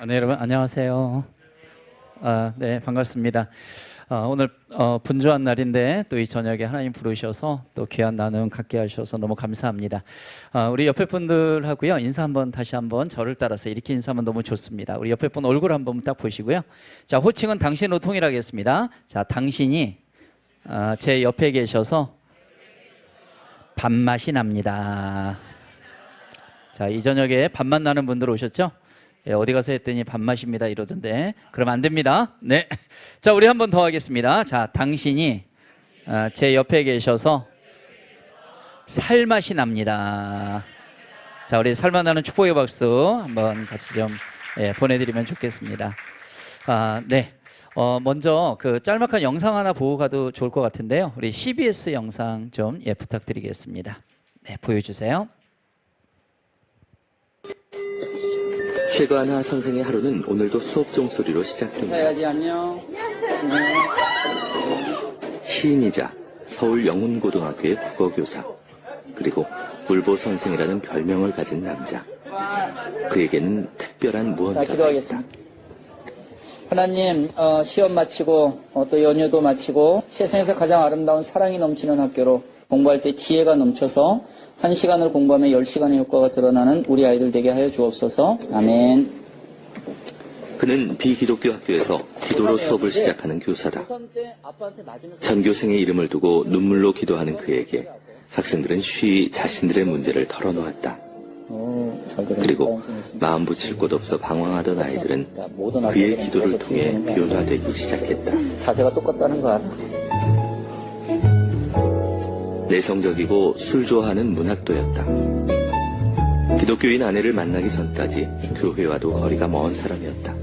네, 여러분 안녕하세요. 네, 반갑습니다. 오늘 분주한 날인데 또 이 저녁에 하나님 부르셔서 또 귀한 나눔 갖게 하셔서 너무 감사합니다. 우리 옆에 분들하고요 인사 한번 다시 한번 저를 따라서 이렇게 인사하면 너무 좋습니다. 우리 옆에 분 얼굴 한번 딱 보시고요. 자, 호칭은 당신으로 통일하겠습니다. 자, 당신이 제 옆에 계셔서 밥맛이 납니다. 자, 이 저녁에 밥맛 나는 분들 오셨죠? 예, 어디 가서 했더니 밥맛입니다 이러던데 그러면 안 됩니다. 네, 자 우리 한 번 더 하겠습니다. 자, 당신이 제 옆에 계셔서 살맛이 납니다. 자, 우리 살맛 나는 축복의 박수 한번 같이 좀 보내드리면 좋겠습니다. 네, 먼저 그 짤막한 영상 하나 보고 가도 좋을 것 같은데요. 우리 CBS 영상 좀 부탁드리겠습니다. 네, 보여주세요. 최관하 선생의 하루는 오늘도 수업 종소리로 시작됩니다. 인사해야지. 안녕. 시인이자 서울 영훈고등학교의 국어교사, 그리고 울보 선생이라는 별명을 가진 남자. 그에게는 특별한 무언가가 있다. 기도하겠습니다. 하나님, 시험 마치고 또 연휴도 마치고 세상에서 가장 아름다운 사랑이 넘치는 학교로 공부할 때 지혜가 넘쳐서 1시간을 공부하면 10시간의 효과가 드러나는 우리 아이들 되게 하여 주옵소서. 아멘. 그는 비기독교 학교에서 기도로 수업을 시작하는 교사다. 전교생의 이름을 두고 눈물로 기도하는 그에게 학생들은 쉬이 자신들의 문제를 털어놓았다. 그리고 마음 붙일 곳 없어 방황하던 아이들은 그의 기도를 통해 변화되기 시작했다. 자세가 똑같다는 거 알아? 내성적이고 술 좋아하는 문학도였다. 기독교인 아내를 만나기 전까지 교회와도 거리가 먼 사람이었다.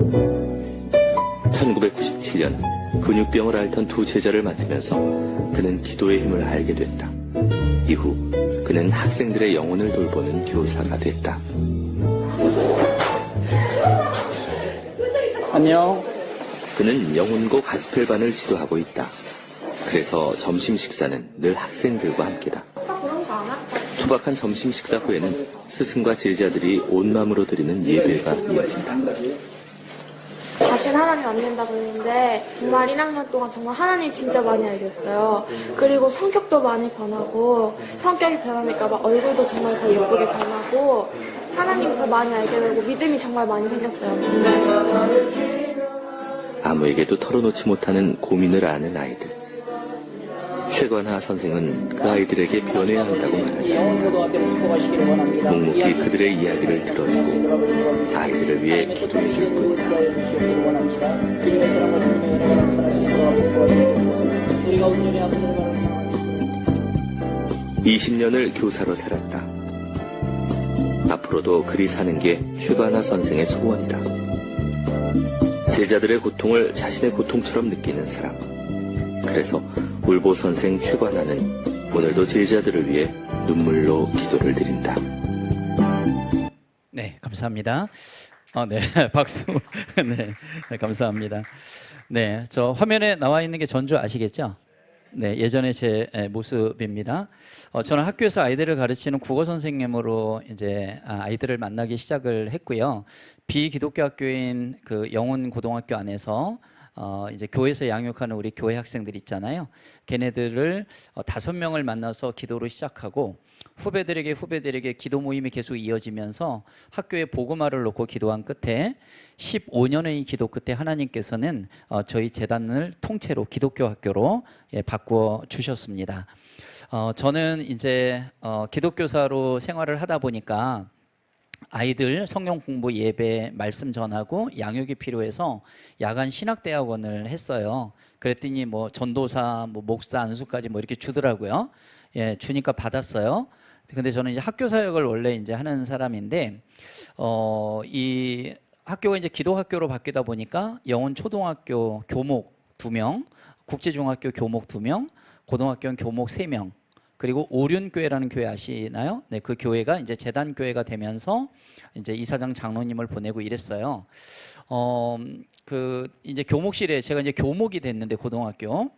1997년 근육병을 앓던 두 제자를 맡으면서 그는 기도의 힘을 알게 됐다. 이후 그는 학생들의 영혼을 돌보는 교사가 됐다. 안녕. 그는 영혼고 가스펠반을 지도하고 있다. 그래서 점심 식사는 늘 학생들과 함께다. 투박한 점심 식사 후에는 스승과 제자들이 온 마음으로 드리는 예배가 이어진다. 다시는 하나님 안 된다고 했는데 정말 1학년 동안 정말 하나님 진짜 많이 알겠어요. 그리고 성격도 많이 변하고 성격이 변하니까 막 얼굴도 정말 더 예쁘게 변하고 하나님 더 많이 알게 되고 믿음이 정말 많이 생겼어요. 아무에게도 털어놓지 못하는 고민을 아는 아이들. 최관하 선생은 그 아이들에게 변해야 한다고 말하자 묵묵히 그들의 이야기를 들어주고 아이들을 위해 기도해 줄 뿐이다. 20년을 교사로 살았다. 앞으로도 그리 사는 게 최관하 선생의 소원이다. 제자들의 고통을 자신의 고통처럼 느끼는 사람. 그래서 울보 선생 최관하는 오늘도 제자들을 위해 눈물로 기도를 드린다. 네, 감사합니다. 네, 박수. 네, 감사합니다. 네, 저 화면에 나와 있는 게 전주 아시겠죠? 네, 예전에 제 모습입니다. 저는 학교에서 아이들을 가르치는 국어 선생님으로 이제 아이들을 만나기 시작을 했고요. 비기독교 학교인 그 영훈 고등학교 안에서 이제 교회에서 양육하는 우리 교회 학생들 있잖아요. 걔네들을 5명을 만나서 기도로 시작하고 후배들에게 기도 모임이 계속 이어지면서 학교에 복음화를 놓고 기도한 끝에 15년의 기도 끝에 하나님께서는 저희 재단을 통째로 기독교 학교로 바꾸어 주셨습니다. 저는 이제 기독교사로 생활을 하다 보니까 아이들 성경 공부, 예배, 말씀 전하고 양육이 필요해서 야간 신학대학원을 했어요. 그랬더니 뭐 전도사, 뭐 목사, 안수까지 뭐 이렇게 주더라고요. 예, 주니까 받았어요. 근데 저는 이제 학교 사역을 원래 이제 하는 사람인데, 이 학교가 이제 기도학교로 바뀌다 보니까 영혼 초등학교 교목 2명, 국제중학교 교목 2명, 고등학교는 교목 3명, 그리고 오륜교회라는 교회 아시나요? 네, 그 교회가 이제 재단교회가 되면서 이제 이사장 장로님을 보내고 이랬어요. 그 이제 교목실에 제가 이제 교목이 됐는데 고등학교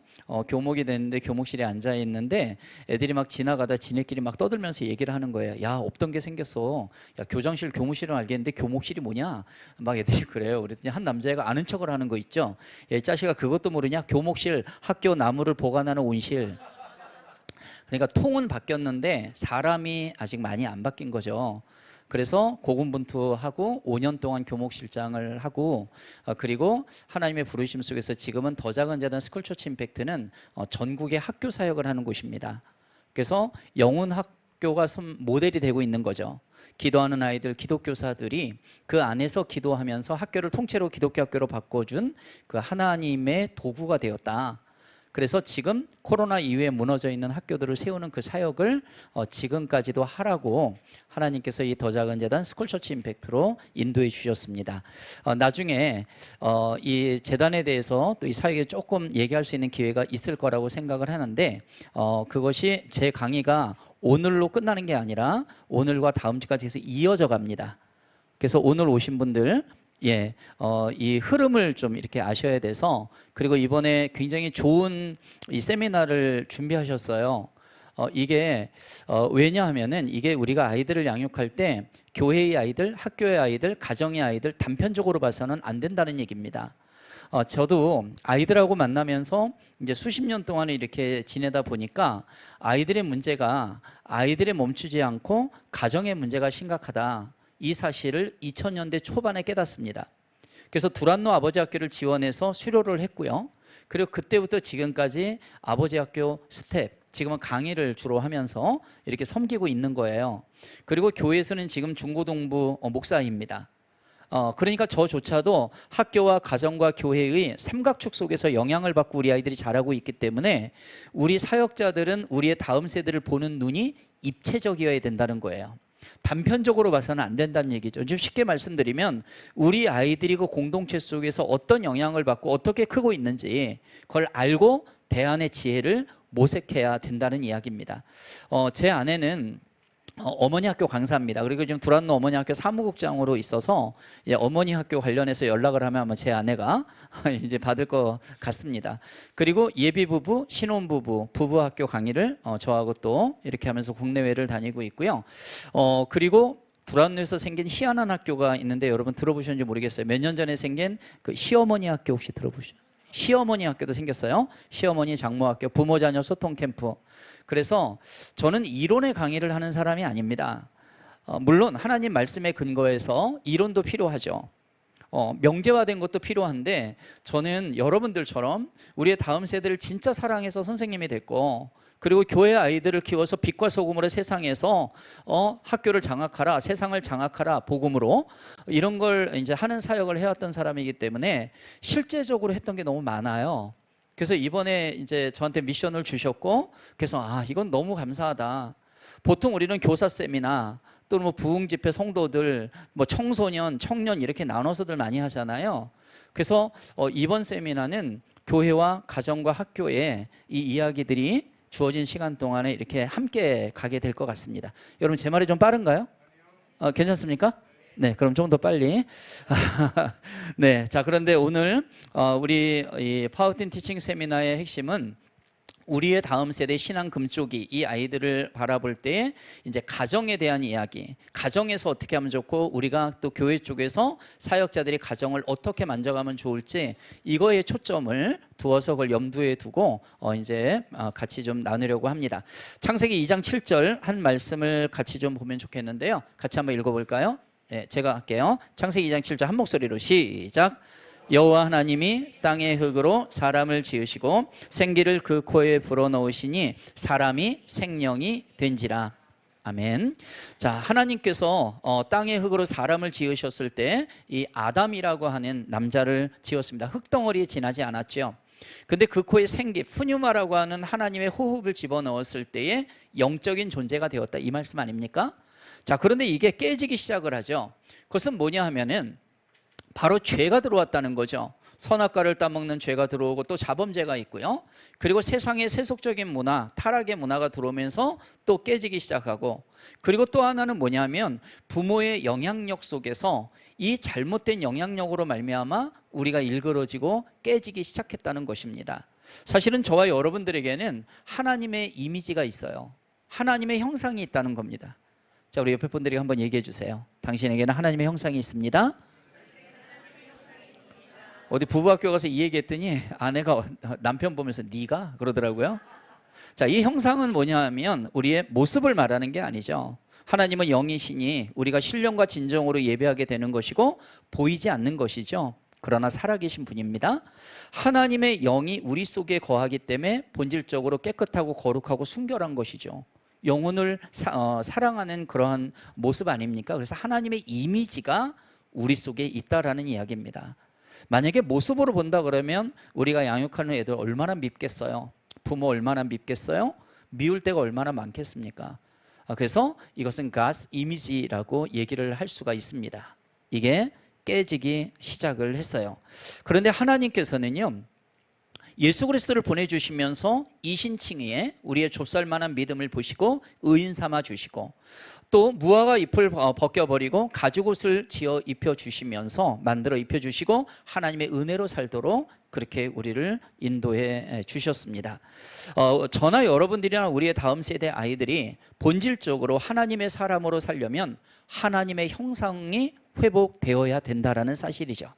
교목이 됐는데 교목실에 앉아 있는데 애들이 막 지나가다 지네끼리 막 떠들면서 얘기를 하는 거예요. 야, 없던 게 생겼어. 야, 교장실 교무실은 알겠는데 교목실이 뭐냐? 막 애들이 그래요. 그랬더니 한 남자애가 아는 척을 하는 거 있죠. 야, 이 자식아 그것도 모르냐? 교목실, 학교 나무를 보관하는 온실. 그러니까 통은 바뀌었는데 사람이 아직 많이 안 바뀐 거죠. 그래서 고군분투하고 5년 동안 교목실장을 하고 그리고 하나님의 부르심 속에서 지금은 더 작은 재단 스쿨처치 임팩트는 전국의 학교 사역을 하는 곳입니다. 그래서 영혼 학교가 모델이 되고 있는 거죠. 기도하는 아이들, 기독교사들이 그 안에서 기도하면서 학교를 통째로 기독교 학교로 바꿔준 그 하나님의 도구가 되었다. 그래서 지금 코로나 이후에 무너져 있는 학교들을 세우는 그 사역을 지금까지도 하라고 하나님께서 이 더 작은 재단 스쿨처치 임팩트로 인도해 주셨습니다. 나중에 이 재단에 대해서 또 이 사역에 조금 얘기할 수 있는 기회가 있을 거라고 생각을 하는데 그것이 제 강의가 오늘로 끝나는 게 아니라 오늘과 다음 주까지 해서 이어져 갑니다. 그래서 오늘 오신 분들 이 흐름을 좀 이렇게 아셔야 돼서 그리고 이번에 굉장히 좋은 이 세미나를 준비하셨어요. 이게 왜냐하면은 이게 우리가 아이들을 양육할 때 교회의 아이들, 학교의 아이들, 가정의 아이들 단편적으로 봐서는 안 된다는 얘기입니다. 저도 아이들하고 만나면서 이제 수십 년 동안 이렇게 지내다 보니까 아이들의 문제가 아이들에 멈추지 않고 가정의 문제가 심각하다. 이 사실을 2000년대 초반에 깨닫습니다. 그래서 두란노 아버지 학교를 지원해서 수료를 했고요. 그리고 그때부터 지금까지 아버지 학교 스텝, 지금은 강의를 주로 하면서 이렇게 섬기고 있는 거예요. 그리고 교회에서는 지금 중고등부 목사입니다. 그러니까 저조차도 학교와 가정과 교회의 삼각축 속에서 영향을 받고 우리 아이들이 자라고 있기 때문에 우리 사역자들은 우리의 다음 세대를 보는 눈이 입체적이어야 된다는 거예요. 단편적으로 봐서는 안 된다는 얘기죠. 좀 쉽게 말씀드리면 우리 아이들이 그 공동체 속에서 어떤 영향을 받고 어떻게 크고 있는지 그걸 알고 대안의 지혜를 모색해야 된다는 이야기입니다. 제 아내는 어머니 학교 강사입니다. 그리고 지금 두란노 어머니 학교 사무국장으로 있어서 어머니 학교 관련해서 연락을 하면 아마 제 아내가 이제 받을 것 같습니다. 그리고 예비 부부, 신혼 부부, 부부 학교 강의를 저하고 또 이렇게 하면서 국내외를 다니고 있고요. 그리고 두란노에서 생긴 희한한 학교가 있는데 여러분 들어보셨는지 모르겠어요. 몇 년 전에 생긴 그 시어머니 학교 혹시 들어보셨어요? 시어머니 학교도 생겼어요. 시어머니 장모 학교, 부모 자녀 소통 캠프. 그래서 저는 이론의 강의를 하는 사람이 아닙니다. 물론 하나님 말씀에 근거해서 이론도 필요하죠. 명제화된 것도 필요한데 저는 여러분들처럼 우리의 다음 세대를 진짜 사랑해서 선생님이 됐고 그리고 교회 아이들을 키워서 빛과 소금으로 세상에서 학교를 장악하라, 세상을 장악하라, 복음으로 이런 걸 이제 하는 사역을 해왔던 사람이기 때문에 실제적으로 했던 게 너무 많아요. 그래서 이번에 이제 저한테 미션을 주셨고 그래서 이건 너무 감사하다. 보통 우리는 교사 세미나 또는 뭐 부흥 집회 성도들, 뭐 청소년, 청년 이렇게 나눠서들 많이 하잖아요. 그래서 이번 세미나는 교회와 가정과 학교에 이 이야기들이 주어진 시간 동안에 이렇게 함께 가게 될 것 같습니다. 여러분 제 말이 좀 빠른가요? 괜찮습니까? 네, 그럼 좀 더 빨리. 네, 자 그런데 오늘 우리 이 파워틴 티칭 세미나의 핵심은 우리의 다음 세대 신앙 금쪽이 이 아이들을 바라볼 때 이제 가정에 대한 이야기, 가정에서 어떻게 하면 좋고 우리가 또 교회 쪽에서 사역자들이 가정을 어떻게 만져가면 좋을지 이거에 초점을 두어서 그걸 염두에 두고 이제 같이 좀 나누려고 합니다. 창세기 2장 7절 한 말씀을 같이 좀 보면 좋겠는데요. 같이 한번 읽어볼까요? 네, 제가 할게요. 창세기 2장 7절 한 목소리로 시작. 여호와 하나님이 땅의 흙으로 사람을 지으시고 생기를 그 코에 불어넣으시니 사람이 생명이 된지라. 아멘. 자, 하나님께서 땅의 흙으로 사람을 지으셨을 때 이 아담이라고 하는 남자를 지었습니다. 흙덩어리에 지나지 않았죠. 근데 그 코에 생기, 푸뉴마라고 하는 하나님의 호흡을 집어넣었을 때에 영적인 존재가 되었다, 이 말씀 아닙니까? 자, 그런데 이게 깨지기 시작을 하죠. 그것은 뭐냐 하면은 바로 죄가 들어왔다는 거죠. 선악과를 따먹는 죄가 들어오고 또 자범죄가 있고요. 그리고 세상의 세속적인 문화, 타락의 문화가 들어오면서 또 깨지기 시작하고, 그리고 또 하나는 뭐냐면 부모의 영향력 속에서 이 잘못된 영향력으로 말미암아 우리가 일그러지고 깨지기 시작했다는 것입니다. 사실은 저와 여러분들에게는 하나님의 이미지가 있어요. 하나님의 형상이 있다는 겁니다. 자, 우리 옆에 분들이 한번 얘기해 주세요. 당신에게는 하나님의 형상이 있습니다. 어디 부부학교 가서 이 얘기했더니 아내가 남편 보면서 네가 그러더라고요. 자, 이 형상은 뭐냐면 우리의 모습을 말하는 게 아니죠. 하나님은 영이시니 우리가 신령과 진정으로 예배하게 되는 것이고 보이지 않는 것이죠. 그러나 살아계신 분입니다. 하나님의 영이 우리 속에 거하기 때문에 본질적으로 깨끗하고 거룩하고 순결한 것이죠. 영혼을 사랑하는 그러한 모습 아닙니까? 그래서 하나님의 이미지가 우리 속에 있다라는 이야기입니다. 만약에 모습으로 본다 그러면 우리가 양육하는 애들 얼마나 밉겠어요? 부모 얼마나 밉겠어요? 미울 때가 얼마나 많겠습니까? 그래서 이것은 God's image라고 얘기를 할 수가 있습니다. 이게 깨지기 시작을 했어요. 그런데 하나님께서는요, 예수 그리스도를 보내주시면서 이신칭의에 우리의 좁쌀만한 믿음을 보시고 의인 삼아 주시고 또 무화과 잎을 벗겨버리고 가죽옷을 지어 입혀주시면서 만들어 입혀주시고 하나님의 은혜로 살도록 그렇게 우리를 인도해 주셨습니다. 저나 여러분들이나 우리의 다음 세대 아이들이 본질적으로 하나님의 사람으로 살려면 하나님의 형상이 회복되어야 된다라는 사실이죠.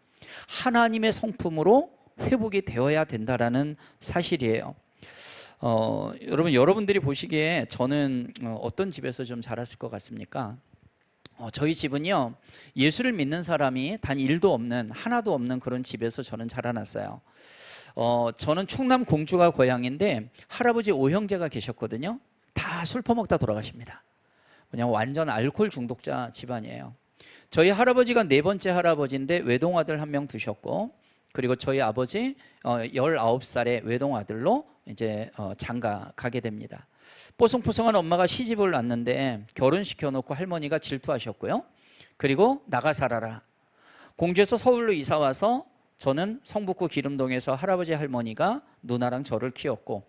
하나님의 성품으로 회복이 되어야 된다라는 사실이에요. 여러분들이 보시기에 저는 어떤 집에서 좀 자랐을 것 같습니까? 저희 집은요, 예수를 믿는 사람이 단 1도 없는, 하나도 없는 그런 집에서 저는 자라났어요. 저는 충남 공주가 고향인데 할아버지 5형제가 계셨거든요. 다 술 퍼먹다 돌아가십니다. 그냥 완전 알코올 중독자 집안이에요. 저희 할아버지가 4번째 할아버지인데 외동아들 1명 두셨고, 그리고 저희 아버지 19살의 외동아들로 이제 장가 가게 됩니다. 뽀송뽀송한 엄마가 시집을 왔는데 결혼시켜 놓고 할머니가 질투하셨고요. 그리고 나가 살아라. 공주에서 서울로 이사 와서 저는 성북구 기름동에서 할아버지 할머니가 누나랑 저를 키웠고,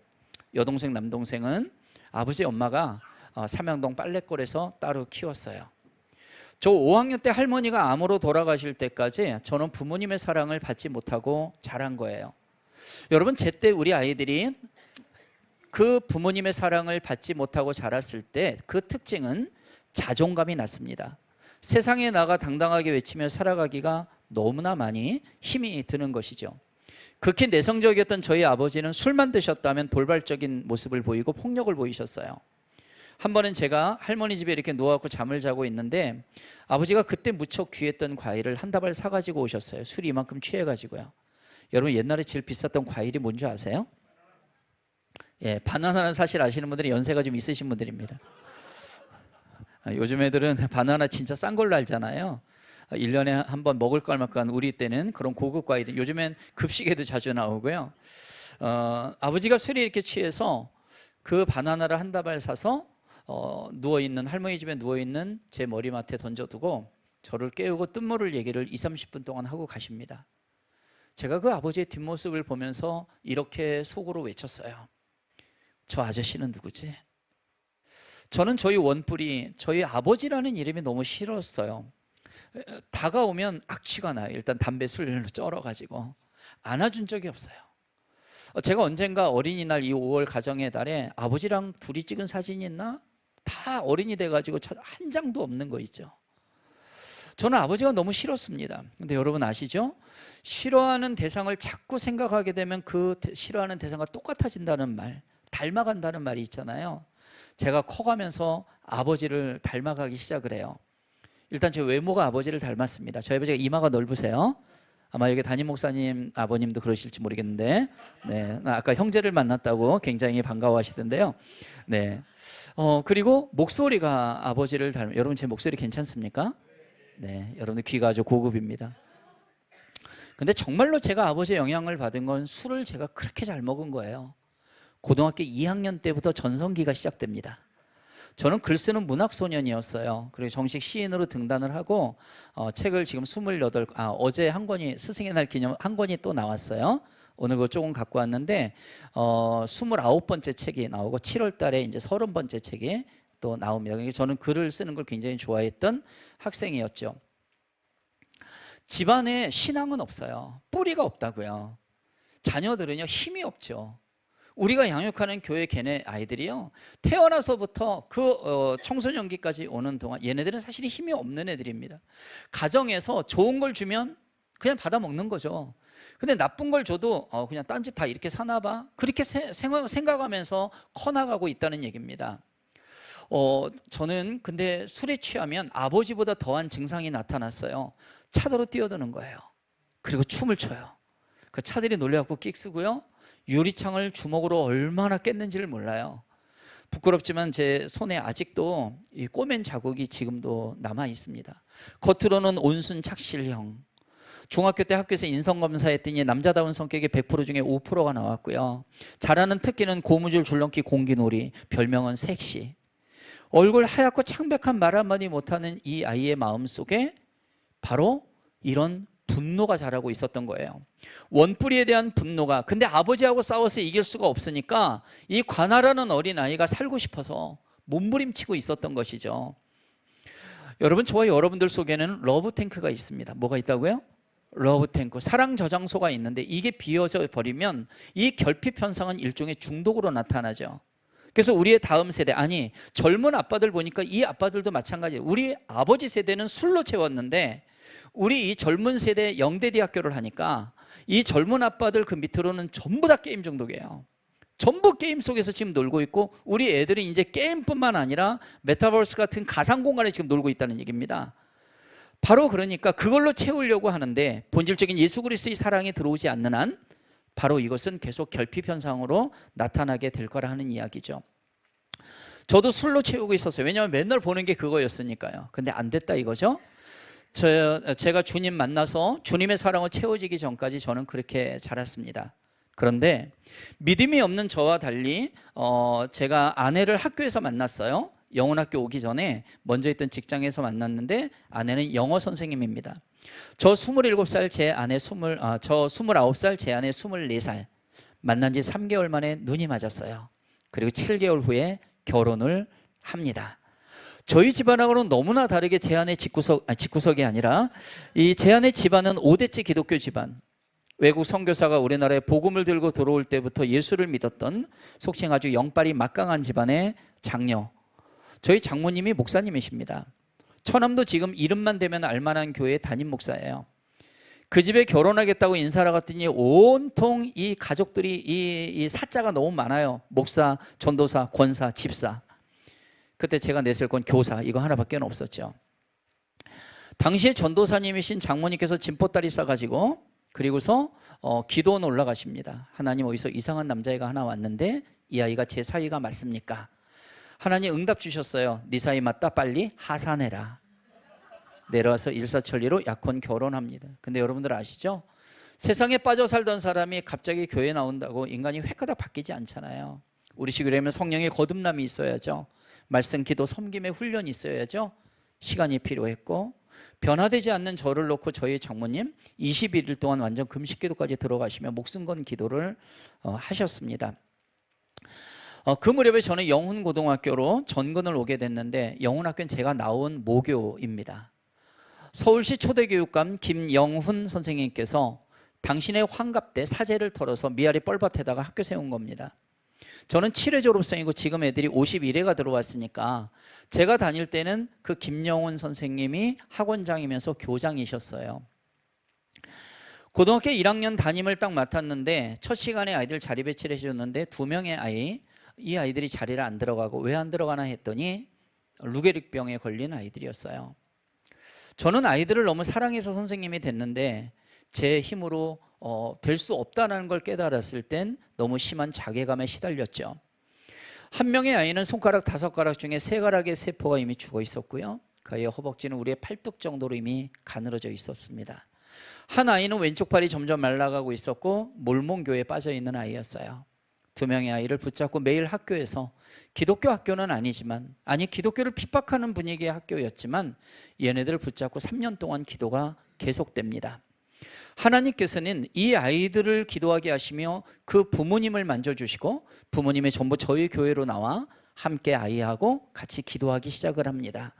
여동생 남동생은 아버지 엄마가 삼양동 빨래골에서 따로 키웠어요. 저 5학년 때 할머니가 암으로 돌아가실 때까지 저는 부모님의 사랑을 받지 못하고 자란 거예요. 여러분, 제때 우리 아이들이 그 부모님의 사랑을 받지 못하고 자랐을 때 그 특징은 자존감이 낮습니다. 세상에 나가 당당하게 외치며 살아가기가 너무나 많이 힘이 드는 것이죠. 극히 내성적이었던 저희 아버지는 술만 드셨다면 돌발적인 모습을 보이고 폭력을 보이셨어요. 한 번은 제가 할머니 집에 이렇게 누워갖고 잠을 자고 있는데 아버지가 그때 무척 귀했던 과일을 한 다발 사가지고 오셨어요. 술이 이만큼 취해가지고요. 여러분, 옛날에 제일 비쌌던 과일이 뭔지 아세요? 예, 바나나는 사실 아시는 분들이 연세가 좀 있으신 분들입니다. 요즘 애들은 바나나 진짜 싼 걸로 알잖아요. 1년에 한 번 먹을 걸 만큼 우리 때는 그런 고급 과일이, 요즘엔 급식에도 자주 나오고요. 아버지가 술이 이렇게 취해서 그 바나나를 한 다발 사서 누워있는, 할머니 집에 누워있는 제 머리맡에 던져두고 저를 깨우고 뜬모를 얘기를 20-30분 동안 하고 가십니다. 제가 그 아버지의 뒷모습을 보면서 이렇게 속으로 외쳤어요. 저 아저씨는 누구지? 저는 저희 원뿔이, 저희 아버지라는 이름이 너무 싫었어요. 다가오면 악취가 나요. 일단 담배 술로 쩔어가지고 안아준 적이 없어요. 제가 언젠가 어린이날 이 5월 가정의 달에 아버지랑 둘이 찍은 사진이 있나? 다 어린이 돼가지고 한 장도 없는 거 있죠. 저는 아버지가 너무 싫었습니다. 근데 여러분 아시죠? 싫어하는 대상을 자꾸 생각하게 되면 그 싫어하는 대상과 똑같아진다는 말, 닮아간다는 말이 있잖아요. 제가 커가면서 아버지를 닮아가기 시작을 해요. 일단 제 외모가 아버지를 닮았습니다. 저희 아버지가 이마가 넓으세요. 아마 여기 담임 목사님 아버님도 그러실지 모르겠는데, 네, 아까 형제를 만났다고 굉장히 반가워하시던데요. 네, 그리고 목소리가 아버지를 닮은, 여러분 제 목소리 괜찮습니까? 네, 여러분들 귀가 아주 고급입니다. 근데 정말로 제가 아버지의 영향을 받은 건 술을 제가 그렇게 잘 먹은 거예요. 고등학교 2학년 때부터 전성기가 시작됩니다. 저는 글 쓰는 문학소년이었어요. 그리고 정식 시인으로 등단을 하고 책을 지금 28, 어제 한 권이, 스승의 날 기념 한 권이 또 나왔어요. 오늘 그거 조금 갖고 왔는데 29번째 책이 나오고 7월 달에 이제 30번째 책이 또 나옵니다. 저는 글을 쓰는 걸 굉장히 좋아했던 학생이었죠. 집안에 신앙은 없어요. 뿌리가 없다고요. 자녀들은요 힘이 없죠. 우리가 양육하는 교회 걔네 아이들이요 태어나서부터 그 청소년기까지 오는 동안 얘네들은 사실 힘이 없는 애들입니다. 가정에서 좋은 걸 주면 그냥 받아 먹는 거죠. 근데 나쁜 걸 줘도 그냥 딴집 다 이렇게 사나 봐, 그렇게 생각하면서 커나가고 있다는 얘기입니다. 저는 근데 술에 취하면 아버지보다 더한 증상이 나타났어요. 차도로 뛰어드는 거예요. 그리고 춤을 춰요. 그 차들이 놀래갖고 끽 쓰고요, 유리창을 주먹으로 얼마나 깼는지를 몰라요. 부끄럽지만 제 손에 아직도 이 꼬맨 자국이 지금도 남아 있습니다. 겉으로는 온순 착실형. 중학교 때 학교에서 인성검사했더니 남자다운 성격이 100% 중에 5%가 나왔고요. 잘하는 특기는 고무줄 줄넘기, 공기놀이, 별명은 섹시. 얼굴 하얗고 창백한 말 한마디 못하는 이 아이의 마음속에 바로 이런 분노가 자라고 있었던 거예요. 원뿌리에 대한 분노가. 근데 아버지하고 싸워서 이길 수가 없으니까 이 관아라는 어린아이가 살고 싶어서 몸부림치고 있었던 것이죠. 여러분, 저와 여러분들 속에는 러브탱크가 있습니다. 뭐가 있다고요? 러브탱크, 사랑 저장소가 있는데 이게 비어져 버리면 이 결핍 현상은 일종의 중독으로 나타나죠. 그래서 우리의 다음 세대, 아니 젊은 아빠들 보니까 이 아빠들도 마찬가지예요. 우리 아버지 세대는 술로 채웠는데 우리 이 젊은 세대 영대대 학교를 하니까 이 젊은 아빠들 그 밑으로는 전부 다 게임 중독이에요. 전부 게임 속에서 지금 놀고 있고, 우리 애들이 이제 게임뿐만 아니라 메타버스 같은 가상 공간에 지금 놀고 있다는 얘기입니다. 바로 그러니까 그걸로 채우려고 하는데 본질적인 예수 그리스도의 사랑이 들어오지 않는 한 바로 이것은 계속 결핍 현상으로 나타나게 될 거라 하는 이야기죠. 저도 술로 채우고 있었어요. 왜냐하면 맨날 보는 게 그거였으니까요. 근데 안 됐다 이거죠. 제가 주님 만나서 주님의 사랑을 채워지기 전까지 저는 그렇게 자랐습니다. 그런데 믿음이 없는 저와 달리 제가 아내를 학교에서 만났어요. 영혼학교 오기 전에 먼저 있던 직장에서 만났는데 아내는 영어 선생님입니다. 저 27살 제 아내 저 29살 제 아내 24살 만난 지 3개월 만에 눈이 맞았어요. 그리고 7개월 후에 결혼을 합니다. 저희 집안하고는 너무나 다르게 제 아내 집구석이 아니라 이 제 아내 집안은 5대째 기독교 집안. 외국 선교사가 우리나라에 복음을 들고 들어올 때부터 예수를 믿었던 속칭 아주 영빨이 막강한 집안의 장녀. 저희 장모님이 목사님이십니다. 처남도 지금 이름만 대면 알만한 교회 담임 목사예요. 그 집에 결혼하겠다고 인사를 갔더니 온통 이 가족들이 이 사자가 너무 많아요. 목사, 전도사, 권사, 집사. 그때 제가 냈을 건 교사, 이거 하나밖에 없었죠. 당시에 전도사님이신 장모님께서 진보다리 싸가지고 그리고서 기도원 올라가십니다. 하나님, 어디서 이상한 남자애가 하나 왔는데 이 아이가 제 사위가 맞습니까? 하나님 응답 주셨어요. 네 사위 맞다, 빨리 하산해라. 내려와서 일사천리로 약혼 결혼합니다. 근데 여러분들 아시죠? 세상에 빠져 살던 사람이 갑자기 교회 나온다고 인간이 획가닥 바뀌지 않잖아요. 우리 시골에면 성령의 거듭남이 있어야죠. 말씀, 기도, 섬김의 훈련이 있어야죠. 시간이 필요했고, 변화되지 않는 저를 놓고 저희 장모님 21일 동안 완전 금식기도까지 들어가시며 목숨 건 기도를 하셨습니다. 그 무렵에 저는 영훈고등학교로 전근을 오게 됐는데, 영훈학교는 제가 나온 모교입니다. 서울시 초대교육감 김영훈 선생님께서 당신의 환갑 때 사제를 털어서 미아리 뻘밭에다가 학교 세운 겁니다. 저는 7회 졸업생이고 지금 애들이 51회가 들어왔으니까 제가 다닐 때는 그 김영훈 선생님이 학원장이면서 교장이셨어요. 고등학교 1학년 담임을 딱 맡았는데 첫 시간에 아이들 자리 배치를 해줬는데 2명의 이 아이들이 자리를 안 들어가고 왜 안 들어가나 했더니 루게릭병에 걸린 아이들이었어요. 저는 아이들을 너무 사랑해서 선생님이 됐는데 제 힘으로 될 수 없다는 걸 깨달았을 땐 너무 심한 자괴감에 시달렸죠. 한 명의 아이는 손가락 5가락 중에 3가락의 세포가 이미 죽어 있었고요. 그 아이의 허벅지는 우리의 팔뚝 정도로 이미 가늘어져 있었습니다. 한 아이는 왼쪽 팔이 점점 말라가고 있었고 몰몬교에 빠져 있는 아이였어요. 2명의 아이를 붙잡고 매일 학교에서, 기독교 학교는 아니지만, 기독교를 핍박하는 분위기의 학교였지만 얘네들을 붙잡고 3년 동안 기도가 계속됩니다. 하나님께서는 이 아이들을 기도하게 하시며 그 부모님을 만져주시고 부모님이 전부 저희 교회로 나와 함께 아이하고 같이 기도하기 시작을 합니다.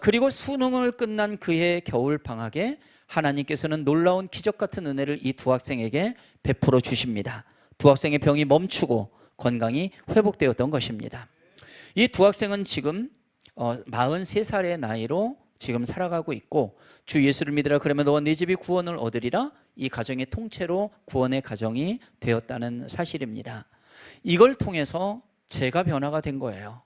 그리고 수능을 끝난 그해 겨울 방학에 하나님께서는 놀라운 기적 같은 은혜를 이 두 학생에게 베풀어 주십니다. 두 학생의 병이 멈추고 건강이 회복되었던 것입니다. 이 두 학생은 지금 43살의 나이로 지금 살아가고 있고, 주 예수를 믿으라 그러면 너와 네 집이 구원을 얻으리라, 이 가정의 통째로 구원의 가정이 되었다는 사실입니다. 이걸 통해서 제가 변화가 된 거예요.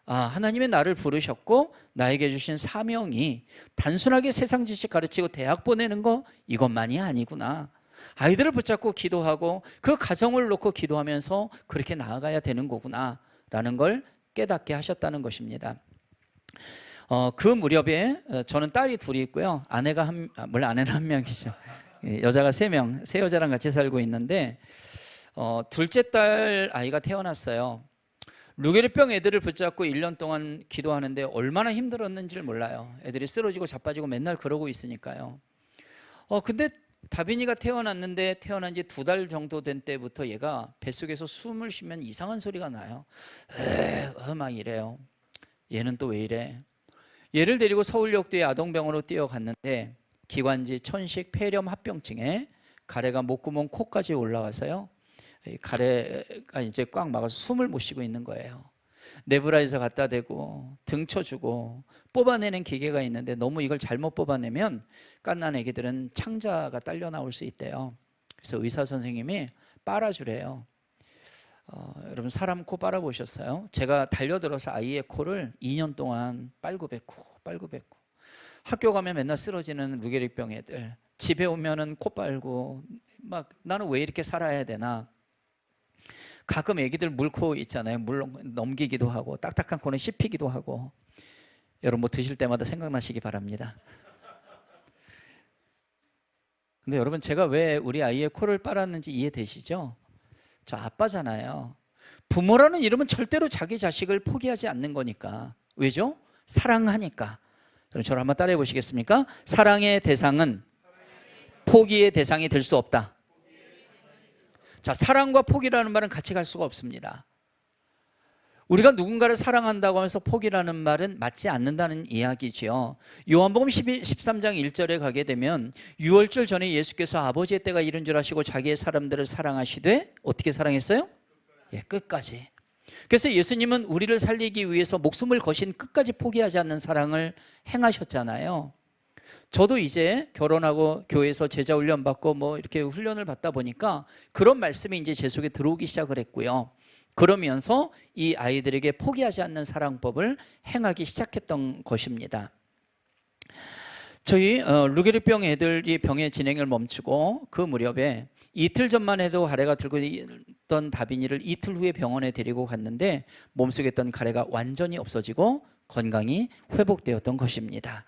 하나님의 나를 부르셨고 나에게 주신 사명이 단순하게 세상 지식 가르치고 대학 보내는 거 이것만이 아니구나. 아이들을 붙잡고 기도하고 그 가정을 놓고 기도하면서 그렇게 나아가야 되는 거구나 라는 걸 깨닫게 하셨다는 것입니다. 그 무렵에 저는 딸이 둘이 있고요. 아내가 물론 아내는 한 명이죠. 여자가 3명, 세 여자랑 같이 살고 있는데 둘째 딸 아이가 태어났어요. 루게리병 애들을 붙잡고 1년 동안 기도하는데 얼마나 힘들었는지를 몰라요. 애들이 쓰러지고 자빠지고 맨날 그러고 있으니까요. 근데 다빈이가 태어났는데 태어난 지 2달 정도 된 때부터 얘가 뱃속에서 숨을 쉬면 이상한 소리가 나요. 막 이래요. 얘는 또 왜 이래? 얘를 데리고 서울역도의 아동병원으로 뛰어갔는데 기관지, 천식, 폐렴, 합병증에 가래가 목구멍, 코까지 올라와서요. 가래가 이제 꽉 막아서 숨을 못 쉬고 있는 거예요. 네브라이저 갖다 대고 등 쳐주고 뽑아내는 기계가 있는데 너무 이걸 잘못 뽑아내면 갓난 애기들은 창자가 딸려 나올 수 있대요. 그래서 의사 선생님이 빨아주래요. 여러분 사람 코 빨아보셨어요? 제가 달려들어서 아이의 코를 2년 동안 빨고 뱉고 학교 가면 맨날 쓰러지는 루게릭병 애들, 집에 오면은 코 빨고 막 나는 왜 이렇게 살아야 되나. 가끔 애기들 물코 있잖아요. 물 넘기기도 하고 딱딱한 코는 씹히기도 하고. 여러분 뭐 드실 때마다 생각나시기 바랍니다. 근데 여러분 제가 왜 우리 아이의 코를 빨았는지 이해되시죠? 저 아빠잖아요. 부모라는 이름은 절대로 자기 자식을 포기하지 않는 거니까. 왜죠? 사랑하니까. 그럼 저를 한번 따라해 보시겠습니까? 사랑의 대상은 포기의 대상이 될 수 없다. 자, 사랑과 포기라는 말은 같이 갈 수가 없습니다. 우리가 누군가를 사랑한다고 하면서 포기라는 말은 맞지 않는다는 이야기지요. 요한복음 13장 1절에 가게 되면 유월절 전에 예수께서 아버지의 때가 이른 줄 아시고 자기의 사람들을 사랑하시되 어떻게 사랑했어요? 끝까지. 그래서 예수님은 우리를 살리기 위해서 목숨을 거신 끝까지 포기하지 않는 사랑을 행하셨잖아요. 저도 이제 결혼하고 교회에서 제자 훈련 받고 뭐 이렇게 훈련을 받다 보니까 그런 말씀이 이제 제 속에 들어오기 시작을 했고요. 그러면서 이 아이들에게 포기하지 않는 사랑법을 행하기 시작했던 것입니다. 저희 루게릭병 애들이 병의 진행을 멈추고 그 무렵에 이틀 전만 해도 가래가 들고 있던 다빈이를 이틀 후에 병원에 데리고 갔는데 몸속에 있던 가래가 완전히 없어지고 건강이 회복되었던 것입니다.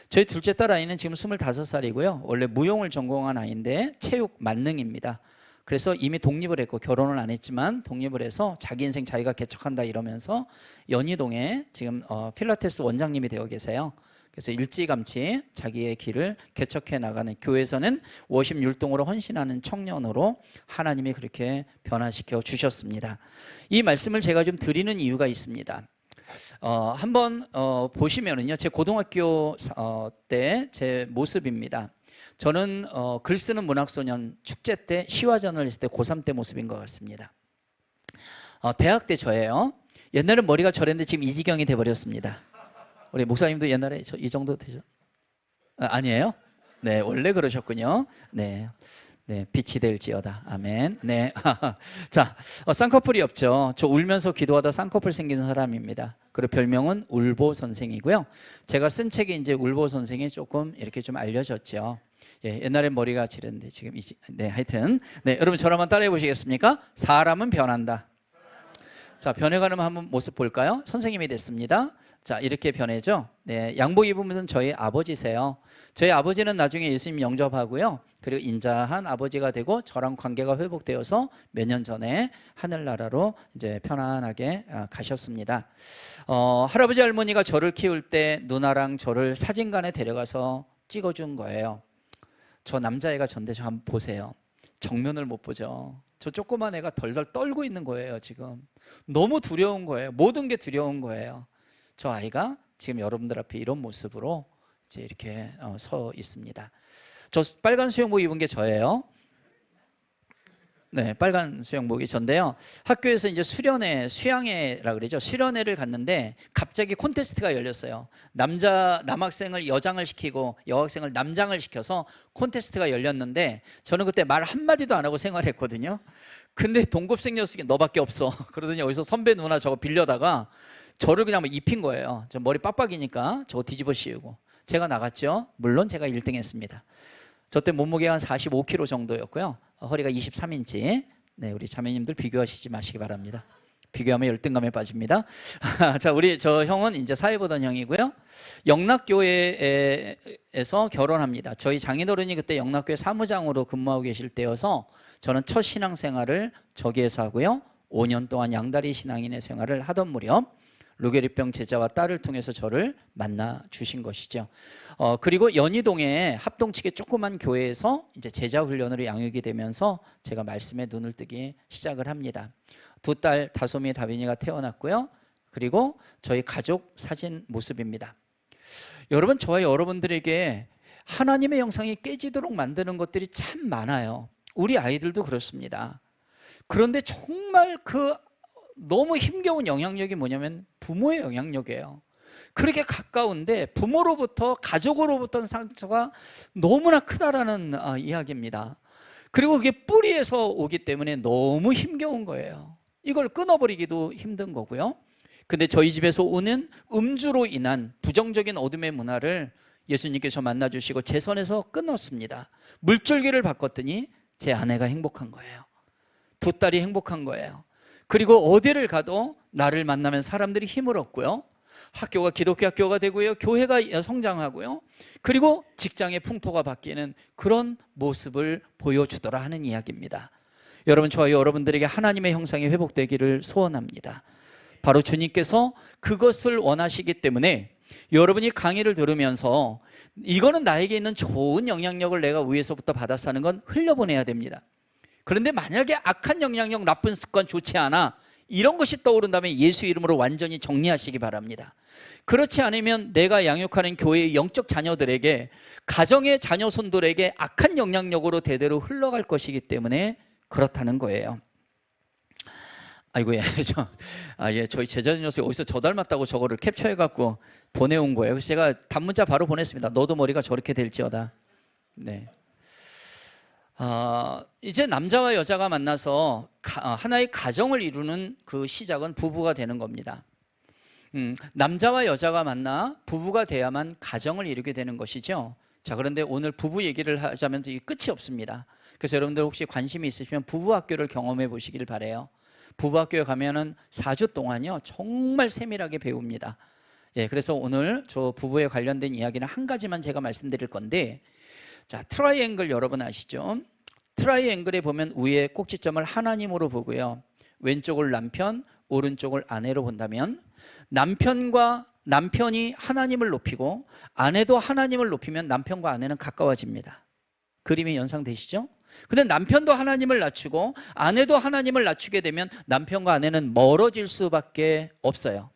저희 둘째 딸 아이는 지금 25살이고요. 원래 무용을 전공한 아이인데 체육 만능입니다. 그래서 이미 독립을 했고 결혼을 안 했지만 독립을 해서 자기 인생 자기가 개척한다 이러면서 연희동에 지금 필라테스 원장님이 되어 계세요. 그래서 일찌감치 자기의 길을 개척해 나가는, 교회에서는 워십 율동으로 헌신하는 청년으로 하나님이 그렇게 변화시켜 주셨습니다. 이 말씀을 제가 좀 드리는 이유가 있습니다. 한번 보시면은요, 제 고등학교 때 제 모습입니다. 저는 글 쓰는 문학소년 축제 때 시화전을 했을 때 고3 때 모습인 것 같습니다. 대학 때 저예요. 옛날엔 머리가 저랬는데 지금 이 지경이 돼버렸습니다. 우리 목사님도 옛날에 이 정도 되죠? 아니에요? 네, 원래 그러셨군요. 네. 네, 빛이 될지어다. 아멘. 네. 자, 쌍꺼풀이 없죠. 저 울면서 기도하다 쌍꺼풀 생긴 사람입니다. 그리고 별명은 울보 선생이고요. 제가 쓴 책이 이제 울보 선생이 조금 이렇게 좀 알려졌죠. 예, 옛날엔 머리가 지렸는데 지금 네, 하여튼 네, 여러분 저를 한번 따라해 보시겠습니까? 사람은 변한다. 자, 변해가는 한번 모습 볼까요? 선생님이 됐습니다. 자, 이렇게 변해죠. 네, 양복 입은 분은 저희 아버지세요. 저희 아버지는 나중에 예수님 영접하고요. 그리고 인자한 아버지가 되고 저랑 관계가 회복되어서 몇 년 전에 하늘나라로 이제 편안하게 가셨습니다. 할아버지 할머니가 저를 키울 때 누나랑 저를 사진관에 데려가서 찍어준 거예요. 저 남자애가 전데 저 한번 보세요. 정면을 못 보죠. 저 조그만 애가 덜덜 떨고 있는 거예요. 지금 너무 두려운 거예요. 모든 게 두려운 거예요. 저 아이가 지금 여러분들 앞에 이런 모습으로 이제 이렇게 서 있습니다. 저 빨간 수영복 입은 게 저예요. 네, 빨간 수영복이 전데요. 학교에서 이제 수양회라 그러죠. 수련회를 갔는데 갑자기 콘테스트가 열렸어요. 남학생을 여장을 시키고 여학생을 남장을 시켜서 콘테스트가 열렸는데 저는 그때 말 한마디도 안 하고 생활했거든요. 근데 동급생 녀석이 너밖에 없어. 그러더니 어디서 선배 누나 저거 빌려다가 저를 그냥 막 입힌 거예요. 저 머리 빡빡이니까 저거 뒤집어 씌우고. 제가 나갔죠. 물론 제가 1등 했습니다. 저 때 몸무게가 한 45kg 정도였고요. 허리가 23인치. 네, 우리 자매님들 비교하시지 마시기 바랍니다. 비교하면 열등감에 빠집니다. 자, 저 형은 이제 사회 보던 형이고요. 영락교회에서 결혼합니다. 저희 장인어른이 그때 영락교회 사무장으로 근무하고 계실 때여서 저는 첫 신앙생활을 저기에서 하고요. 5년 동안 양다리 신앙인의 생활을 하던 무렵 루게리병 제자와 딸을 통해서 저를 만나 주신 것이죠. 그리고 연희동의 합동측의 조그만 교회에서 이제 제자 훈련으로 양육이 되면서 제가 말씀에 눈을 뜨기 시작을 합니다. 두 딸 다솜이 다빈이가 태어났고요. 그리고 저희 가족 사진 모습입니다. 여러분, 저와 여러분들에게 하나님의 형상이 깨지도록 만드는 것들이 참 많아요. 우리 아이들도 그렇습니다. 그런데 정말 너무 힘겨운 영향력이 뭐냐면 부모의 영향력이에요. 그렇게 가까운데 부모로부터 가족으로부터 상처가 너무나 크다라는 이야기입니다. 그리고 그게 뿌리에서 오기 때문에 너무 힘겨운 거예요. 이걸 끊어버리기도 힘든 거고요. 근데 저희 집에서 오는 음주로 인한 부정적인 어둠의 문화를 예수님께서 만나주시고 제 손에서 끊었습니다. 물줄기를 바꿨더니 제 아내가 행복한 거예요. 두 딸이 행복한 거예요. 그리고 어디를 가도 나를 만나면 사람들이 힘을 얻고요. 학교가 기독교 학교가 되고요. 교회가 성장하고요. 그리고 직장의 풍토가 바뀌는 그런 모습을 보여주더라 하는 이야기입니다. 여러분, 저와 여러분들에게 하나님의 형상이 회복되기를 소원합니다. 바로 주님께서 그것을 원하시기 때문에 여러분이 강의를 들으면서 이거는 나에게 있는 좋은 영향력을 내가 위에서부터 받아서 하는 건 흘려보내야 됩니다. 그런데 만약에 악한 영향력, 나쁜 습관 좋지 않아 이런 것이 떠오른다면 예수 이름으로 완전히 정리하시기 바랍니다. 그렇지 않으면 내가 양육하는 교회의 영적 자녀들에게, 가정의 자녀손들에게 악한 영향력으로 대대로 흘러갈 것이기 때문에 그렇다는 거예요. 아이고, 저희 제자 녀석이 어디서 저 닮았다고 저거를 캡처해갖고 보내온 거예요. 그래서 제가 단문자 바로 보냈습니다. 너도 머리가 저렇게 될지어다. 네. 이제 남자와 여자가 만나서 하나의 가정을 이루는 그 시작은 부부가 되는 겁니다. 남자와 여자가 만나 부부가 돼야만 가정을 이루게 되는 것이죠. 자, 그런데 오늘 부부 얘기를 하자면 이 끝이 없습니다. 그래서 여러분들 혹시 관심이 있으시면 부부학교를 경험해 보시길 바라요. 부부학교에 가면은 4주 동안요 정말 세밀하게 배웁니다. 예, 그래서 오늘 저 부부에 관련된 이야기는 한 가지만 제가 말씀드릴 건데, 자, 트라이앵글 여러분 아시죠? 트라이앵글에 보면 위에 꼭지점을 하나님으로 보고요. 왼쪽을 남편, 오른쪽을 아내로 본다면 남편이 하나님을 높이고 아내도 하나님을 높이면 남편과 아내는 가까워집니다. 그림이 연상되시죠? 근데 남편도 하나님을 낮추고 아내도 하나님을 낮추게 되면 남편과 아내는 멀어질 수밖에 없어요.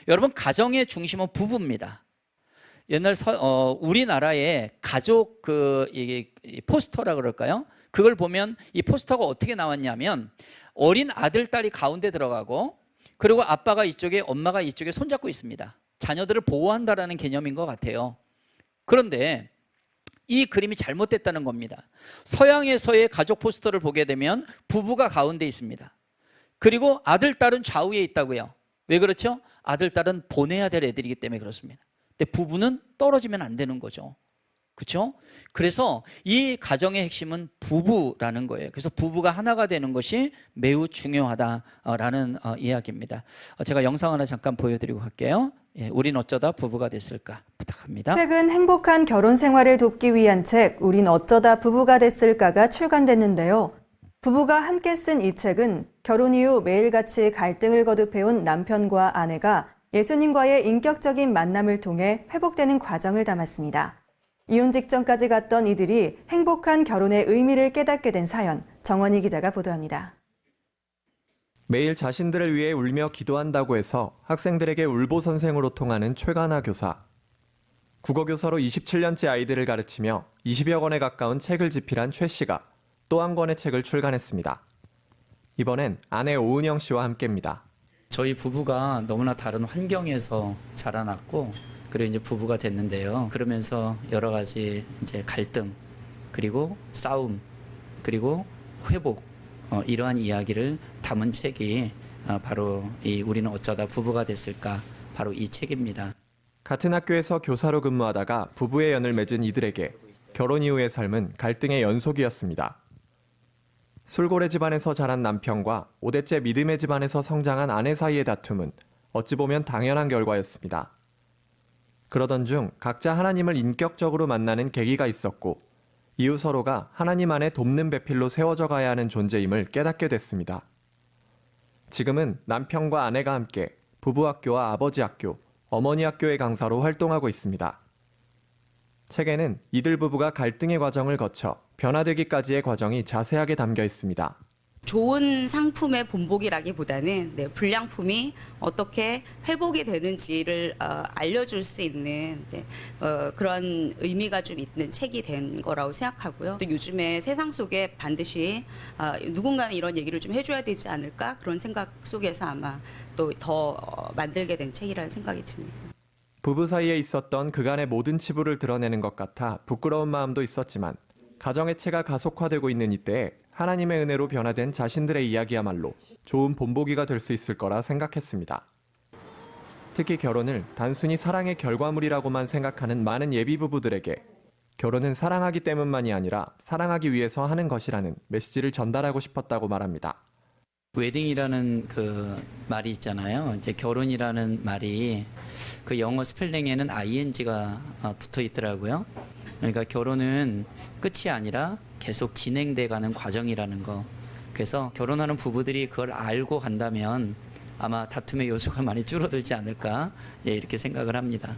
여러분, 가정의 중심은 부부입니다. 옛날 우리나라의 가족 이 포스터라 그럴까요? 그걸 보면 이 포스터가 어떻게 나왔냐면 어린 아들, 딸이 가운데 들어가고 그리고 아빠가 이쪽에, 엄마가 이쪽에 손잡고 있습니다. 자녀들을 보호한다라는 개념인 것 같아요. 그런데 이 그림이 잘못됐다는 겁니다. 서양에서의 가족 포스터를 보게 되면 부부가 가운데 있습니다. 그리고 아들, 딸은 좌우에 있다고요. 왜 그렇죠? 아들, 딸은 보내야 될 애들이기 때문에 그렇습니다. 근데 부부는 떨어지면 안 되는 거죠. 그렇죠? 그래서 이 가정의 핵심은 부부라는 거예요. 그래서 부부가 하나가 되는 것이 매우 중요하다라는 이야기입니다. 제가 영상 하나 잠깐 보여드리고 갈게요. 예, 우린 어쩌다 부부가 됐을까 부탁합니다. 최근 행복한 결혼 생활을 돕기 위한 책 우린 어쩌다 부부가 됐을까가 출간됐는데요. 부부가 함께 쓴 이 책은 결혼 이후 매일같이 갈등을 거듭해온 남편과 아내가 예수님과의 인격적인 만남을 통해 회복되는 과정을 담았습니다. 이혼 직전까지 갔던 이들이 행복한 결혼의 의미를 깨닫게 된 사연, 정원희 기자가 보도합니다. 매일 자신들을 위해 울며 기도한다고 해서 학생들에게 울보 선생으로 통하는 최가나 교사. 국어교사로 27년째 아이들을 가르치며 20여 권에 가까운 책을 집필한 최 씨가 또 한 권의 책을 출간했습니다. 이번엔 아내 오은영 씨와 함께입니다. 저희 부부가 너무나 다른 환경에서 자라났고, 그리고 이제 부부가 됐는데요. 그러면서 여러 가지 이제 갈등, 그리고 싸움, 그리고 회복, 이러한 이야기를 담은 책이 바로 이 우리는 어쩌다 부부가 됐을까, 바로 이 책입니다. 같은 학교에서 교사로 근무하다가 부부의 연을 맺은 이들에게 결혼 이후의 삶은 갈등의 연속이었습니다. 술고래 집안에서 자란 남편과 5대째 믿음의 집안에서 성장한 아내 사이의 다툼은 어찌 보면 당연한 결과였습니다. 그러던 중 각자 하나님을 인격적으로 만나는 계기가 있었고, 이후 서로가 하나님 안에 돕는 배필로 세워져 가야 하는 존재임을 깨닫게 됐습니다. 지금은 남편과 아내가 함께 부부학교와 아버지 학교, 어머니 학교의 강사로 활동하고 있습니다. 책에는 이들 부부가 갈등의 과정을 거쳐 변화되기까지의 과정이 자세하게 담겨 있습니다. 좋은 상품의 본보기라기보다는 불량품이 어떻게 회복이 되는지를 알려줄 수 있는 그런 의미가 좀 있는 책이 된 거라고 생각하고요. 또 요즘에 세상 속에 반드시 누군가는 이런 얘기를 좀 해줘야 되지 않을까, 그런 생각 속에서 아마 또 더 만들게 된 책이라는 생각이 듭니다. 부부 사이에 있었던 그간의 모든 치부를 드러내는 것 같아 부끄러운 마음도 있었지만, 가정의 채가 가속화되고 있는 이때에 하나님의 은혜로 변화된 자신들의 이야기야말로 좋은 본보기가 될 수 있을 거라 생각했습니다. 특히 결혼을 단순히 사랑의 결과물이라고만 생각하는 많은 예비부부들에게 결혼은 사랑하기 때문만이 아니라 사랑하기 위해서 하는 것이라는 메시지를 전달하고 싶었다고 말합니다. 웨딩이라는 그 말이 있잖아요. 이제 결혼이라는 말이 그 영어 스펠링에는 ing가 붙어 있더라고요. 그러니까 결혼은 끝이 아니라 계속 진행돼 가는 과정이라는 거. 그래서 결혼하는 부부들이 그걸 알고 간다면 아마 다툼의 요소가 많이 줄어들지 않을까, 이렇게 생각을 합니다.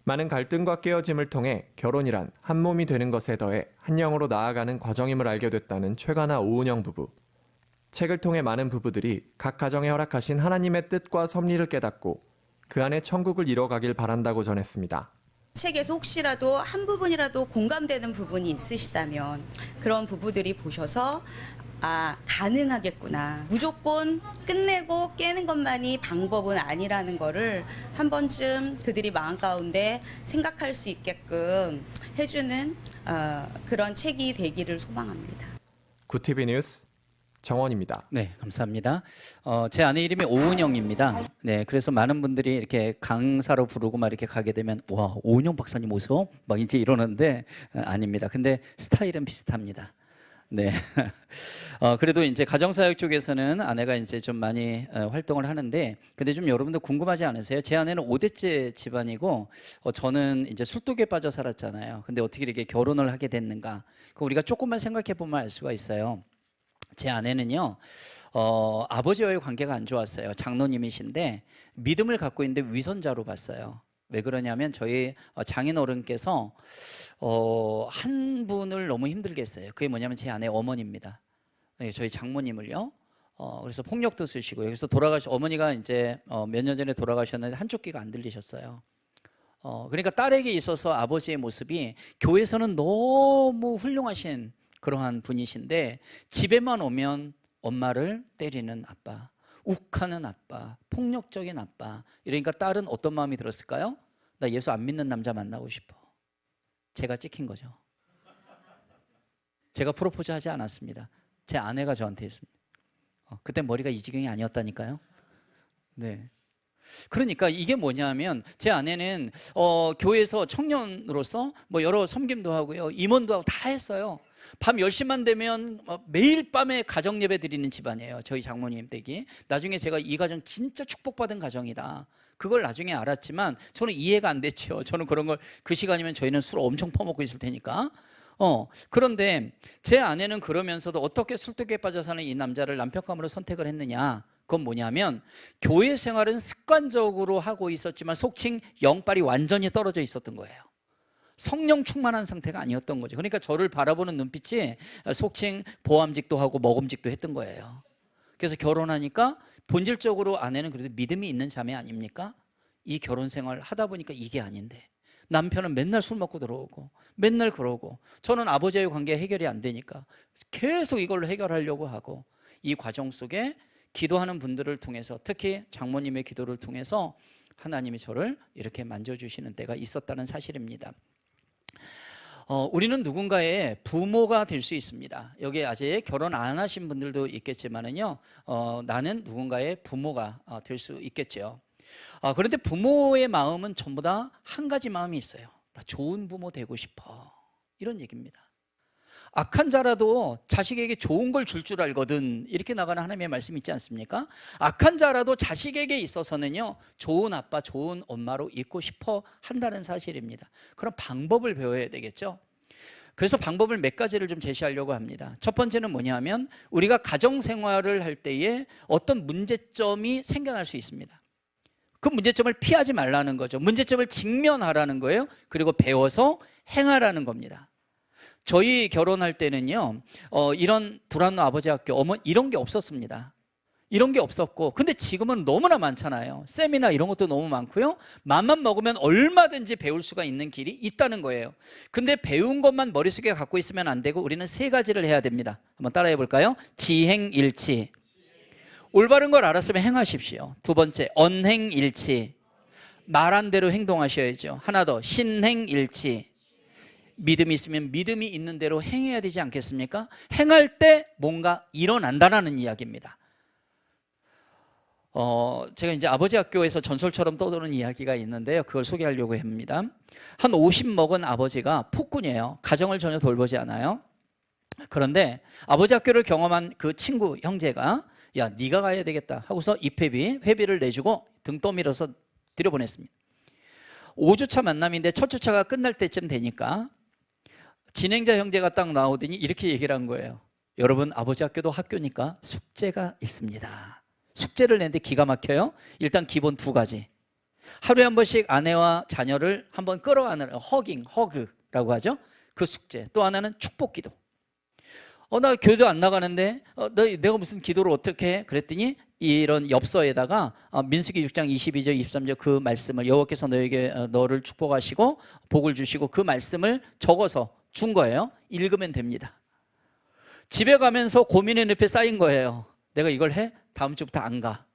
많은 갈등과 깨어짐을 통해 결혼이란 한 몸이 되는 것에 더해 한 영으로 나아가는 과정임을 알게 됐다는 최가나 오은영 부부. 책을 통해 많은 부부들이 각 가정에 허락하신 하나님의 뜻과 섭리를 깨닫고 그 안에 천국을 이뤄가길 바란다고 전했습니다. 책에서 혹시라도 한 부분이라도 공감되는 부분이 있으시다면 그런 부부들이 보셔서 가능하겠구나. 무조건 끝내고 깨는 것만이 방법은 아니라는 거를 한 번쯤 그들이 마음 가운데 생각할 수 있게끔 해주는 그런 책이 되기를 소망합니다. 구티비 뉴스 정원입니다. 네, 감사합니다. 제 아내 이름이 오은영입니다. 네, 그래서 많은 분들이 이렇게 강사로 부르고 막 이렇게 가게 되면 와, 오은영 박사님 오세요? 막 이제 이러는데 아닙니다. 근데 스타일은 비슷합니다. 네. 그래도 이제 가정사역 쪽에서는 아내가 이제 좀 많이 활동을 하는데, 근데 좀 여러분들 궁금하지 않으세요? 제 아내는 5대째 집안이고, 저는 이제 술독에 빠져 살았잖아요. 근데 어떻게 이렇게 결혼을 하게 됐는가? 그 우리가 조금만 생각해 보면 알 수가 있어요. 제 아내는요, 아버지와의 관계가 안 좋았어요. 장로님이신데 믿음을 갖고 있는데 위선자로 봤어요. 왜 그러냐면 저희 장인 어른께서 한 분을 너무 힘들게 했어요. 그게 뭐냐면 제 아내 어머니입니다. 저희 장모님을요. 그래서 폭력도 쓰시고, 여기서 어머니가 이제 몇 년 전에 돌아가셨는데 한쪽 귀가 안 들리셨어요. 그러니까 딸에게 있어서 아버지의 모습이 교회에서는 너무 훌륭하신 그러한 분이신데 집에만 오면 엄마를 때리는 아빠, 욱하는 아빠, 폭력적인 아빠. 이러니까 딸은 어떤 마음이 들었을까요? 나 예수 안 믿는 남자 만나고 싶어. 제가 찍힌 거죠. 제가 프로포즈 하지 않았습니다. 제 아내가 저한테 했습니다. 그때 머리가 이 지경이 아니었다니까요. 네. 그러니까 이게 뭐냐면 제 아내는 교회에서 청년으로서 뭐 여러 섬김도 하고요, 임원도 하고 다 했어요. 밤 10시만 되면 매일 밤에 가정 예배 드리는 집안이에요. 저희 장모님 댁이. 나중에 제가 이 가정 진짜 축복받은 가정이다, 그걸 나중에 알았지만 저는 이해가 안 됐죠. 저는 그런 걸, 그 시간이면 저희는 술 엄청 퍼먹고 있을 테니까. 그런데 제 아내는 그러면서도 어떻게 술독에 빠져 사는 이 남자를 남편감으로 선택을 했느냐? 그건 뭐냐면 교회 생활은 습관적으로 하고 있었지만 속칭 영빨이 완전히 떨어져 있었던 거예요. 성령 충만한 상태가 아니었던 거죠. 그러니까 저를 바라보는 눈빛이 속칭 보암직도 하고 먹음직도 했던 거예요. 그래서 결혼하니까 본질적으로 아내는 그래도 믿음이 있는 자매 아닙니까? 이 결혼 생활 하다 보니까 이게 아닌데 남편은 맨날 술 먹고 들어오고 맨날 그러고 저는 아버지와의 관계 해결이 안 되니까 계속 이걸로 해결하려고 하고 이 과정 속에 기도하는 분들을 통해서 특히 장모님의 기도를 통해서 하나님이 저를 이렇게 만져주시는 때가 있었다는 사실입니다. 우리는 누군가의 부모가 될 수 있습니다. 여기 아직 결혼 안 하신 분들도 있겠지만은요, 나는 누군가의 부모가 될 수 있겠죠. 그런데 부모의 마음은 전부 다 한 가지 마음이 있어요. 나 좋은 부모 되고 싶어. 이런 얘기입니다. 악한 자라도 자식에게 좋은 걸 줄 줄 알거든. 이렇게 나가는 하나님의 말씀이 있지 않습니까? 악한 자라도 자식에게 있어서는요, 좋은 아빠, 좋은 엄마로 있고 싶어 한다는 사실입니다. 그럼 방법을 배워야 되겠죠. 그래서 방법을 몇 가지를 좀 제시하려고 합니다. 첫 번째는 뭐냐면 우리가 가정생활을 할 때에 어떤 문제점이 생겨날 수 있습니다. 그 문제점을 피하지 말라는 거죠. 문제점을 직면하라는 거예요. 그리고 배워서 행하라는 겁니다. 저희 결혼할 때는요, 이런 두란노 아버지 학교, 어머니 이런 게 없었습니다. 이런 게 없었고, 근데 지금은 너무나 많잖아요. 세미나 이런 것도 너무 많고요. 맘만 먹으면 얼마든지 배울 수가 있는 길이 있다는 거예요. 근데 배운 것만 머릿속에 갖고 있으면 안 되고 우리는 세 가지를 해야 됩니다. 한번 따라해 볼까요? 지행일치. 올바른 걸 알았으면 행하십시오. 두 번째, 언행일치. 말한 대로 행동하셔야죠. 하나 더, 신행일치. 믿음이 있으면 믿음이 있는 대로 행해야 되지 않겠습니까? 행할 때 뭔가 일어난다라는 이야기입니다. 제가 이제 아버지 학교에서 전설처럼 떠도는 이야기가 있는데요. 그걸 소개하려고 합니다. 한 50 먹은 아버지가 폭군이에요. 가정을 전혀 돌보지 않아요. 그런데 아버지 학교를 경험한 그 친구 형제가 야, 네가 가야 되겠다 하고서 회비를 내주고 등 떠밀어서 들여보냈습니다. 5주차 만남인데 첫 주차가 끝날 때쯤 되니까 진행자 형제가 딱 나오더니 이렇게 얘기를 한 거예요. 여러분, 아버지 학교도 학교니까 숙제가 있습니다. 숙제를 내는데 기가 막혀요. 일단 기본 두 가지. 하루에 한 번씩 아내와 자녀를 한번 끌어안으라, 허그라고 하죠. 그 숙제. 또 하나는 축복기도. 나 교회도 안 나가는데 내가 무슨 기도를 어떻게 해? 그랬더니 이런 엽서에다가 민수기 6장 22절 23절 그 말씀을 여호와께서 너를 축복하시고 복을 주시고 그 말씀을 적어서 준 거예요. 읽으면 됩니다. 집에 가면서 고민의 늪에 쌓인 거예요. 내가 이걸 해? 다음 주부터 안 가.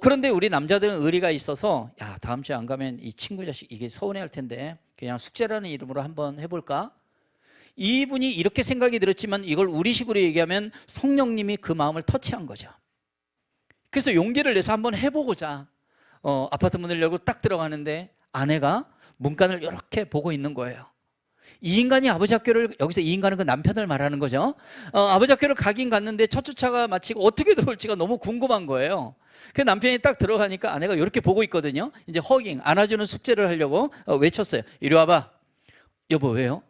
그런데 우리 남자들은 의리가 있어서 야, 다음 주에 안 가면 이 친구 자식 이게 서운해할 텐데 그냥 숙제라는 이름으로 한번 해볼까? 이분이 이렇게 생각이 들었지만 이걸 우리식으로 얘기하면 성령님이 그 마음을 터치한 거죠. 그래서 용기를 내서 한번 해보고자 아파트 문을 열고 딱 들어가는데 아내가 문간을 이렇게 보고 있는 거예요. 이 인간이 아버지 학교를, 여기서 이 인간은 그 남편을 말하는 거죠. 아버지 학교를 가긴 갔는데 첫 주차가 마치고 어떻게 들어올지가 너무 궁금한 거예요. 그 남편이 딱 들어가니까 아내가 이렇게 보고 있거든요. 이제 안아주는 숙제를 하려고 외쳤어요. 이리 와봐. 여보, 왜요?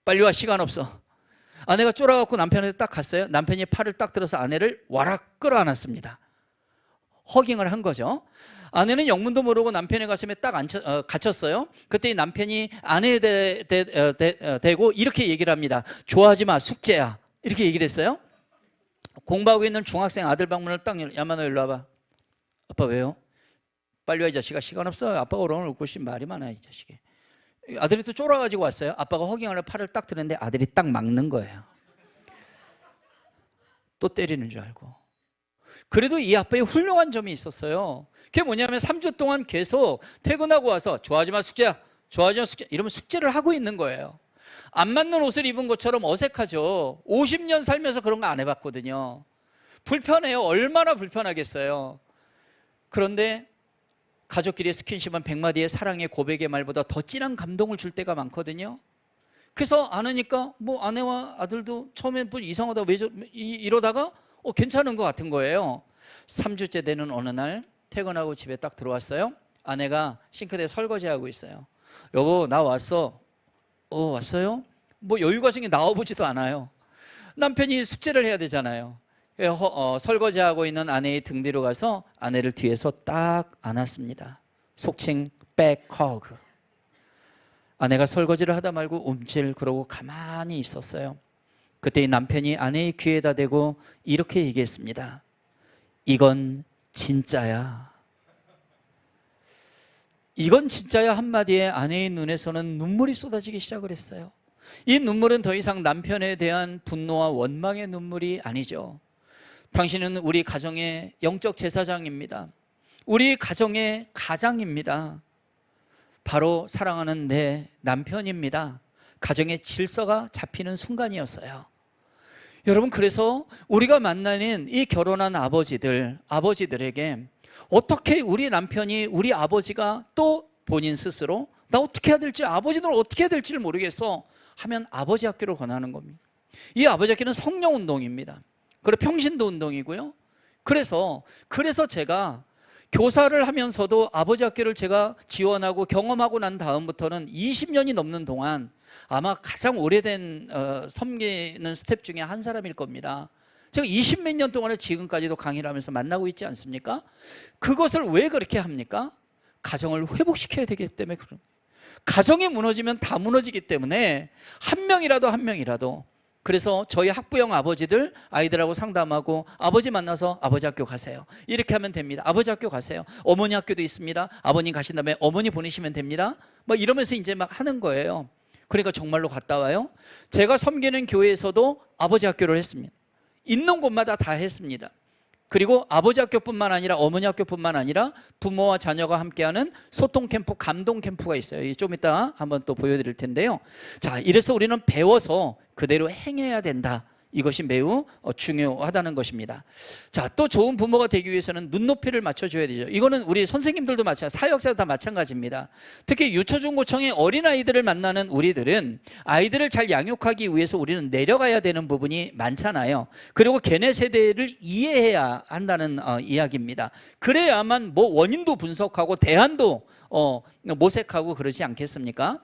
빨리 와, 시간 없어. 아내가 쫄아갖고 남편한테 딱 갔어요. 남편이 팔을 딱 들어서 아내를 와락 끌어안았습니다. 허깅을 한 거죠. 아내는 영문도 모르고 남편의 가슴에 딱 갇혔어요. 그때 남편이 아내에 대고 이렇게 얘기를 합니다. 좋아하지 마, 숙제야. 이렇게 얘기를 했어요. 공부하고 있는 중학생 아들 방문을 딱 야마, 너 일로 와봐. 아빠 왜요? 빨리 와, 이 자식아. 시간 없어. 아빠가 오늘 올 것이 말이 많아, 이 자식이. 아들이 또 쫄아가지고 왔어요. 아빠가 허깅하려 팔을 딱 드는데 아들이 딱 막는 거예요. 또 때리는 줄 알고. 그래도 이 아빠의 훌륭한 점이 있었어요. 그게 뭐냐면 3주 동안 계속 퇴근하고 와서 좋아하지 마, 숙제야. 좋아하지 마, 숙제. 이러면 숙제를 하고 있는 거예요. 안 맞는 옷을 입은 것처럼 어색하죠. 50년 살면서 그런 거 안 해봤거든요. 불편해요. 얼마나 불편하겠어요. 그런데 가족끼리의 스킨십은 100마디의 사랑의 고백의 말보다 더 진한 감동을 줄 때가 많거든요. 그래서 아내니까 뭐 아내와 아들도 처음엔 뭐 이상하다 왜 이러다가 괜찮은 것 같은 거예요. 3주째 되는 어느 날 퇴근하고 집에 딱 들어왔어요. 아내가 싱크대에 설거지하고 있어요. 여보, 나 왔어. 왔어요? 뭐 여유가 생겨 나와보지도 않아요. 남편이 숙제를 해야 되잖아요. 설거지하고 있는 아내의 등 뒤로 가서 아내를 뒤에서 딱 안았습니다. 속칭 백허그. 아내가 설거지를 하다 말고 움찔 그러고 가만히 있었어요. 그때 이 남편이 아내의 귀에다 대고 이렇게 얘기했습니다. 이건 진짜야. 이건 진짜야 한마디에 아내의 눈에서는 눈물이 쏟아지기 시작을 했어요. 이 눈물은 더 이상 남편에 대한 분노와 원망의 눈물이 아니죠. 당신은 우리 가정의 영적 제사장입니다. 우리 가정의 가장입니다. 바로 사랑하는 내 남편입니다. 가정의 질서가 잡히는 순간이었어요. 여러분, 그래서 우리가 만나는 이 결혼한 아버지들에게 어떻게 우리 남편이, 우리 아버지가 또 본인 스스로 나 어떻게 해야 될지, 아버지는 어떻게 해야 될지를 모르겠어 하면 아버지 학교를 권하는 겁니다. 이 아버지 학교는 성령 운동입니다. 그리고 평신도 운동이고요. 그래서 제가 교사를 하면서도 아버지 학교를 제가 지원하고 경험하고 난 다음부터는 20년이 넘는 동안 아마 가장 오래된 섬기는 스텝 중에 한 사람일 겁니다. 제가 20몇 년 동안에 지금까지도 강의를 하면서 만나고 있지 않습니까? 그것을 왜 그렇게 합니까? 가정을 회복시켜야 되기 때문에 그런 거예요. 가정이 무너지면 다 무너지기 때문에 한 명이라도 그래서 저희 학부형 아버지들 아이들하고 상담하고 아버지 만나서 아버지 학교 가세요. 이렇게 하면 됩니다. 아버지 학교 가세요. 어머니 학교도 있습니다. 아버님 가신 다음에 어머니 보내시면 됩니다. 막 이러면서 이제 막 하는 거예요. 그러니까 정말로 갔다 와요. 제가 섬기는 교회에서도 아버지 학교를 했습니다. 있는 곳마다 다 했습니다. 그리고 아버지 학교뿐만 아니라 어머니 학교뿐만 아니라 부모와 자녀가 함께하는 소통 캠프, 감동 캠프가 있어요. 좀 이따 한번 또 보여드릴 텐데요. 자, 이래서 우리는 배워서 그대로 행해야 된다. 이것이 매우 중요하다는 것입니다. 자, 또 좋은 부모가 되기 위해서는 눈높이를 맞춰줘야 되죠. 이거는 우리 선생님들도 마찬가지, 사역자도 다 마찬가지입니다. 특히 유초중고청의 어린아이들을 만나는 우리들은 아이들을 잘 양육하기 위해서 우리는 내려가야 되는 부분이 많잖아요. 그리고 걔네 세대를 이해해야 한다는 이야기입니다. 그래야만 뭐 원인도 분석하고 대안도 모색하고 그러지 않겠습니까?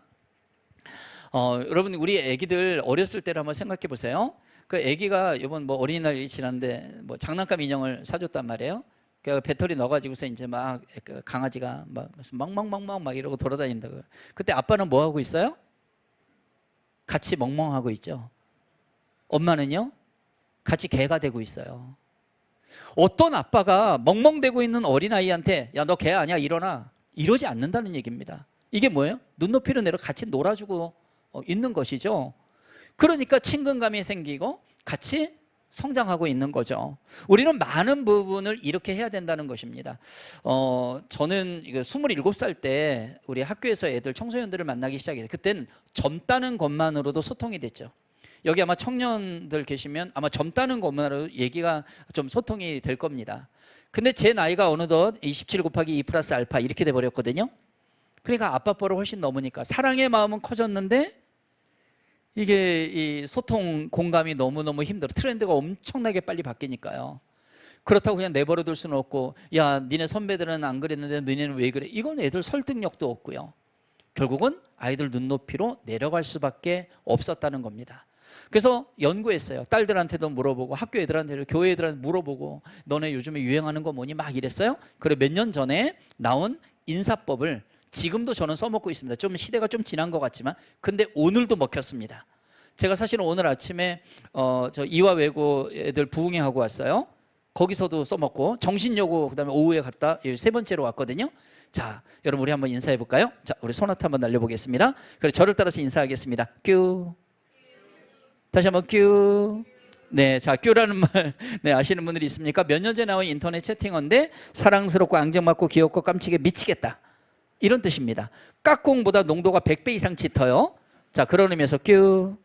여러분, 우리 애기들 어렸을 때를 한번 생각해 보세요. 그 애기가 이번 뭐 어린이날이 지났는데 뭐 장난감 인형을 사줬단 말이에요. 그 배터리 넣어가지고서 이제 막 강아지가 막 멍멍멍멍 막 이러고 돌아다닌다고. 그때 아빠는 뭐 하고 있어요? 같이 멍멍하고 있죠. 엄마는요? 같이 개가 되고 있어요. 어떤 아빠가 멍멍대고 있는 어린아이한테 야, 너 개 아니야? 일어나. 이러지 않는다는 얘기입니다. 이게 뭐예요? 눈높이로 내려 같이 놀아주고 있는 것이죠. 그러니까 친근감이 생기고 같이 성장하고 있는 거죠. 우리는 많은 부분을 이렇게 해야 된다는 것입니다. 저는 27살 때 우리 학교에서 애들 청소년들을 만나기 시작해요. 그땐 젊다는 것만으로도 소통이 됐죠. 여기 아마 청년들 계시면 아마 젊다는 것만으로도 얘기가 좀 소통이 될 겁니다. 근데 제 나이가 어느덧 27 곱하기 2 플러스 알파 이렇게 돼버렸거든요. 그러니까 아빠뻘을 훨씬 넘으니까 사랑의 마음은 커졌는데 이게 이 소통 공감이 너무너무 힘들어. 트렌드가 엄청나게 빨리 바뀌니까요. 그렇다고 그냥 내버려 둘 수는 없고 야, 니네 선배들은 안 그랬는데 너네는 왜 그래? 이건 애들 설득력도 없고요. 결국은 아이들 눈높이로 내려갈 수밖에 없었다는 겁니다. 그래서 연구했어요. 딸들한테도 물어보고 학교 애들한테도 교회 애들한테 물어보고 너네 요즘에 유행하는 거 뭐니? 막 이랬어요. 그래 몇 년 전에 나온 인사법을 지금도 저는 써먹고 있습니다. 좀 시대가 좀 지난 것 같지만 근데 오늘도 먹혔습니다. 제가 사실은 오늘 아침에 저 이화외고 애들 부흥회하고 왔어요. 거기서도 써먹고 정신여고 그다음에 오후에 갔다 세 번째로 왔거든요. 자, 여러분 우리 한번 인사해 볼까요? 자, 우리 소나타 한번 날려보겠습니다. 그래 저를 따라서 인사하겠습니다. 큐. 다시 한번 큐. 네, 자, 큐라는 말 네, 아시는 분들이 있습니까? 몇 년 전에 나온 인터넷 채팅어인데 사랑스럽고 앙증맞고 귀엽고 깜찍해 미치겠다. 이런 뜻입니다. 깍꿍보다 농도가 100배 이상 짙어요. 자, 그런 의미에서 큐.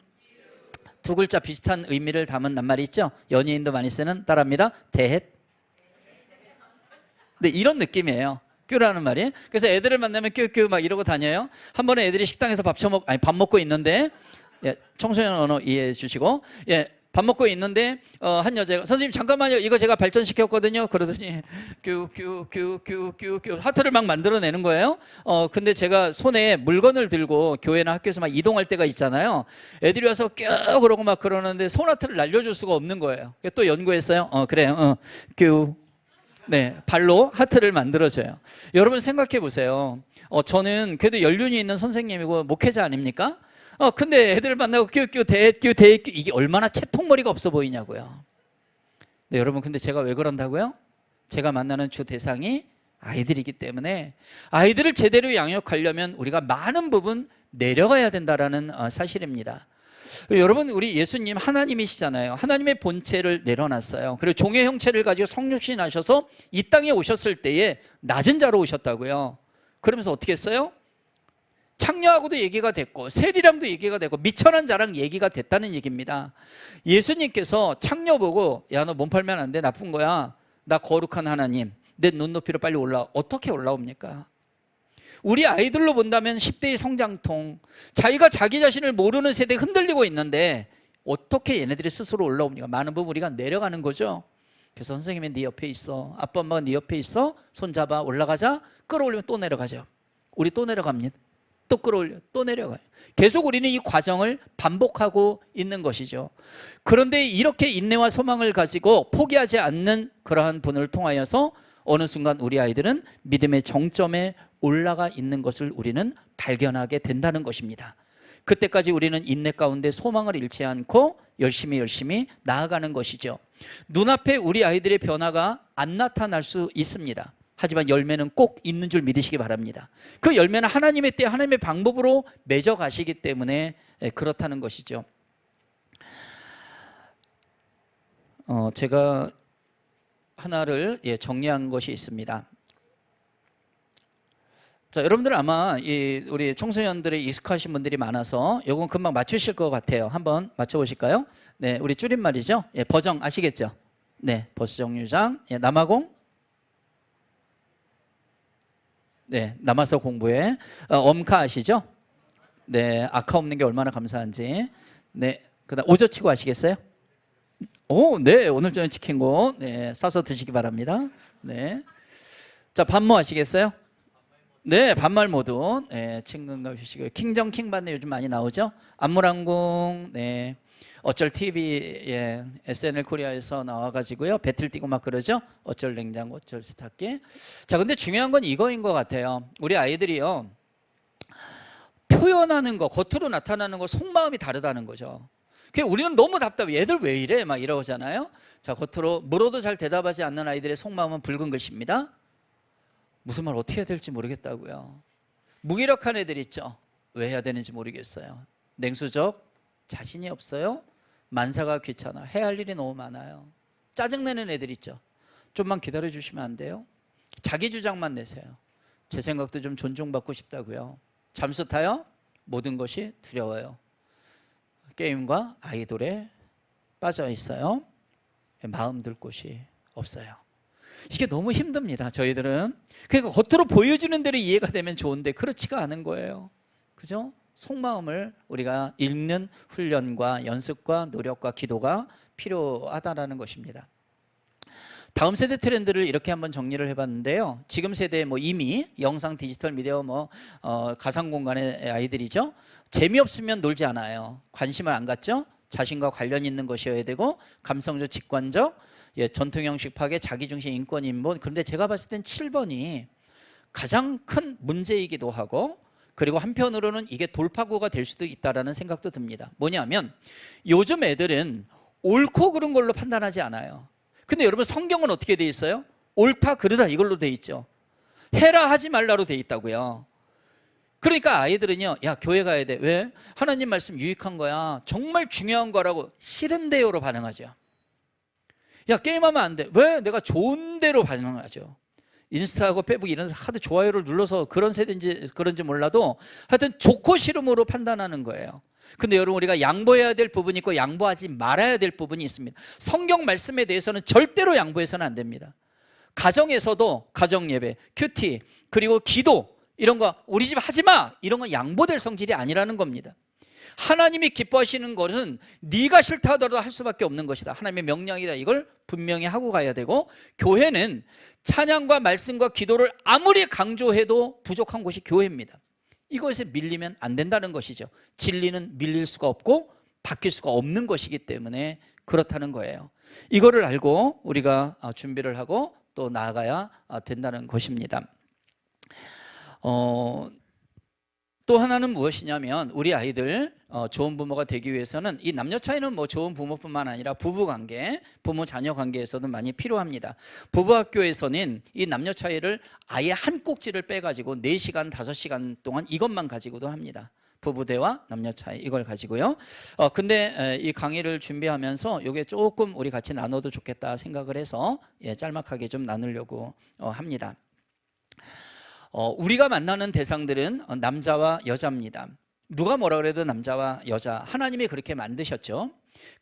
두 글자 비슷한 의미를 담은 낱말이 있죠. 연예인도 많이 쓰는 따라합니다. 대헷. 네, 이런 느낌이에요. 큐라는 말이. 그래서 애들을 만나면 큐큐 막 이러고 다녀요. 한 번에 애들이 식당에서 밥 먹고 있는데 청소년 언어 이해해 주시고 밥 먹고 있는데 한 여자가 선생님 잠깐만요. 이거 제가 발전시켰거든요. 그러더니 큐 하트를 막 만들어내는 거예요. 근데 제가 손에 물건을 들고 교회나 학교에서 막 이동할 때가 있잖아요. 애들이 와서 큐 그러고 막 그러는데 손하트를 날려줄 수가 없는 거예요. 또 연구했어요. 그래요. 큐. 네, 발로 하트를 만들어줘요. 여러분 생각해 보세요. 저는 그래도 연륜이 있는 선생님이고 목회자 아닙니까? 근데 애들을 만나고 큐 대큐 이게 얼마나 채통머리가 없어 보이냐고요. 네, 여러분 근데 제가 왜 그런다고요? 제가 만나는 주 대상이 아이들이기 때문에 아이들을 제대로 양육하려면 우리가 많은 부분 내려가야 된다라는 사실입니다. 여러분, 우리 예수님 하나님이시잖아요. 하나님의 본체를 내려놨어요. 그리고 종의 형체를 가지고 성육신하셔서 이 땅에 오셨을 때에 낮은 자로 오셨다고요. 그러면서 어떻게 했어요? 창녀하고도 얘기가 됐고 세리랑도 얘기가 됐고 미천한 자랑 얘기가 됐다는 얘기입니다. 예수님께서 창녀 보고 야, 너 몸 팔면 안 돼, 나쁜 거야, 나 거룩한 하나님, 내 눈높이로 빨리 올라와. 어떻게 올라옵니까? 우리 아이들로 본다면 10대의 성장통, 자기가 자기 자신을 모르는 세대에 흔들리고 있는데 어떻게 얘네들이 스스로 올라옵니까? 많은 부분 우리가 내려가는 거죠. 그래서 선생님이 네 옆에 있어, 아빠 엄마가 네 옆에 있어, 손잡아, 올라가자. 끌어올리면 또 내려가죠. 우리 또 내려갑니다. 또 끌어올려, 또 내려가요. 계속 우리는 이 과정을 반복하고 있는 것이죠. 그런데 이렇게 인내와 소망을 가지고 포기하지 않는 그러한 분을 통하여서 어느 순간 우리 아이들은 믿음의 정점에 올라가 있는 것을 우리는 발견하게 된다는 것입니다. 그때까지 우리는 인내 가운데 소망을 잃지 않고 열심히 나아가는 것이죠. 눈앞에 우리 아이들의 변화가 안 나타날 수 있습니다. 하지만 열매는 꼭 있는 줄 믿으시기 바랍니다. 그 열매는 하나님의 때 하나님의 방법으로 맺어 가시기 때문에 그렇다는 것이죠. 제가 하나를 정리한 것이 있습니다. 자, 여러분들 아마 우리 청소년들의 익숙하신 분들이 많아서 이건 금방 맞추실 것 같아요. 한번 맞춰보실까요? 네, 우리 줄임말이죠. 버정 아시겠죠? 네, 버스 정류장, 남아공, 네, 남아서 공부해. 엄카 아시죠? 네, 아카 없는 게 얼마나 감사한지. 네, 그다음 오저치고 아시겠어요? 오, 네, 오늘 저녁 치킨 고 네, 싸서 드시기 바랍니다. 네, 자, 반모 아시겠어요? 네, 반말 모두. 네, 친근가 주시고요. 킹정킹 반대 요즘 많이 나오죠? 안무랑궁, 네, 어쩔 TV, SNL 코리아에서 나와가지고요, 배틀 뛰고 막 그러죠. 어쩔 냉장고, 어쩔 세탁기. 자, 근데 중요한 건 이거인 것 같아요. 우리 아이들이요, 표현하는 거, 겉으로 나타나는 거, 속마음이 다르다는 거죠. 우리는 너무 답답해. 얘들 왜 이래? 막 이러잖아요. 자, 겉으로 물어도 잘 대답하지 않는 아이들의 속마음은 붉은 글씨입니다. 무슨 말 어떻게 해야 될지 모르겠다고요. 무기력한 애들 있죠. 왜 해야 되는지 모르겠어요. 냉수적, 자신이 없어요. 만사가 귀찮아. 해야 할 일이 너무 많아요. 짜증내는 애들 있죠. 좀만 기다려 주시면 안 돼요? 자기 주장만 내세요. 제 생각도 좀 존중받고 싶다고요. 잠수 타요? 모든 것이 두려워요. 게임과 아이돌에 빠져 있어요. 마음 둘 곳이 없어요. 이게 너무 힘듭니다. 저희들은. 그러니까 겉으로 보여주는 대로 이해가 되면 좋은데 그렇지가 않은 거예요. 그죠? 속마음을 우리가 읽는 훈련과 연습과 노력과 기도가 필요하다라는 것입니다. 다음 세대 트렌드를 이렇게 한번 정리를 해봤는데요. 지금 세대 이미 영상, 디지털, 미디어, 가상 공간의 아이들이죠. 재미없으면 놀지 않아요. 관심을 안 갖죠. 자신과 관련 있는 것이어야 되고 감성적, 직관적, 전통 형식 파괴, 자기중심, 인권, 인본. 그런데 제가 봤을 땐 7번이 가장 큰 문제이기도 하고, 그리고 한편으로는 이게 돌파구가 될 수도 있다라는 생각도 듭니다. 뭐냐면 요즘 애들은 옳고 그른 걸로 판단하지 않아요. 근데 여러분, 성경은 어떻게 돼 있어요? 옳다 그르다 이걸로 돼 있죠. 해라 하지 말라로 돼 있다고요. 그러니까 아이들은요, 야, 교회 가야 돼. 왜? 하나님 말씀 유익한 거야, 정말 중요한 거라고 싫은데요로 반응하죠. 야, 게임하면 안 돼. 왜? 내가 좋은 대로 반응하죠. 인스타하고 페북 이런 하도 좋아요를 눌러서 그런 세대인지 그런지 몰라도 하여튼 좋고 싫음으로 판단하는 거예요. 근데 여러분, 우리가 양보해야 될 부분이 있고 양보하지 말아야 될 부분이 있습니다. 성경 말씀에 대해서는 절대로 양보해서는 안 됩니다. 가정에서도 가정예배, 큐티, 그리고 기도 이런 거 우리 집 하지 마, 이런 건 양보될 성질이 아니라는 겁니다. 하나님이 기뻐하시는 것은 네가 싫다 하더라도 할 수밖에 없는 것이다. 하나님의 명령이다. 이걸 분명히 하고 가야 되고, 교회는 찬양과 말씀과 기도를 아무리 강조해도 부족한 곳이 교회입니다. 이것에 밀리면 안 된다는 것이죠. 진리는 밀릴 수가 없고 바뀔 수가 없는 것이기 때문에 그렇다는 거예요. 이거를 알고 우리가 준비를 하고 또 나아가야 된다는 것입니다. 또 하나는 무엇이냐면 우리 아이들 좋은 부모가 되기 위해서는 이 남녀 차이는 뭐 좋은 부모뿐만 아니라 부부 관계, 부모 자녀 관계에서도 많이 필요합니다. 부부 학교에서는 이 남녀 차이를 아예 한 꼭지를 빼가지고 4시간, 5시간 동안 이것만 가지고도 합니다. 부부 대화, 남녀 차이 이걸 가지고요. 근데 이 강의를 준비하면서 이게 조금 우리 같이 나눠도 좋겠다 생각을 해서 짤막하게 좀 나누려고 합니다. 우리가 만나는 대상들은 남자와 여자입니다. 누가 뭐라 그래도 남자와 여자, 하나님이 그렇게 만드셨죠.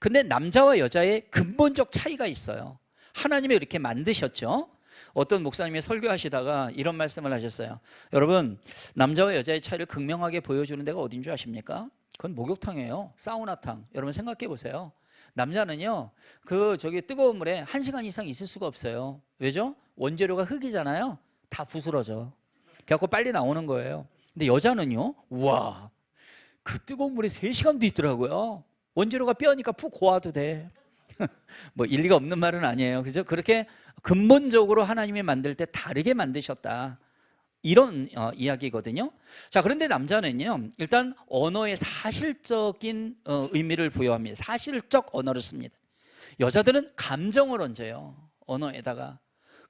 근데 남자와 여자의 근본적 차이가 있어요. 하나님이 그렇게 만드셨죠. 어떤 목사님이 설교하시다가 이런 말씀을 하셨어요. 여러분, 남자와 여자의 차이를 극명하게 보여주는 데가 어딘 줄 아십니까? 그건 목욕탕이에요. 사우나탕. 여러분 생각해 보세요. 남자는요, 저기 뜨거운 물에 1시간 이상 있을 수가 없어요. 왜죠? 원재료가 흙이잖아요. 다 부스러져. 그래갖고 빨리 나오는 거예요. 근데 여자는요, 우와, 그 뜨거운 물에 3시간도 있더라고요. 원재료가 뼈니까 푹 고와도 돼. 뭐 일리가 없는 말은 아니에요. 그죠? 그렇게 근본적으로 하나님이 만들 때 다르게 만드셨다. 이런 이야기거든요. 자, 그런데 남자는요, 일단 언어에 사실적인 의미를 부여합니다. 사실적 언어를 씁니다. 여자들은 감정을 얹어요, 언어에다가.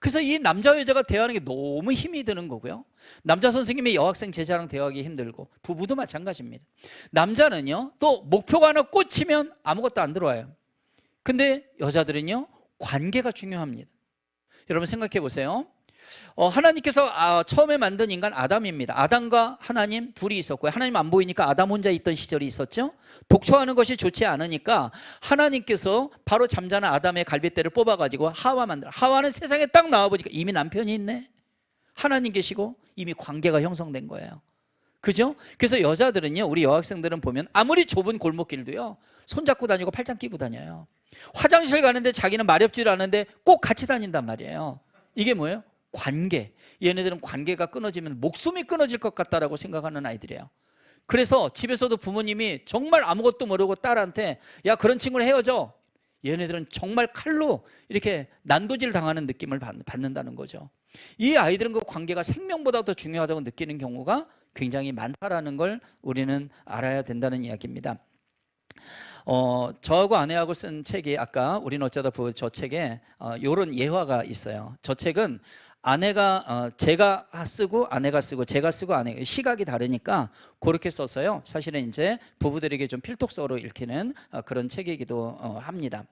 그래서 이 남자와 여자가 대화하는 게 너무 힘이 드는 거고요. 남자 선생님이 여학생 제자랑 대화하기 힘들고, 부부도 마찬가지입니다. 남자는요, 또 목표가 하나 꽂히면 아무것도 안 들어와요. 근데 여자들은요, 관계가 중요합니다. 여러분 생각해 보세요. 하나님께서 처음에 만든 인간 아담입니다. 아담과 하나님 둘이 있었고요. 하나님 안 보이니까 아담 혼자 있던 시절이 있었죠. 독초하는 것이 좋지 않으니까 하나님께서 바로 잠자는 아담의 갈빗대를 뽑아가지고 하와 만들어. 하와는 세상에 딱 나와보니까 이미 남편이 있네. 하나님 계시고 이미 관계가 형성된 거예요. 그죠? 그래서 여자들은요, 우리 여학생들은 보면 아무리 좁은 골목길도요, 손잡고 다니고 팔짱 끼고 다녀요. 화장실 가는데 자기는 마렵지를 않은데 꼭 같이 다닌단 말이에요. 이게 뭐예요? 관계. 얘네들은 관계가 끊어지면 목숨이 끊어질 것 같다라고 생각하는 아이들이에요. 그래서 집에서도 부모님이 정말 아무것도 모르고 딸한테 야, 그런 친구를 헤어져. 얘네들은 정말 칼로 이렇게 난도질 당하는 느낌을 받는다는 거죠. 이 아이들은 그 관계가 생명보다 더 중요하다고 느끼는 경우가 굉장히 많다라는 걸 우리는 알아야 된다는 이야기입니다. 저하고 아내하고 쓴 책이 아까 우리는 어쩌다 부부 저 책에 이런 예화가 있어요. 저 책은 아내가 제가 쓰고 아내가 쓰고 제가 쓰고 아내가 시각이 다르니까 그렇게 써서요. 사실은 이제 부부들에게 좀 필독서로 읽히는 그런 책이기도 합니다.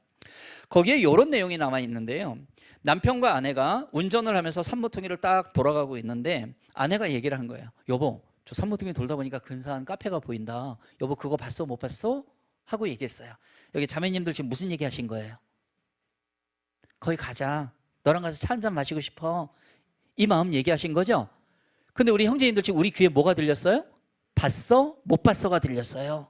거기에 이런 내용이 남아 있는데요. 남편과 아내가 운전을 하면서 산모퉁이를 딱 돌아가고 있는데 아내가 얘기를 한 거예요. 여보, 저 산모퉁이 돌다 보니까 근사한 카페가 보인다. 여보, 그거 봤어? 못 봤어? 하고 얘기했어요. 여기 자매님들 지금 무슨 얘기 하신 거예요? 거기 가자. 너랑 가서 차 한잔 마시고 싶어. 이 마음 얘기하신 거죠? 근데 우리 형제님들 지금 우리 귀에 뭐가 들렸어요? 봤어? 못 봤어가 들렸어요.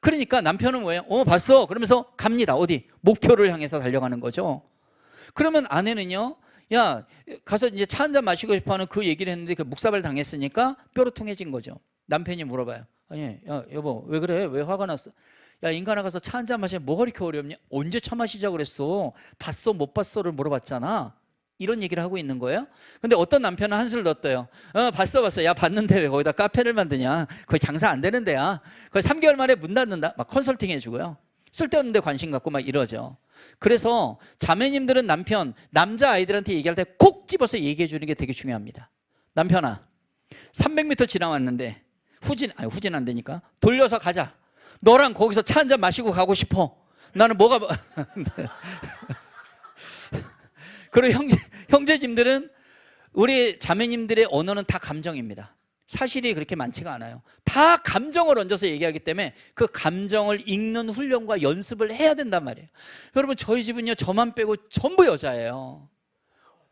그러니까 남편은 뭐예요? 봤어. 그러면서 갑니다. 어디? 목표를 향해서 달려가는 거죠. 그러면 아내는요, 야, 가서 이제 차 한잔 마시고 싶어 하는 그 얘기를 했는데 그 묵사발 당했으니까 뾰루퉁해진 거죠. 남편이 물어봐요. 아니, 야, 여보, 왜 그래? 왜 화가 났어? 야, 인간아, 가서 차 한잔 마시면 뭐가 이렇게 어렵냐? 언제 차 마시자고 그랬어? 봤어? 못 봤어를 물어봤잖아. 이런 얘기를 하고 있는 거예요. 근데 어떤 남편은 한술 넣었대요. 봤어. 야, 봤는데 왜 거기다 카페를 만드냐? 거의 장사 안 되는 데야. 거의 3개월 만에 문 닫는다. 막 컨설팅 해주고요. 쓸데없는 데 관심 갖고 막 이러죠. 그래서 자매님들은 남자 아이들한테 얘기할 때 콕 집어서 얘기해 주는 게 되게 중요합니다. 남편아, 300m 지나왔는데 후진 안 되니까 돌려서 가자. 너랑 거기서 차 한잔 마시고 가고 싶어. 나는 뭐가 그리고 형제님들은 우리 자매님들의 언어는 다 감정입니다. 사실이 그렇게 많지가 않아요. 다 감정을 얹어서 얘기하기 때문에 그 감정을 읽는 훈련과 연습을 해야 된단 말이에요. 여러분, 저희 집은요, 저만 빼고 전부 여자예요.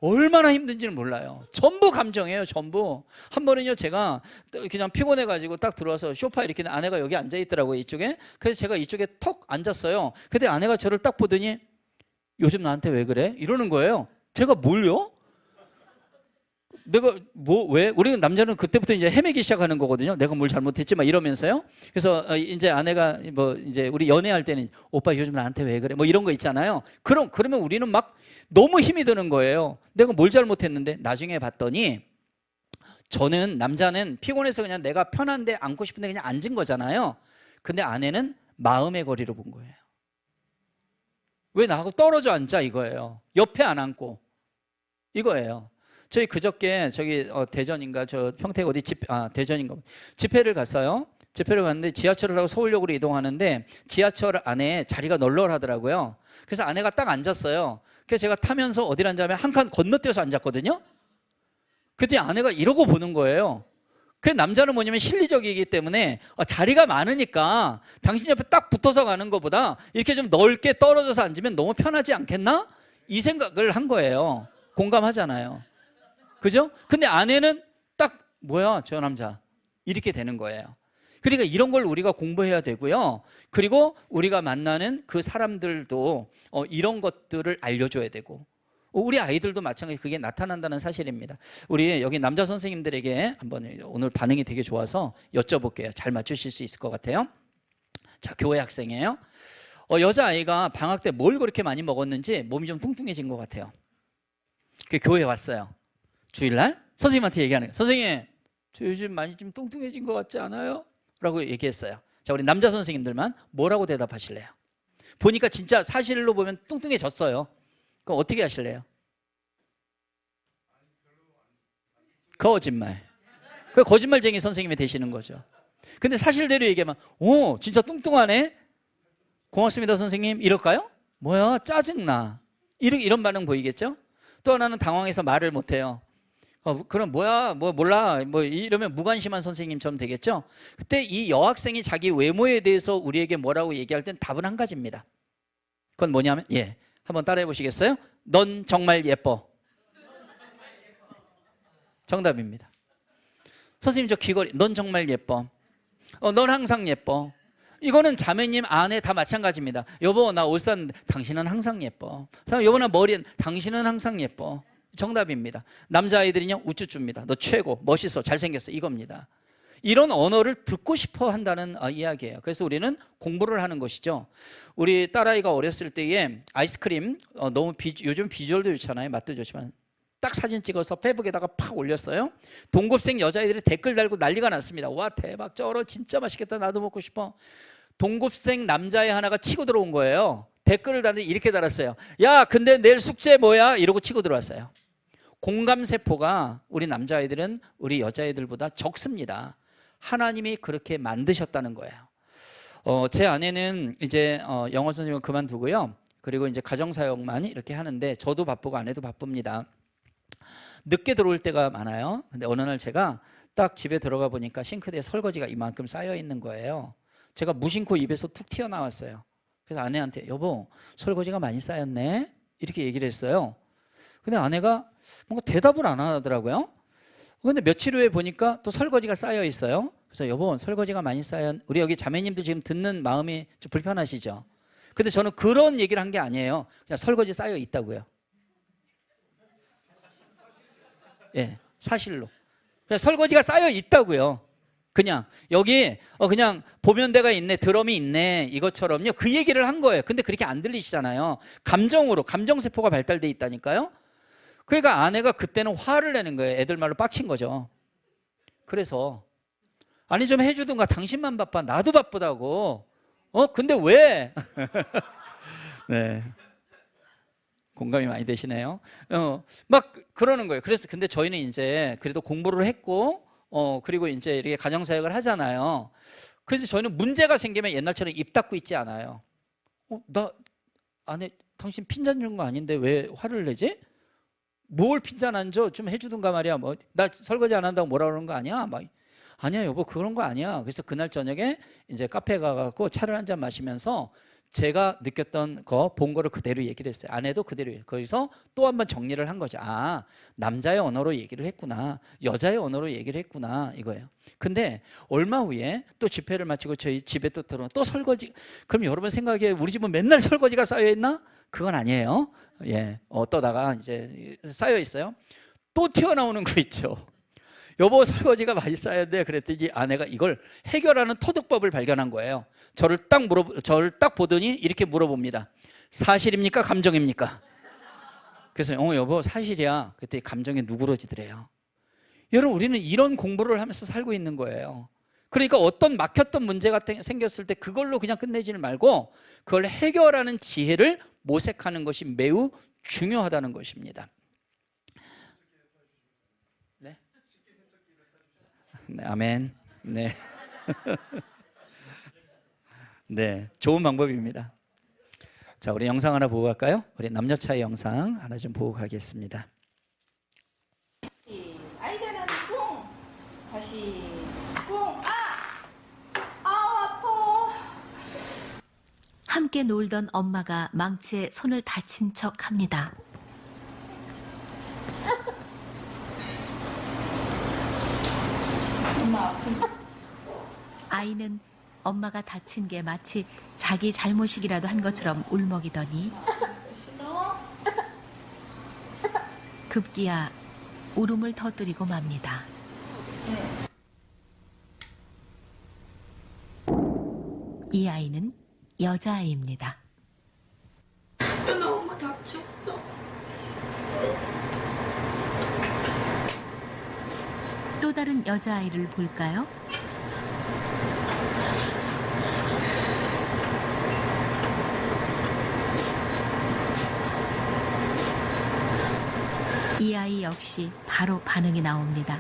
얼마나 힘든지는 몰라요. 전부 감정이에요. 전부. 한 번은요, 제가 그냥 피곤해가지고 딱 들어와서 소파에 이렇게 아내가 여기 앉아있더라고요, 이쪽에. 그래서 제가 이쪽에 턱 앉았어요. 근데 아내가 저를 딱 보더니 요즘 나한테 왜 그래? 이러는 거예요. 제가 뭘요? 내가 왜? 우리 남자는 그때부터 이제 헤매기 시작하는 거거든요. 내가 뭘 잘못했지 막 이러면서요. 그래서 이제 아내가 이제 우리 연애할 때는 오빠 요즘 나한테 왜 그래? 뭐 이런 거 있잖아요. 그러면 우리는 막 너무 힘이 드는 거예요. 내가 뭘 잘못했는데 나중에 봤더니 저는 남자는 피곤해서 그냥 내가 편한데 앉고 싶은데 그냥 앉은 거잖아요. 근데 아내는 마음의 거리로 본 거예요. 왜 나하고 떨어져 앉아 이거예요. 옆에 안 앉고 이거예요. 저희 그저께 저기 대전인가 저 평택 어디 대전인가 집회를 갔어요. 집회를 갔는데 지하철을 타고 서울역으로 이동하는데 지하철 안에 자리가 널널하더라고요. 그래서 아내가 딱 앉았어요. 그래서 제가 타면서 어디를 앉냐면 한 칸 건너뛰어서 앉았거든요. 그때 아내가 이러고 보는 거예요. 그 남자는 뭐냐면 실리적이기 때문에 자리가 많으니까 당신 옆에 딱 붙어서 가는 것보다 이렇게 좀 넓게 떨어져서 앉으면 너무 편하지 않겠나? 이 생각을 한 거예요. 공감하잖아요. 그죠? 근데 아내는 딱 뭐야 저 남자 이렇게 되는 거예요. 그러니까 이런 걸 우리가 공부해야 되고요. 그리고 우리가 만나는 그 사람들도 이런 것들을 알려줘야 되고 우리 아이들도 마찬가지 그게 나타난다는 사실입니다. 우리 여기 남자 선생님들에게 한번 오늘 반응이 되게 좋아서 여쭤볼게요. 잘 맞추실 수 있을 것 같아요. 자, 교회 학생이에요. 여자아이가 방학 때 뭘 그렇게 많이 먹었는지 몸이 좀 뚱뚱해진 것 같아요. 그 교회에 왔어요. 주일날 선생님한테 얘기하는 거예요. 선생님, 저 요즘 많이 좀 뚱뚱해진 것 같지 않아요? 라고 얘기했어요. 자, 우리 남자 선생님들만 뭐라고 대답하실래요? 보니까 진짜 사실로 보면 뚱뚱해졌어요. 그럼 어떻게 하실래요? 거짓말. 그 거짓말쟁이 선생님이 되시는 거죠. 근데 사실대로 얘기하면 오 진짜 뚱뚱하네. 고맙습니다 선생님 이럴까요? 뭐야 짜증나. 이런 반응 보이겠죠? 또 하나는 당황해서 말을 못해요. 그럼 뭐야 뭐 몰라 뭐 이러면 무관심한 선생님처럼 되겠죠? 그때 이 여학생이 자기 외모에 대해서 우리에게 뭐라고 얘기할 땐 답은 한 가지입니다. 그건 뭐냐면 한번 따라해 보시겠어요? 넌 정말 예뻐. 정답입니다. 선생님 저 귀걸이 넌 정말 예뻐. 넌 항상 예뻐. 이거는 자매님 아내 다 마찬가지입니다. 여보 나 옷 샀는데 당신은 항상 예뻐. 여보 나 머리 당신은 항상 예뻐. 정답입니다. 남자아이들은요 우쭈쭈입니다. 너 최고 멋있어 잘생겼어 이겁니다. 이런 언어를 듣고 싶어 한다는 이야기예요. 그래서 우리는 공부를 하는 것이죠. 우리 딸아이가 어렸을 때에 아이스크림 너무 요즘 비주얼도 좋잖아요. 맛도 좋지만 딱 사진 찍어서 페이북에다가 팍 올렸어요. 동급생 여자애들이 댓글 달고 난리가 났습니다. 와 대박 쩔어 진짜 맛있겠다 나도 먹고 싶어. 동급생 남자애 하나가 치고 들어온 거예요. 댓글을 달는데 이렇게 달았어요. 야 근데 내일 숙제 뭐야? 이러고 치고 들어왔어요. 공감세포가 우리 남자아이들은 우리 여자애들보다 적습니다. 하나님이 그렇게 만드셨다는 거예요. 제 아내는 이제 영어 선생님을 그만두고요. 그리고 이제 가정사역만 이렇게 하는데 저도 바쁘고 아내도 바쁩니다. 늦게 들어올 때가 많아요. 근데 어느 날 제가 딱 집에 들어가 보니까 싱크대에 설거지가 이만큼 쌓여 있는 거예요. 제가 무심코 입에서 툭 튀어나왔어요. 그래서 아내한테 여보 설거지가 많이 쌓였네 이렇게 얘기를 했어요. 근데 아내가 뭔가 대답을 안 하더라고요. 근데 며칠 후에 보니까 또 설거지가 쌓여 있어요. 그래서 여보 설거지가 많이 쌓여 우리 여기 자매님들 지금 듣는 마음이 좀 불편하시죠? 근데 저는 그런 얘기를 한 게 아니에요. 그냥 설거지 쌓여 있다고요. 사실로. 그냥 설거지가 쌓여 있다고요. 그냥 여기 그냥 보면대가 있네 드럼이 있네 이것처럼요 그 얘기를 한 거예요. 근데 그렇게 안 들리시잖아요. 감정으로 감정세포가 발달돼 있다니까요. 그러니까 아내가 그때는 화를 내는 거예요. 애들 말로 빡친 거죠. 그래서 아니 좀 해주든가 당신만 바빠 나도 바쁘다고. 근데 왜? 네. 공감이 많이 되시네요. 막 그러는 거예요. 그래서 근데 저희는 이제 그래도 공부를 했고 그리고 이제 이렇게 가정사역을 하잖아요. 그래서 저희는 문제가 생기면 옛날처럼 입 닫고 있지 않아요. 나 아내 당신 핀잔 준 거 아닌데 왜 화를 내지? 뭘 핀잔 안 줘? 좀 해주든가 말이야. 뭐 나 설거지 안 한다고 뭐라 그러는 거 아니야? 막 아니야 여보 그런 거 아니야. 그래서 그날 저녁에 이제 카페 가갖고 차를 한 잔 마시면서 제가 느꼈던 거, 본 거를 그대로 얘기를 했어요. 아내도 그대로 해요. 거기서 또 한 번 정리를 한 거죠. 아, 남자의 언어로 얘기를 했구나. 여자의 언어로 얘기를 했구나. 이거예요. 근데 얼마 후에 또 집회를 마치고 저희 집에 또 들어오면 또 설거지. 그럼 여러분 생각에 우리 집은 맨날 설거지가 쌓여있나? 그건 아니에요. 어떠다가 이제 쌓여 있어요. 또 튀어나오는 거 있죠. 여보 설거지가 많이 쌓였는데 그랬더니 아내가 이걸 해결하는 터득법을 발견한 거예요. 저를 딱 보더니 이렇게 물어봅니다. 사실입니까? 감정입니까? 그래서 여보 사실이야. 그때 감정이 누그러지더래요. 여러분, 우리는 이런 공부를 하면서 살고 있는 거예요. 그러니까 어떤 막혔던 문제가 생겼을 때 그걸로 그냥 끝내지는 말고 그걸 해결하는 지혜를 모색하는 것이 매우 중요하다는 것입니다. 네, 네, 아멘. 네. 네, 좋은 방법입니다. 자, 우리 영상 하나 보고 갈까요? 우리 남녀 차이 영상 하나 좀 보고 가겠습니다. 아이들은 꿍 다시 꿍 아파. 함께 놀던 엄마가 망치에 손을 다친 척 합니다. 아이는 엄마가 다친 게 마치 자기 잘못이기라도 한 것처럼 울먹이더니 급기야 울음을 터뜨리고 맙니다. 이 아이는 여자아이입니다. 나 엄마 다쳤어. 또 다른 여자아이를 볼까요? 이 아이 역시 바로 반응이 나옵니다.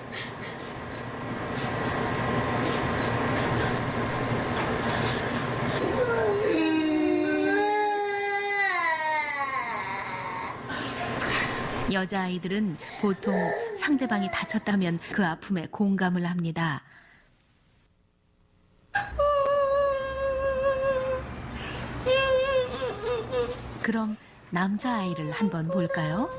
여자아이들은 보통 상대방이 다쳤다면 그 아픔에 공감을 합니다. 그럼 남자아이를 한번 볼까요?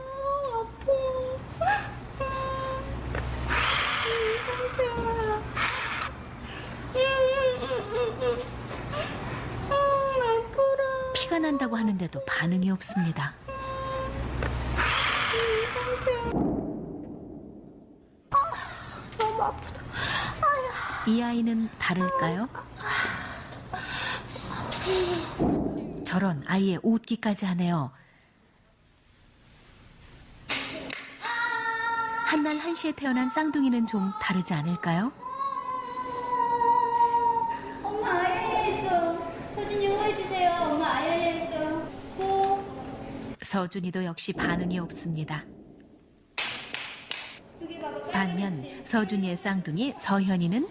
피가 난다고 하는데도 반응이 없습니다. 너무 아프다. 이 아이는 다를까요? 저런, 아이의 웃기까지 하네요. 한날 한시에 태어난 쌍둥이는 좀 다르지 않을까요? 엄마 아야야 했어. 서준이 호해주세요. 엄마 아야야 했어. 호. 서준이도 역시 반응이 없습니다. 반면 서준이의 쌍둥이 서현이는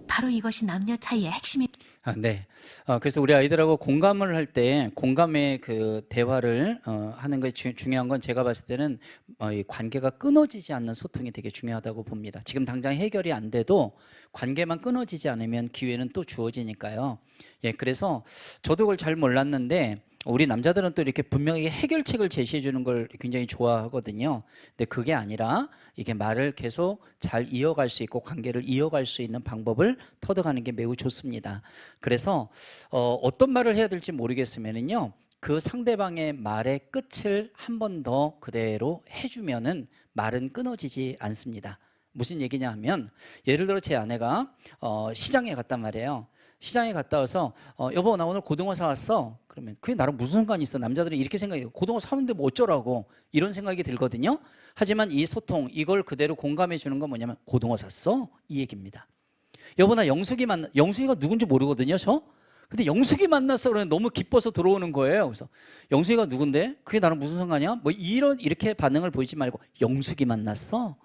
바로 이것이 남녀 차이의 핵심입니다. 네. 그래서 우리 아이들하고 공감을 할 때 공감의 그 대화를 하는 것이 중요한 건 제가 봤을 때는 이 관계가 끊어지지 않는 소통이 되게 중요하다고 봅니다. 지금 당장 해결이 안 돼도 관계만 끊어지지 않으면 기회는 또 주어지니까요. 예, 그래서 저도 그걸 잘 몰랐는데 우리 남자들은 또 이렇게 분명하게 해결책을 제시해 주는 걸 굉장히 좋아하거든요. 근데 그게 아니라 이게 말을 계속 잘 이어갈 수 있고 관계를 이어갈 수 있는 방법을 터득하는 게 매우 좋습니다. 그래서 어떤 말을 해야 될지 모르겠으면은요, 그 상대방의 말의 끝을 한 번 더 그대로 해주면은 말은 끊어지지 않습니다. 무슨 얘기냐 하면, 예를 들어 제 아내가 시장에 갔단 말이에요. 시장에 갔다 와서 여보 나 오늘 고등어 사왔어. 그러면 그게 나랑 무슨 상관이 있어. 남자들은 이렇게 생각해요. 고등어 사는데 뭐 어쩌라고, 이런 생각이 들거든요. 하지만 이 소통, 이걸 그대로 공감해 주는 건 뭐냐면, 고등어 샀어? 이 얘기입니다. 여보 나 영숙이가 누군지 모르거든요 저. 근데 영숙이 만났어. 그러면 너무 기뻐서 들어오는 거예요. 그래서 영숙이가 누군데? 그게 나랑 무슨 상관이야? 뭐 이렇게 반응을 보이지 말고, 영숙이 만났어?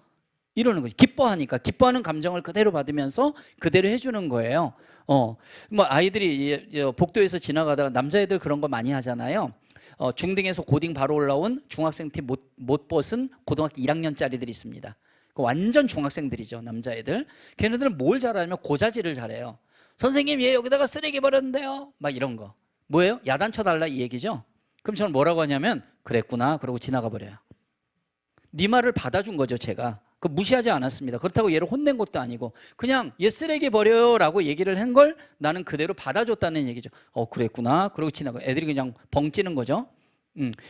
이러는 거죠. 기뻐하니까 기뻐하는 감정을 그대로 받으면서 그대로 해주는 거예요. 뭐 아이들이 복도에서 지나가다가 남자애들 그런 거 많이 하잖아요. 중등에서 고딩 바로 올라온 중학생 티 못 벗은 고등학교 1학년짜리들이 있습니다. 완전 중학생들이죠, 남자애들. 걔네들은 뭘 잘하냐면 고자질을 잘해요. 선생님 얘 여기다가 쓰레기 버렸는데요, 막 이런 거. 뭐예요? 야단쳐 달라 이 얘기죠. 그럼 저는 뭐라고 하냐면, 그랬구나 그러고 지나가 버려요. 네 말을 받아준 거죠 제가. 그 무시하지 않았습니다. 그렇다고 얘를 혼낸 것도 아니고, 그냥 얘 쓰레기 버려요 라고 얘기를 한 걸 나는 그대로 받아줬다는 얘기죠. 그랬구나 그러고 지나가. 애들이 그냥 벙찌는 거죠.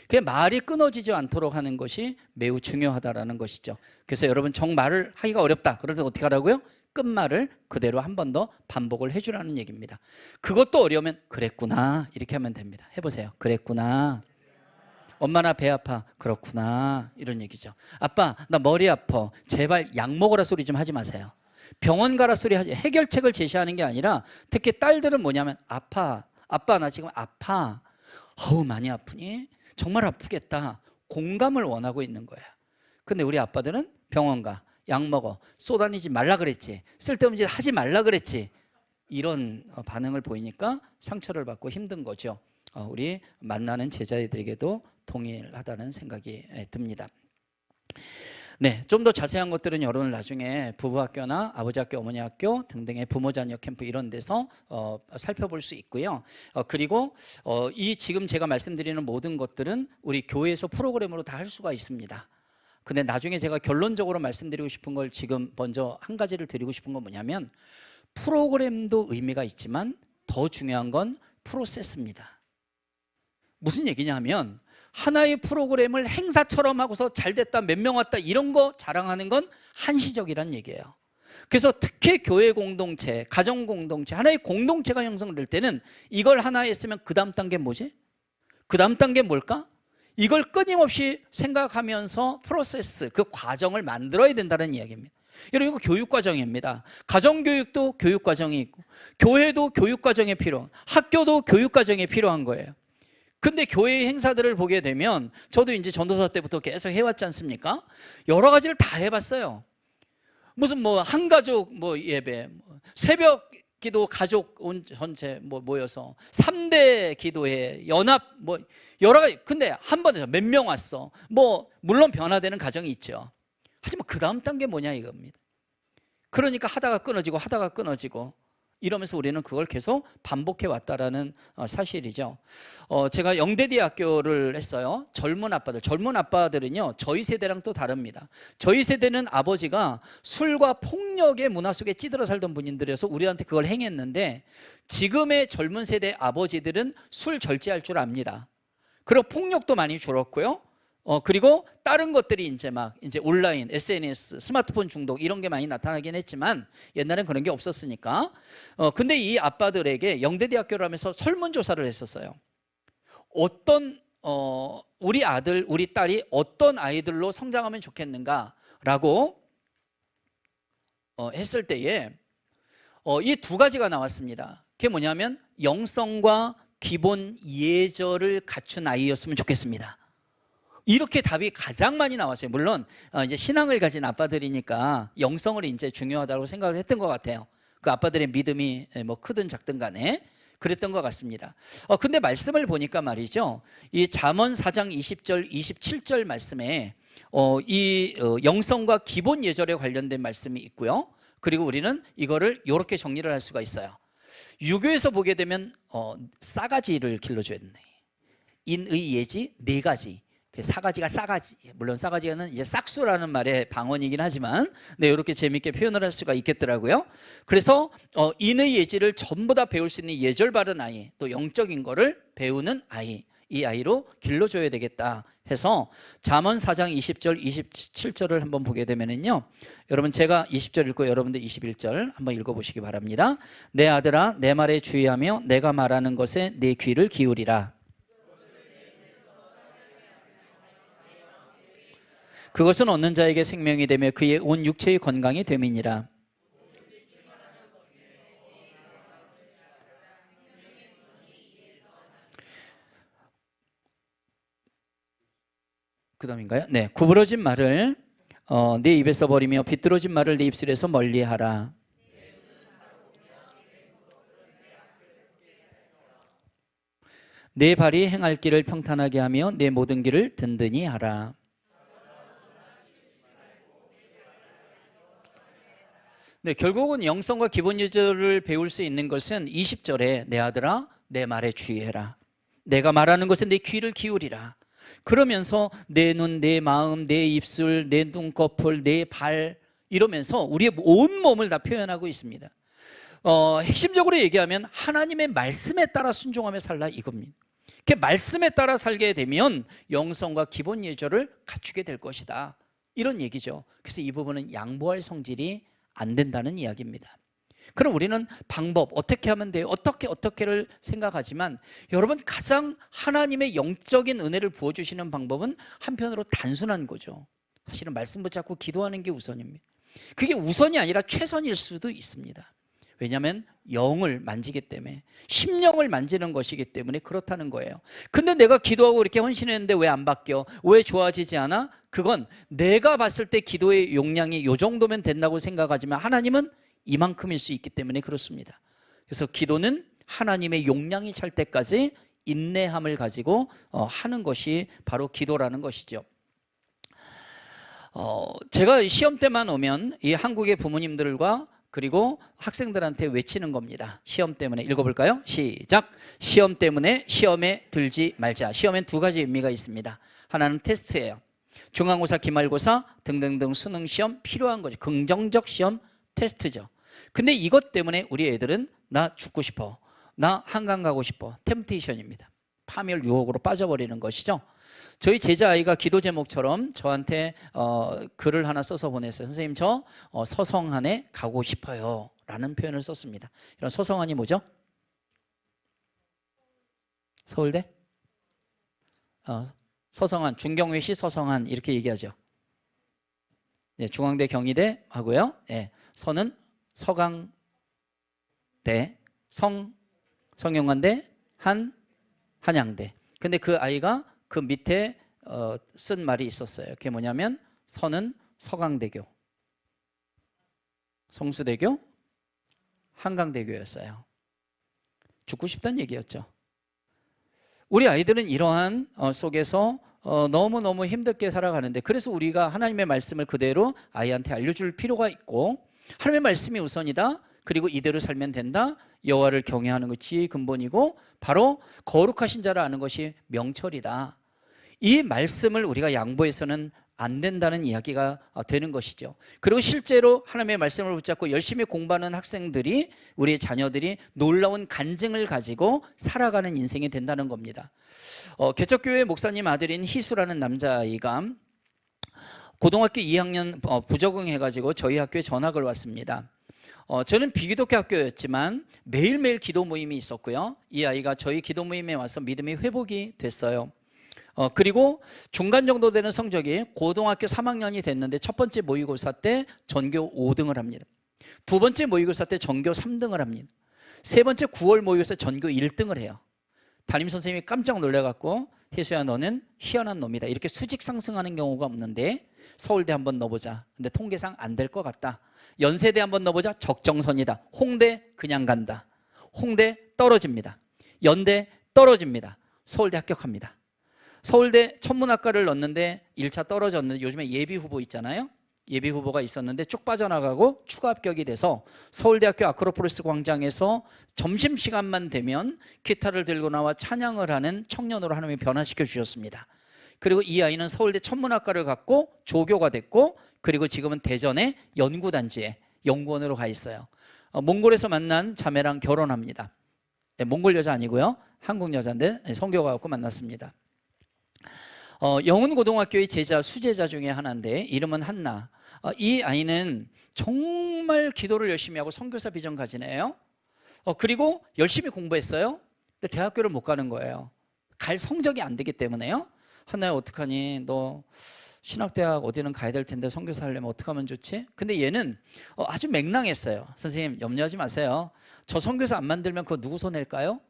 그 말이 끊어지지 않도록 하는 것이 매우 중요하다라는 것이죠. 그래서 여러분 정말을 하기가 어렵다 그럴 때 어떻게 하라고요? 끝말을 그대로 한 번 더 반복을 해주라는 얘기입니다. 그것도 어려우면 그랬구나 이렇게 하면 됩니다. 해보세요. 그랬구나. 엄마 나 배 아파. 그렇구나. 이런 얘기죠. 아빠 나 머리 아파. 제발 약 먹으라 소리 좀 하지 마세요. 병원 가라 소리 하지. 해결책을 제시하는 게 아니라 특히 딸들은 뭐냐면 아파. 아빠 나 지금 아파. 어우 많이 아프니? 정말 아프겠다. 공감을 원하고 있는 거야. 근데 우리 아빠들은 병원 가. 약 먹어. 쏘다니지 말라 그랬지. 쓸데없는 짓 하지 말라 그랬지. 이런 반응을 보이니까 상처를 받고 힘든 거죠. 우리 만나는 제자들에게도 동일하다는 생각이 듭니다. 네, 좀 더 자세한 것들은 여러분 나중에 부부학교나 아버지 학교, 어머니 학교 등등의 부모 자녀 캠프 이런 데서 살펴볼 수 있고요. 그리고 이 지금 제가 말씀드리는 모든 것들은 우리 교회에서 프로그램으로 다 할 수가 있습니다. 근데 나중에 제가 결론적으로 말씀드리고 싶은 걸 지금 먼저 한 가지를 드리고 싶은 건 뭐냐면 프로그램도 의미가 있지만 더 중요한 건 프로세스입니다. 무슨 얘기냐 하면 하나의 프로그램을 행사처럼 하고서 잘 됐다, 몇 명 왔다 이런 거 자랑하는 건 한시적이란 얘기예요. 그래서 특히 교회 공동체, 가정 공동체, 하나의 공동체가 형성될 때는 이걸 하나 했으면 그 다음 단계 뭐지? 그 다음 단계 뭘까? 이걸 끊임없이 생각하면서 프로세스, 그 과정을 만들어야 된다는 이야기입니다. 여러분 이거 교육과정입니다. 가정교육도 교육과정이 있고 교회도 교육과정이 필요한, 학교도 교육과정이 필요한 거예요. 근데 교회의 행사들을 보게 되면 저도 이제 전도사 때부터 계속 해왔지 않습니까? 여러 가지를 다 해봤어요. 무슨 뭐 한가족 뭐 예배, 새벽 기도 가족 전체 뭐 모여서 3대 기도회, 연합 뭐 여러 가지. 근데 한 번에 몇 명 왔어. 뭐 물론 변화되는 과정이 있죠. 하지만 그 다음 단계 뭐냐 이겁니다. 그러니까 하다가 끊어지고 이러면서 우리는 그걸 계속 반복해 왔다라는 사실이죠. 제가 영대대학교를 했어요. 젊은 아빠들은요 저희 세대랑 또 다릅니다. 저희 세대는 아버지가 술과 폭력의 문화 속에 찌들어 살던 분들이어서 우리한테 그걸 행했는데 지금의 젊은 세대 아버지들은 술 절제할 줄 압니다. 그리고 폭력도 많이 줄었고요. 그리고 다른 것들이 이제 온라인, SNS, 스마트폰 중독 이런 게 많이 나타나긴 했지만 옛날엔 그런 게 없었으니까. 근데 이 아빠들에게 영대대학교를 하면서 설문조사를 했었어요. 우리 아들, 우리 딸이 어떤 아이들로 성장하면 좋겠는가라고 했을 때에 이 두 가지가 나왔습니다. 그게 뭐냐면 영성과 기본 예절을 갖춘 아이였으면 좋겠습니다. 이렇게 답이 가장 많이 나왔어요. 물론 이제 신앙을 가진 아빠들이니까 영성을 이제 중요하다고 생각을 했던 것 같아요. 그 아빠들의 믿음이 뭐 크든 작든 간에 그랬던 것 같습니다. 근데 말씀을 보니까 말이죠. 이 잠언 4장 20절, 27절 말씀에 이 영성과 기본 예절에 관련된 말씀이 있고요. 그리고 우리는 이거를 이렇게 정리를 할 수가 있어요. 유교에서 보게 되면 싸가지를 길러줘야 된다. 인의 예지 네 가지. 사가지가 싸가지, 물론 싸가지는 이제 싹수라는 말의 방언이긴 하지만 이렇게 재밌게 표현을 할 수가 있겠더라고요. 그래서 인의 예지를 전부 다 배울 수 있는 예절 바른 아이, 또 영적인 거를 배우는 아이, 이 아이로 길러줘야 되겠다 해서 잠언 4장 20절 27절을 한번 보게 되면은요, 여러분 제가 20절 읽고 여러분들 21절 한번 읽어보시기 바랍니다. 내 아들아 내 말에 주의하며 내가 말하는 것에 내 귀를 기울이라. 그것은 얻는 자에게 생명이 되며 그의 온 육체의 건강이 됨이니라. 그 다음인가요? 네, 구부러진 말을 내 입에서 버리며 비뚤어진 말을 내 입술에서 멀리하라. 내 발이 행할 길을 평탄하게 하며 내 모든 길을 든든히 하라. 네, 결국은 영성과 기본 예절을 배울 수 있는 것은 20절에 내 아들아 내 말에 주의해라. 내가 말하는 것에 내 귀를 기울이라. 그러면서 내 눈, 내 마음, 내 입술, 내 눈꺼풀, 내 발 이러면서 우리의 온 몸을 다 표현하고 있습니다. 핵심적으로 얘기하면 하나님의 말씀에 따라 순종하며 살라 이겁니다. 그 말씀에 따라 살게 되면 영성과 기본 예절을 갖추게 될 것이다. 이런 얘기죠. 그래서 이 부분은 양보할 성질이 안 된다는 이야기입니다. 그럼 우리는 방법, 어떻게 하면 돼요? 어떻게를 생각하지만 여러분, 가장 하나님의 영적인 은혜를 부어주시는 방법은 한편으로 단순한 거죠. 사실은 말씀 붙잡고 기도하는 게 우선입니다. 그게 우선이 아니라 최선일 수도 있습니다. 왜냐하면 영을 만지기 때문에, 심령을 만지는 것이기 때문에 그렇다는 거예요. 근데 내가 기도하고 이렇게 헌신했는데 왜 안 바뀌어? 왜 좋아지지 않아? 그건 내가 봤을 때 기도의 용량이 요 정도면 된다고 생각하지만 하나님은 이만큼일 수 있기 때문에 그렇습니다. 그래서 기도는 하나님의 용량이 찰 때까지 인내함을 가지고 하는 것이 바로 기도라는 것이죠. 제가 시험 때만 오면 이 한국의 부모님들과 그리고 학생들한테 외치는 겁니다. 시험 때문에. 읽어볼까요? 시작. 시험 때문에 시험에 들지 말자. 시험엔 두 가지 의미가 있습니다. 하나는 테스트예요. 중간고사, 기말고사 등등등 수능 시험 필요한 거죠. 긍정적 시험, 테스트죠. 근데 이것 때문에 우리 애들은 나 죽고 싶어, 나 한강 가고 싶어, 템테이션입니다. 파멸 유혹으로 빠져버리는 것이죠. 저희 제자 아이가 기도 제목처럼 저한테 글을 하나 써서 보냈어요. 선생님, 저 서성한에 가고 싶어요 라는 표현을 썼습니다. 이런 서성한이 뭐죠? 서울대? 서성한, 중경외시 서성한 이렇게 얘기하죠. 네, 중앙대 경희대 하고요. 네, 서는 서강대, 성균관대, 한양대. 근데 그 아이가 그 밑에 쓴 말이 있었어요. 그게 뭐냐면 서는 서강대교, 성수대교, 한강대교였어요. 죽고 싶다는 얘기였죠. 우리 아이들은 이러한 속에서 너무너무 힘들게 살아가는데, 그래서 우리가 하나님의 말씀을 그대로 아이한테 알려줄 필요가 있고, 하나님의 말씀이 우선이다, 그리고 이대로 살면 된다, 여호와를 경외하는 것이 근본이고 바로 거룩하신 자를 아는 것이 명철이다, 이 말씀을 우리가 양보해서는 안 된다는 이야기가 되는 것이죠. 그리고 실제로 하나님의 말씀을 붙잡고 열심히 공부하는 학생들이, 우리의 자녀들이 놀라운 간증을 가지고 살아가는 인생이 된다는 겁니다. 개척교회 목사님 아들인 희수라는 남자아이가 고등학교 2학년 부적응해가지고 저희 학교에 전학을 왔습니다. 저는 비기독교 학교였지만 매일매일 기도 모임이 있었고요. 이 아이가 저희 기도 모임에 와서 믿음이 회복이 됐어요. 그리고 중간 정도 되는 성적이 고등학교 3학년이 됐는데 첫 번째 모의고사 때 전교 5등을 합니다. 두 번째 모의고사 때 전교 3등을 합니다. 세 번째 9월 모의고사 전교 1등을 해요. 담임선생님이 깜짝 놀라갖고 혜수야, 너는 희한한 놈이다, 이렇게 수직 상승하는 경우가 없는데 서울대 한번 넣어보자. 근데 통계상 안 될 것 같다. 연세대 한번 넣어보자. 적정선이다. 홍대 그냥 간다. 홍대 떨어집니다. 연대 떨어집니다. 서울대 합격합니다. 서울대 천문학과를 넣었는데 1차 떨어졌는데, 요즘에 예비 후보 있잖아요. 예비 후보가 있었는데 쭉 빠져나가고 추가 합격이 돼서 서울대학교 아크로폴리스 광장에서 점심시간만 되면 기타를 들고 나와 찬양을 하는 청년으로 하나님이 변화시켜 주셨습니다. 그리고 이 아이는 서울대 천문학과를 갖고 조교가 됐고, 그리고 지금은 대전의 연구단지에 연구원으로 가 있어요. 몽골에서 만난 자매랑 결혼합니다. 몽골 여자 아니고요, 한국 여자인데 성교가 갖고 만났습니다. 영훈고등학교의 제자, 수제자 중에 하나인데 이름은 한나. 이 아이는 정말 기도를 열심히 하고 선교사 비전 가진 애예요. 그리고 열심히 공부했어요. 근데 대학교를 못 가는 거예요. 갈 성적이 안 되기 때문에요. 한나야, 어떡하니? 너 신학대학 어디는 가야 될 텐데 선교사 하려면 어떻게 하면 좋지? 근데 얘는 아주 맹랑했어요. 선생님, 염려하지 마세요. 저 선교사 안 만들면 그거 누구 손해일까요?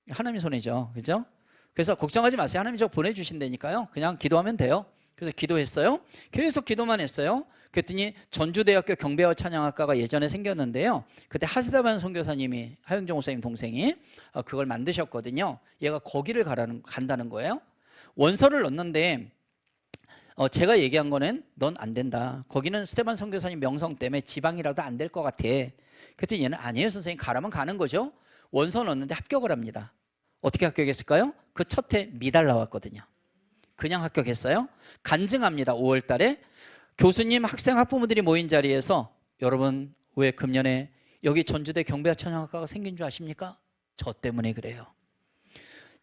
하나님 손해죠. 그죠? 그래서 걱정하지 마세요. 하나님 저 보내주신다니까요. 그냥 기도하면 돼요. 그래서 기도했어요. 계속 기도만 했어요. 그랬더니 전주대학교 경배와 찬양학과가 예전에 생겼는데요. 그때 하시다반 선교사님이, 하영정 목사님 동생이 그걸 만드셨거든요. 얘가 거기를 간다는 거예요. 원서를 넣었는데 제가 얘기한 거는 넌 안 된다. 거기는 스테반 선교사님 명성 때문에 지방이라도 안 될 것 같아. 그랬더니 얘는 아니에요 선생님, 가라면 가는 거죠. 원서 넣었는데 합격을 합니다. 어떻게 합격했을까요? 그 첫 해 미달 나왔거든요. 그냥 합격했어요. 간증합니다. 5월 달에 교수님, 학생, 학부모들이 모인 자리에서, 여러분 왜 금년에 여기 전주대 경배와 찬양학과가 생긴 줄 아십니까? 저 때문에 그래요.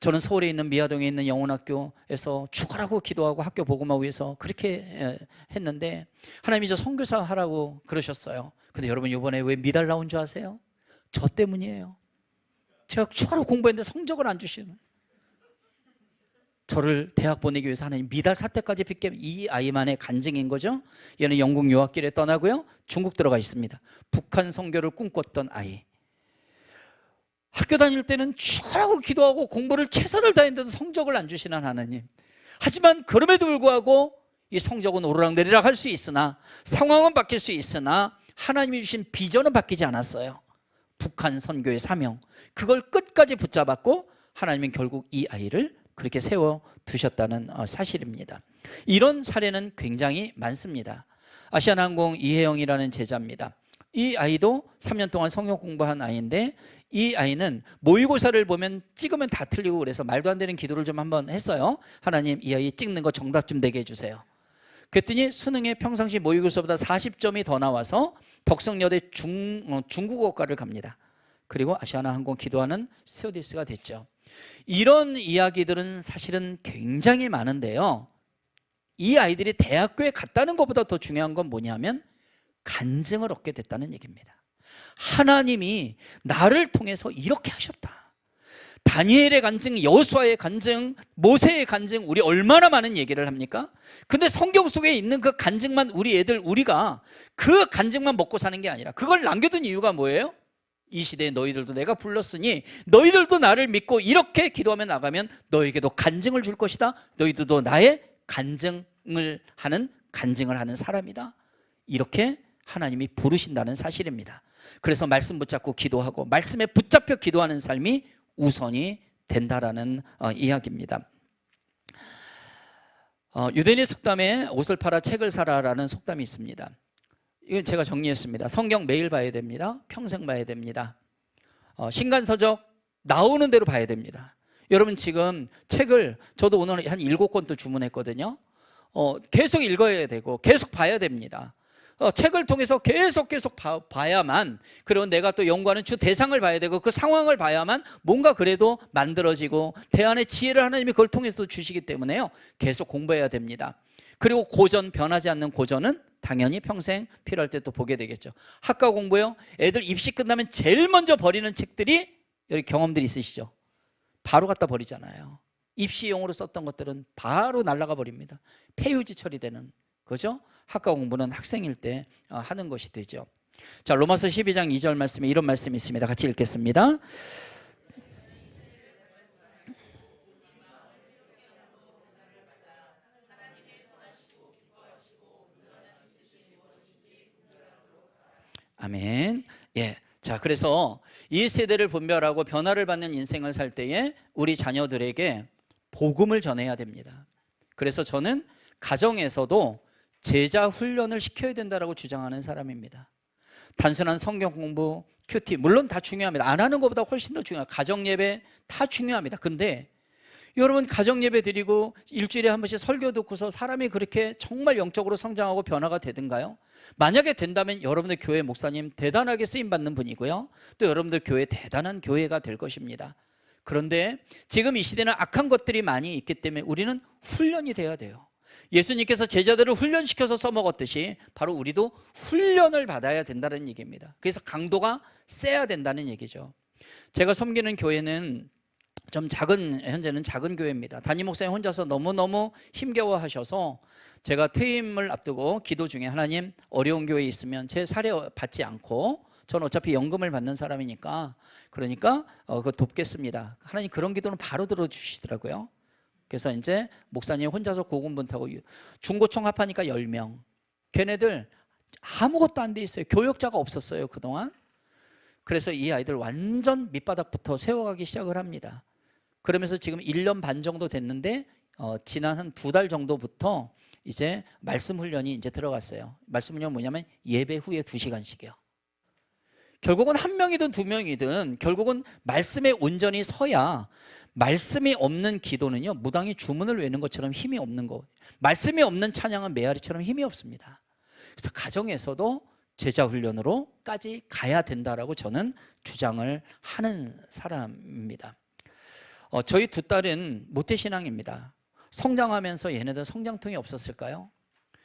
저는 서울에 있는 미아동에 있는 영혼학교에서 죽어라고 기도하고 학교 복음화하기 위해서 그렇게 했는데 하나님이 저 선교사 하라고 그러셨어요. 근데 여러분 이번에 왜 미달 나온 줄 아세요? 저 때문이에요. 제가 죽어라고 공부했는데 성적을 안 주시는, 저를 대학 보내기 위해서 하나님 미달 사태까지 빚게, 이 아이만의 간증인 거죠. 얘는 영국 유학길에 떠나고요, 중국 들어가 있습니다. 북한 선교를 꿈꿨던 아이. 학교 다닐 때는 죽으라고 기도하고 공부를 최선을 다했는데도 성적을 안 주시는 하나님. 하지만 그럼에도 불구하고 이 성적은 오르락내리락 할 수 있으나, 상황은 바뀔 수 있으나 하나님이 주신 비전은 바뀌지 않았어요. 북한 선교의 사명, 그걸 끝까지 붙잡았고 하나님은 결국 이 아이를 그렇게 세워두셨다는 사실입니다. 이런 사례는 굉장히 많습니다. 아시아나항공 이혜영이라는 제자입니다. 이 아이도 3년 동안 성경 공부한 아이인데, 이 아이는 모의고사를 보면 찍으면 다 틀리고 그래서 말도 안 되는 기도를 좀 한번 했어요. 하나님, 이 아이 찍는 거 정답 좀 되게 해주세요. 그랬더니 수능에 평상시 모의고사보다 40점이 더 나와서 덕성여대 중국어과를 갑니다. 그리고 아시아나항공 기도하는 스튜어디스가 됐죠. 이런 이야기들은 사실은 굉장히 많은데요, 이 아이들이 대학교에 갔다는 것보다 더 중요한 건 뭐냐면 간증을 얻게 됐다는 얘기입니다. 하나님이 나를 통해서 이렇게 하셨다. 다니엘의 간증, 여호수아의 간증, 모세의 간증, 우리 얼마나 많은 얘기를 합니까? 근데 성경 속에 있는 그 간증만 우리가 그 간증만 먹고 사는 게 아니라 그걸 남겨둔 이유가 뭐예요? 이 시대에 너희들도 내가 불렀으니 너희들도 나를 믿고 이렇게 기도하며 나가면 너에게도 간증을 줄 것이다. 너희들도 나의 간증을 하는 사람이다. 이렇게 하나님이 부르신다는 사실입니다. 그래서 말씀 붙잡고 기도하고 말씀에 붙잡혀 기도하는 삶이 우선이 된다라는 이야기입니다. 유대인의 속담에 옷을 팔아 책을 사라라는 속담이 있습니다. 이건 제가 정리했습니다. 성경 매일 봐야 됩니다. 평생 봐야 됩니다. 신간서적 나오는 대로 봐야 됩니다. 여러분 지금 책을 저도 오늘 한 7권도 주문했거든요. 계속 읽어야 되고 계속 봐야 됩니다. 책을 통해서 계속 봐야만, 그리고 내가 또 연구하는 주 대상을 봐야 되고 그 상황을 봐야만 뭔가 그래도 만들어지고 대안의 지혜를 하나님이 그걸 통해서 주시기 때문에요, 계속 공부해야 됩니다. 그리고 고전, 변하지 않는 고전은 당연히 평생 필요할 때 또 보게 되겠죠. 학과 공부요, 애들 입시 끝나면 제일 먼저 버리는 책들이, 여기 경험들이 있으시죠? 바로 갖다 버리잖아요. 입시용으로 썼던 것들은 바로 날아가 버립니다. 폐유지 처리되는 거죠. 학과 공부는 학생일 때 하는 것이 되죠. 자, 로마서 12장 2절 말씀에 이런 말씀이 있습니다. 같이 읽겠습니다. 아멘. 예. 자, 그래서 이 세대를 분별하고 변화를 받는 인생을 살 때에 우리 자녀들에게 복음을 전해야 됩니다. 그래서 저는 가정에서도 제자 훈련을 시켜야 된다고 주장하는 사람입니다. 단순한 성경 공부, 큐티 물론 다 중요합니다. 안 하는 것보다 훨씬 더 중요합니다. 가정 예배 다 중요합니다. 근데 여러분 가정 예배 드리고 일주일에 한 번씩 설교 듣고서 사람이 그렇게 정말 영적으로 성장하고 변화가 되든가요? 만약에 된다면 여러분들 교회 목사님 대단하게 쓰임받는 분이고요, 또 여러분들 교회 대단한 교회가 될 것입니다. 그런데 지금 이 시대는 악한 것들이 많이 있기 때문에 우리는 훈련이 돼야 돼요. 예수님께서 제자들을 훈련시켜서 써먹었듯이 바로 우리도 훈련을 받아야 된다는 얘기입니다. 그래서 강도가 세야 된다는 얘기죠. 제가 섬기는 교회는 좀 현재는 작은 교회입니다. 담임 목사님 혼자서 너무너무 힘겨워하셔서 제가 퇴임을 앞두고 기도 중에, 하나님 어려운 교회에 있으면 제 사례 받지 않고, 저는 어차피 연금을 받는 사람이니까 그러니까 그거 돕겠습니다. 하나님 그런 기도는 바로 들어주시더라고요. 그래서 이제 목사님 혼자서 고군분투하고, 중고청 합하니까 10명. 걔네들 아무것도 안 돼 있어요. 교역자가 없었어요 그동안. 그래서 이 아이들 완전 밑바닥부터 세워가기 시작을 합니다. 그러면서 지금 1년 반 정도 됐는데 지난 한 2달 정도부터 이제 말씀 훈련이 이제 들어갔어요. 말씀 훈련은 뭐냐면 예배 후에 2시간씩이요. 결국은 1명이든 2명이든 결국은 말씀에 온전히 서야, 말씀이 없는 기도는요 무당이 주문을 외는 것처럼 힘이 없는 거, 말씀이 없는 찬양은 메아리처럼 힘이 없습니다. 그래서 가정에서도 제자 훈련으로까지 가야 된다라고 저는 주장을 하는 사람입니다. 저희 두 딸은 모태신앙입니다. 성장하면서 얘네들 성장통이 없었을까요?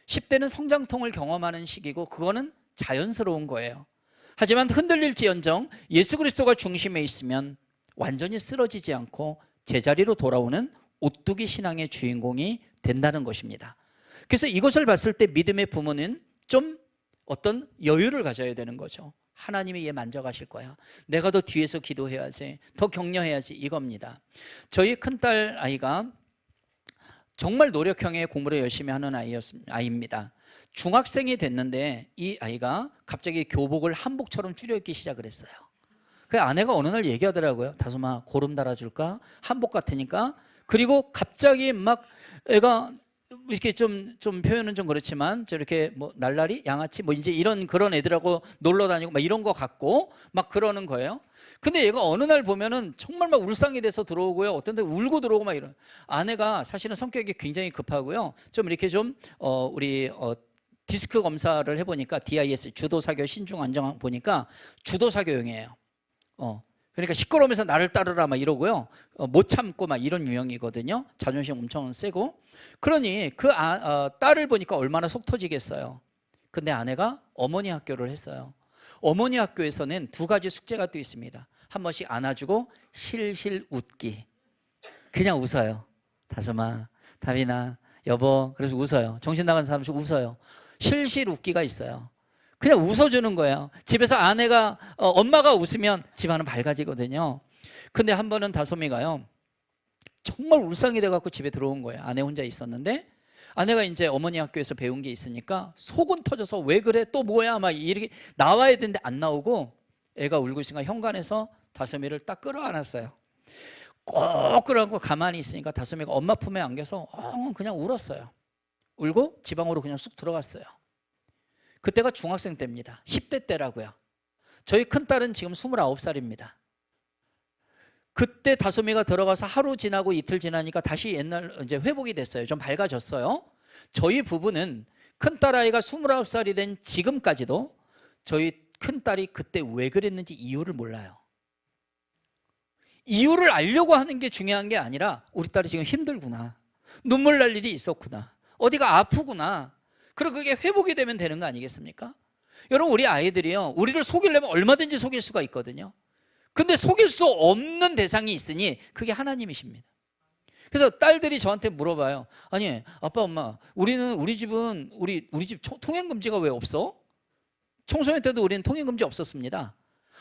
10대는 성장통을 경험하는 시기고 그거는 자연스러운 거예요. 하지만 흔들릴지언정 예수 그리스도가 중심에 있으면 완전히 쓰러지지 않고 제자리로 돌아오는 오뚜기 신앙의 주인공이 된다는 것입니다. 그래서 이것을 봤을 때 믿음의 부모는 좀 어떤 여유를 가져야 되는 거죠. 하나님이 얘 만져가실 거야. 내가 더 뒤에서 기도해야지, 더 격려해야지, 이겁니다. 저희 큰딸 아이가 정말 노력형의 공부를 열심히 하는 아이입니다. 중학생이 됐는데 이 아이가 갑자기 교복을 한복처럼 줄여 입기 시작을 했어요. 그 아내가 어느 날 얘기하더라고요. 다솜아, 고름 달아줄까? 한복 같으니까. 그리고 갑자기 막 애가 이렇게 좀 표현은 좀 그렇지만 저렇게 뭐 날라리, 양아치 뭐 이제 이런 그런 애들하고 놀러 다니고 막 이런 거 같고 막 그러는 거예요. 근데 얘가 어느 날 보면은 정말 막 울상이 돼서 들어오고요. 어떤 데 울고 들어오고 막 이런. 아내가 사실은 성격이 굉장히 급하고요. 좀 이렇게 좀 우리 디스크 검사를 해보니까 DIS 주도사교 신중안정 보니까 주도사교형이에요. 그러니까 시끄러우면서 나를 따르라 막 이러고요. 못 참고 막 이런 유형이거든요. 자존심 엄청 세고. 그러니 그 딸을 보니까 얼마나 속 터지겠어요. 근데 아내가 어머니 학교를 했어요. 어머니 학교에서는 두 가지 숙제가 또 있습니다. 한 번씩 안아주고 실실 웃기. 그냥 웃어요. 다솜아, 다빈아, 여보. 그래서 웃어요. 정신 나간 사람씩 웃어요. 실실 웃기가 있어요. 그냥 웃어주는 거예요. 집에서 아내가 엄마가 웃으면 집안은 밝아지거든요. 근데 한 번은 다솜이가요, 정말 울상이 돼갖고 집에 들어온 거예요. 아내 혼자 있었는데 아내가 이제 어머니 학교에서 배운 게 있으니까 속은 터져서 왜 그래 또 뭐야 막 이렇게 나와야 되는데 안 나오고 애가 울고 있으니까 현관에서 다솜이를 딱 끌어안았어요. 꼭 끌어안고 가만히 있으니까 다솜이가 엄마 품에 안겨서 그냥 울었어요. 울고 지방으로 그냥 쑥 들어갔어요. 그때가 중학생 때입니다. 10대 때라고요. 저희 큰딸은 지금 29살입니다. 그때 다솜이가 들어가서 하루 지나고 이틀 지나니까 다시 옛날 이제 회복이 됐어요. 좀 밝아졌어요. 저희 부부는 큰딸 아이가 29살이 된 지금까지도 저희 큰딸이 그때 왜 그랬는지 이유를 몰라요. 이유를 알려고 하는 게 중요한 게 아니라 우리 딸이 지금 힘들구나, 눈물 날 일이 있었구나, 어디가 아프구나, 그리고 그게 회복이 되면 되는 거 아니겠습니까? 여러분, 우리 아이들이요, 우리를 속이려면 얼마든지 속일 수가 있거든요. 근데 속일 수 없는 대상이 있으니 그게 하나님이십니다. 그래서 딸들이 저한테 물어봐요. 아니, 아빠, 엄마, 우리 집은 우리 집 통행 금지가 왜 없어? 청소년 때도 우리는 통행 금지 없었습니다.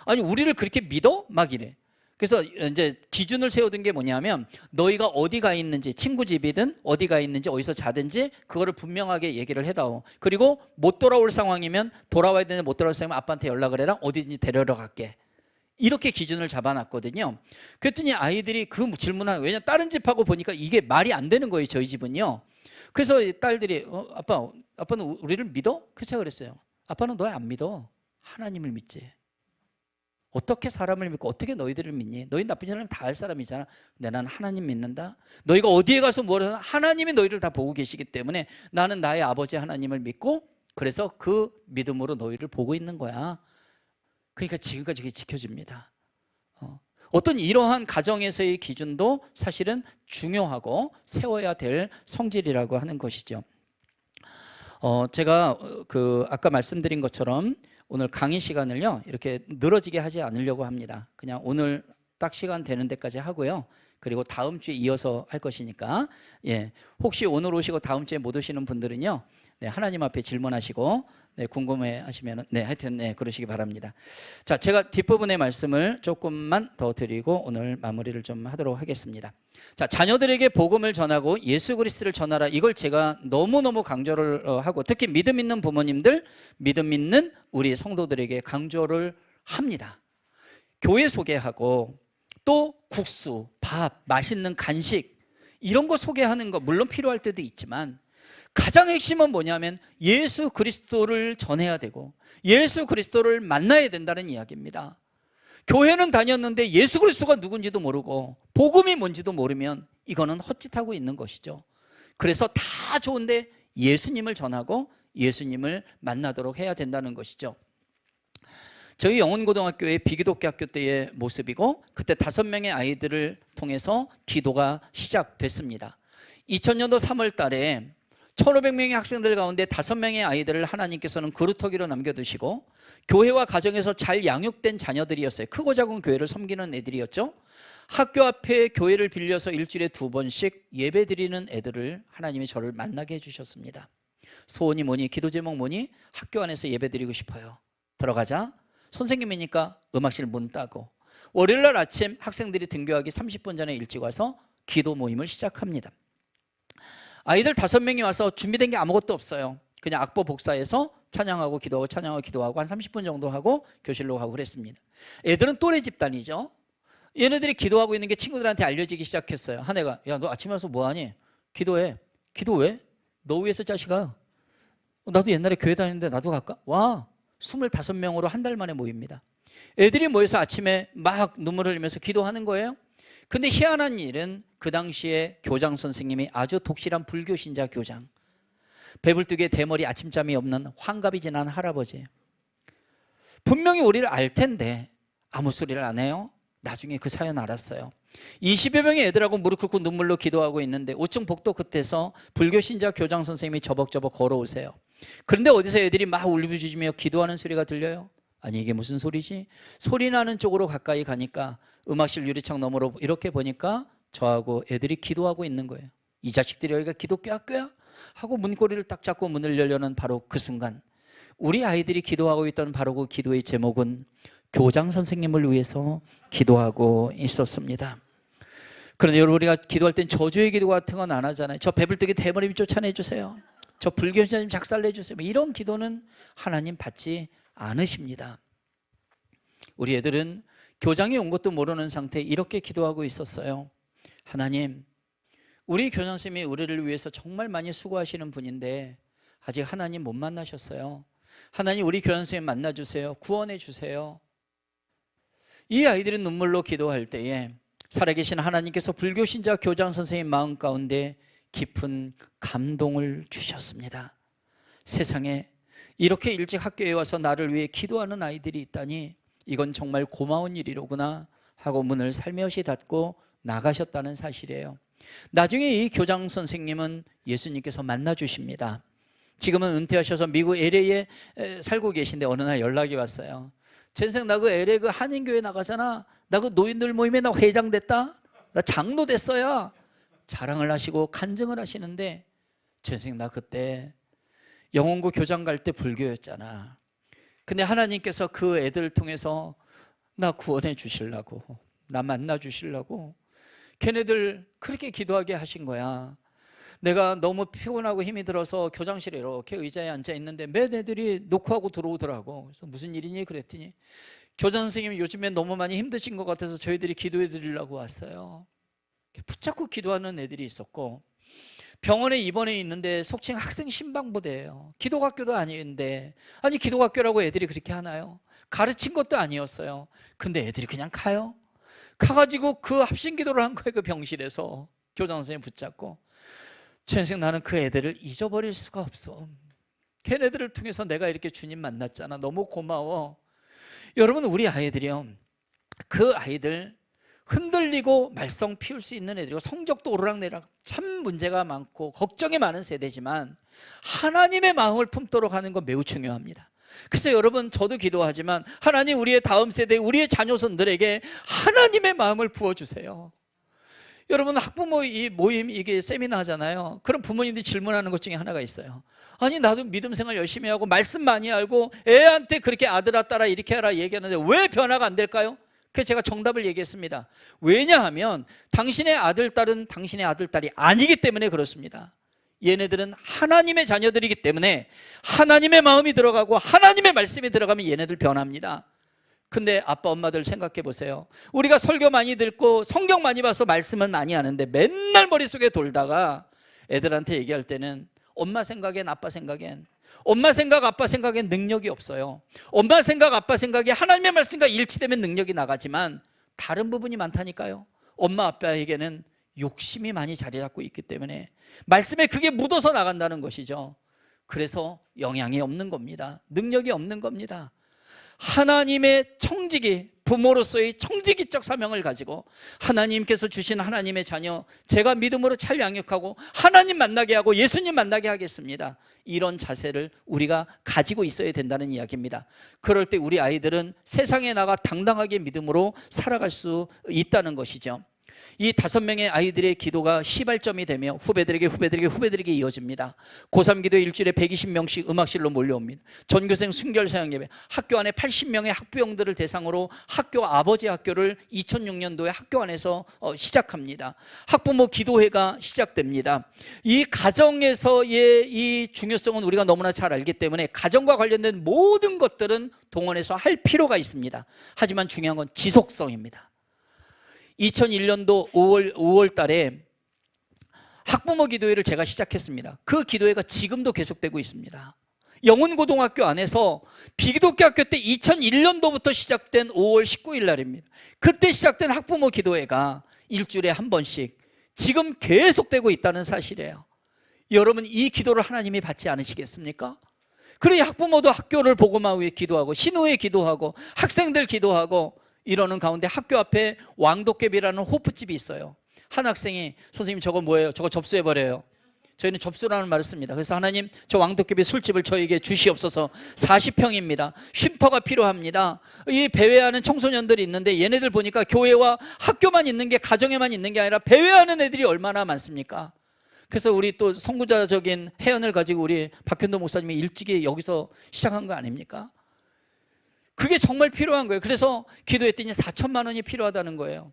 아니, 우리를 그렇게 믿어? 막 이래. 그래서 이제 기준을 세워둔 게 뭐냐면, 너희가 어디 가 있는지, 친구 집이든 어디 가 있는지, 어디서 자든지 그거를 분명하게 얘기를 해다오. 그리고 못 돌아올 상황이면, 돌아와야 되는데 못 돌아올 상황이면 아빠한테 연락을 해라. 어디든지 데려러 갈게. 이렇게 기준을 잡아놨거든요. 그랬더니 아이들이 그 질문을, 왜냐면 다른 집하고 보니까 이게 말이 안 되는 거예요, 저희 집은요. 그래서 딸들이 아빠는 우리를 믿어? 그래서 제가 그랬어요. 아빠는 너 안 믿어. 하나님을 믿지. 어떻게 사람을 믿고 어떻게 너희들을 믿니? 너희 나쁜 사람 다 할 사람이잖아. 근데 나는 하나님 믿는다. 너희가 어디에 가서 뭘 하든 하나님이 너희를 다 보고 계시기 때문에 나는 나의 아버지 하나님을 믿고, 그래서 그 믿음으로 너희를 보고 있는 거야. 그러니까 지금까지 그게 지켜집니다. 어떤 이러한 가정에서의 기준도 사실은 중요하고 세워야 될 성질이라고 하는 것이죠. 제가 아까 말씀드린 것처럼 오늘 강의 시간을요, 이렇게 늘어지게 하지 않으려고 합니다. 그냥 오늘 딱 시간 되는 데까지 하고요. 그리고 다음 주에 이어서 할 것이니까, 혹시 오늘 오시고 다음 주에 못 오시는 분들은요, 하나님 앞에 질문하시고, 궁금해하시면 하여튼 그러시기 바랍니다. 자, 제가 뒷부분의 말씀을 조금만 더 드리고 오늘 마무리를 좀 하도록 하겠습니다. 자, 자녀들에게 복음을 전하고 예수 그리스도를 전하라. 이걸 제가 너무너무 강조를 하고, 특히 믿음 있는 부모님들, 믿음 있는 우리 성도들에게 강조를 합니다. 교회 소개하고, 또 국수, 밥, 맛있는 간식 이런 거 소개하는 거 물론 필요할 때도 있지만, 가장 핵심은 뭐냐면 예수 그리스도를 전해야 되고 예수 그리스도를 만나야 된다는 이야기입니다. 교회는 다녔는데 예수 그리스도가 누군지도 모르고 복음이 뭔지도 모르면 이거는 헛짓하고 있는 것이죠. 그래서 다 좋은데 예수님을 전하고 예수님을 만나도록 해야 된다는 것이죠. 저희 영훈고등학교의 비기독교 학교 때의 모습이고 그때 5명의 아이들을 통해서 기도가 시작됐습니다. 2000년도 3월 달에 1500명의 학생들 가운데 5명의 아이들을 하나님께서는 그루터기로 남겨두시고 교회와 가정에서 잘 양육된 자녀들이었어요. 크고 작은 교회를 섬기는 애들이었죠. 학교 앞에 교회를 빌려서 일주일에 2번씩 예배 드리는 애들을 하나님이 저를 만나게 해주셨습니다. 소원이 뭐니, 기도 제목 뭐니, 학교 안에서 예배 드리고 싶어요. 들어가자. 선생님이니까 음악실 문 따고 월요일날 아침 학생들이 등교하기 30분 전에 일찍 와서 기도 모임을 시작합니다. 아이들 5명이 와서 준비된 게 아무것도 없어요. 그냥 악보 복사해서 찬양하고 기도하고 찬양하고 기도하고 한 30분 정도 하고 교실로 가고 그랬습니다. 애들은 또래 집단이죠. 얘네들이 기도하고 있는 게 친구들한테 알려지기 시작했어요. 한 애가 야, 너 아침에 와서 뭐하니? 기도해. 기도 왜? 너 위해서 자식아. 나도 옛날에 교회 다녔는데 나도 갈까? 와, 25명으로 한 달 만에 모입니다. 애들이 모여서 아침에 막 눈물 흘리면서 기도하는 거예요. 근데 희한한 일은 그 당시에 교장 선생님이 아주 독실한 불교 신자 교장, 배불뚝에 대머리 아침잠이 없는 환갑이 지난 할아버지. 분명히 우리를 알 텐데 아무 소리를 안 해요. 나중에 그 사연 알았어요. 20여 명의 애들하고 무릎 꿇고 눈물로 기도하고 있는데 5층 복도 끝에서 불교 신자 교장 선생님이 저벅저벅 걸어오세요. 그런데 어디서 애들이 막 울부짖으며 기도하는 소리가 들려요. 아니 이게 무슨 소리지? 소리 나는 쪽으로 가까이 가니까 음악실 유리창 너머로 이렇게 보니까 저하고 애들이 기도하고 있는 거예요. 이 자식들이 여기가 기독교 학교야? 하고 문고리를 딱 잡고 문을 열려는 바로 그 순간 우리 아이들이 기도하고 있던 바로 그 기도의 제목은 교장 선생님을 위해서 기도하고 있었습니다. 그런데 여러분 우리가 기도할 땐 저주의 기도 같은 건 안 하잖아요. 저 배불뚝이 대머리 쫓아내주세요. 저 불교자님 작살내주세요. 이런 기도는 하나님 받지 않으십니다. 우리 애들은 교장이 온 것도 모르는 상태에 이렇게 기도하고 있었어요. 하나님, 우리 교장 선생님이 우리를 위해서 정말 많이 수고하시는 분인데 아직 하나님 못 만나셨어요. 하나님 우리 교장 선생님 만나주세요. 구원해 주세요. 이 아이들이 눈물로 기도할 때에 살아계신 하나님께서 불교 신자 교장 선생님 마음 가운데 깊은 감동을 주셨습니다. 세상에 이렇게 일찍 학교에 와서 나를 위해 기도하는 아이들이 있다니 이건 정말 고마운 일이로구나 하고 문을 살며시 닫고 나가셨다는 사실이에요. 나중에 이 교장 선생님은 예수님께서 만나주십니다. 지금은 은퇴하셔서 미국 LA에 살고 계신데 어느 날 연락이 왔어요. 전생 나 그 LA 그 한인교회 나가잖아. 나 그 노인들 모임에 나 회장 됐다. 나 장로 됐어요. 자랑을 하시고 간증을 하시는데 전생 나 그때 영원고 교장 갈 때 불교였잖아. 근데 하나님께서 그 애들을 통해서 나 구원해 주시려고, 나 만나 주시려고 걔네들 그렇게 기도하게 하신 거야. 내가 너무 피곤하고 힘이 들어서 교장실에 이렇게 의자에 앉아 있는데 몇 애들이 노크하고 들어오더라고. 그래서 무슨 일이니 그랬더니 교장 선생님이 요즘에 너무 많이 힘드신 것 같아서 저희들이 기도해 드리려고 왔어요. 붙잡고 기도하는 애들이 있었고, 병원에 입원해 있는데 속칭 학생 신방부대예요. 기독학교도 아닌데, 아니 기독학교라고 애들이 그렇게 하나요? 가르친 것도 아니었어요. 근데 애들이 그냥 가요. 가가지고 그 합심 기도를 한 거예요. 그 병실에서 교장 선생님 붙잡고. 전생 나는 그 애들을 잊어버릴 수가 없어. 걔네들을 통해서 내가 이렇게 주님 만났잖아. 너무 고마워. 여러분 우리 아이들이요, 그 아이들 흔들리고 말썽 피울 수 있는 애들이고 성적도 오르락내리락 참 문제가 많고 걱정이 많은 세대지만 하나님의 마음을 품도록 하는 건 매우 중요합니다. 그래서 여러분 저도 기도하지만 하나님 우리의 다음 세대 우리의 자녀손들에게 하나님의 마음을 부어주세요. 여러분 학부모 이 모임 이게 세미나 하잖아요. 그럼 부모님들이 질문하는 것 중에 하나가 있어요. 아니 나도 믿음 생활 열심히 하고 말씀 많이 알고 애한테 그렇게 아들아 딸아 이렇게 하라 얘기하는데 왜 변화가 안 될까요? 그래서 제가 정답을 얘기했습니다. 왜냐하면 당신의 아들 딸은 당신의 아들 딸이 아니기 때문에 그렇습니다. 얘네들은 하나님의 자녀들이기 때문에 하나님의 마음이 들어가고 하나님의 말씀이 들어가면 얘네들 변합니다. 근데 아빠 엄마들 생각해 보세요. 우리가 설교 많이 듣고 성경 많이 봐서 말씀은 많이 하는데 맨날 머릿속에 돌다가 애들한테 얘기할 때는 엄마 생각엔 아빠 생각엔 엄마 생각 아빠 생각엔 능력이 없어요. 엄마 생각 아빠 생각이 하나님의 말씀과 일치되면 능력이 나가지만 다른 부분이 많다니까요. 엄마 아빠에게는 욕심이 많이 자리 잡고 있기 때문에 말씀에 그게 묻어서 나간다는 것이죠. 그래서 영향이 없는 겁니다. 능력이 없는 겁니다. 하나님의 청지기, 부모로서의 청지기적 사명을 가지고 하나님께서 주신 하나님의 자녀, 제가 믿음으로 잘 양육하고 하나님 만나게 하고 예수님 만나게 하겠습니다. 이런 자세를 우리가 가지고 있어야 된다는 이야기입니다. 그럴 때 우리 아이들은 세상에 나가 당당하게 믿음으로 살아갈 수 있다는 것이죠. 이 5명의 아이들의 기도가 시발점이 되며 후배들에게 이어집니다. 고3 기도에 일주일에 120명씩 음악실로 몰려옵니다. 전교생 순결 사역 예배, 학교 안에 80명의 학부형들을 대상으로 학교 아버지 학교를 2006년도에 학교 안에서 시작합니다. 학부모 기도회가 시작됩니다. 이 가정에서의 이 중요성은 우리가 너무나 잘 알기 때문에 가정과 관련된 모든 것들은 동원해서 할 필요가 있습니다. 하지만 중요한 건 지속성입니다. 2001년도 5월 달에 학부모 기도회를 제가 시작했습니다. 그 기도회가 지금도 계속되고 있습니다. 영훈고등학교 안에서 비기독교 학교 때 2001년도부터 시작된 5월 19일 날입니다. 그때 시작된 학부모 기도회가 일주일에 한 번씩 지금 계속되고 있다는 사실이에요. 여러분, 이 기도를 하나님이 받지 않으시겠습니까? 그러니 학부모도 학교를 복음화 위해 기도하고 신우회 기도하고 학생들 기도하고 이러는 가운데 학교 앞에 왕도깨비라는 호프집이 있어요. 한 학생이 선생님 저거 뭐예요? 저거 접수해버려요. 저희는 접수라는 말을 씁니다. 그래서 하나님 저 왕도깨비 술집을 저에게 주시옵소서. 40평입니다. 쉼터가 필요합니다. 이 배회하는 청소년들이 있는데 얘네들 보니까 교회와 학교만 있는 게 가정에만 있는 게 아니라 배회하는 애들이 얼마나 많습니까? 그래서 우리 또 선구자적인 해언을 가지고 우리 박현도 목사님이 일찍이 여기서 시작한 거 아닙니까? 그게 정말 필요한 거예요. 그래서 기도했더니 4천만 원이 필요하다는 거예요.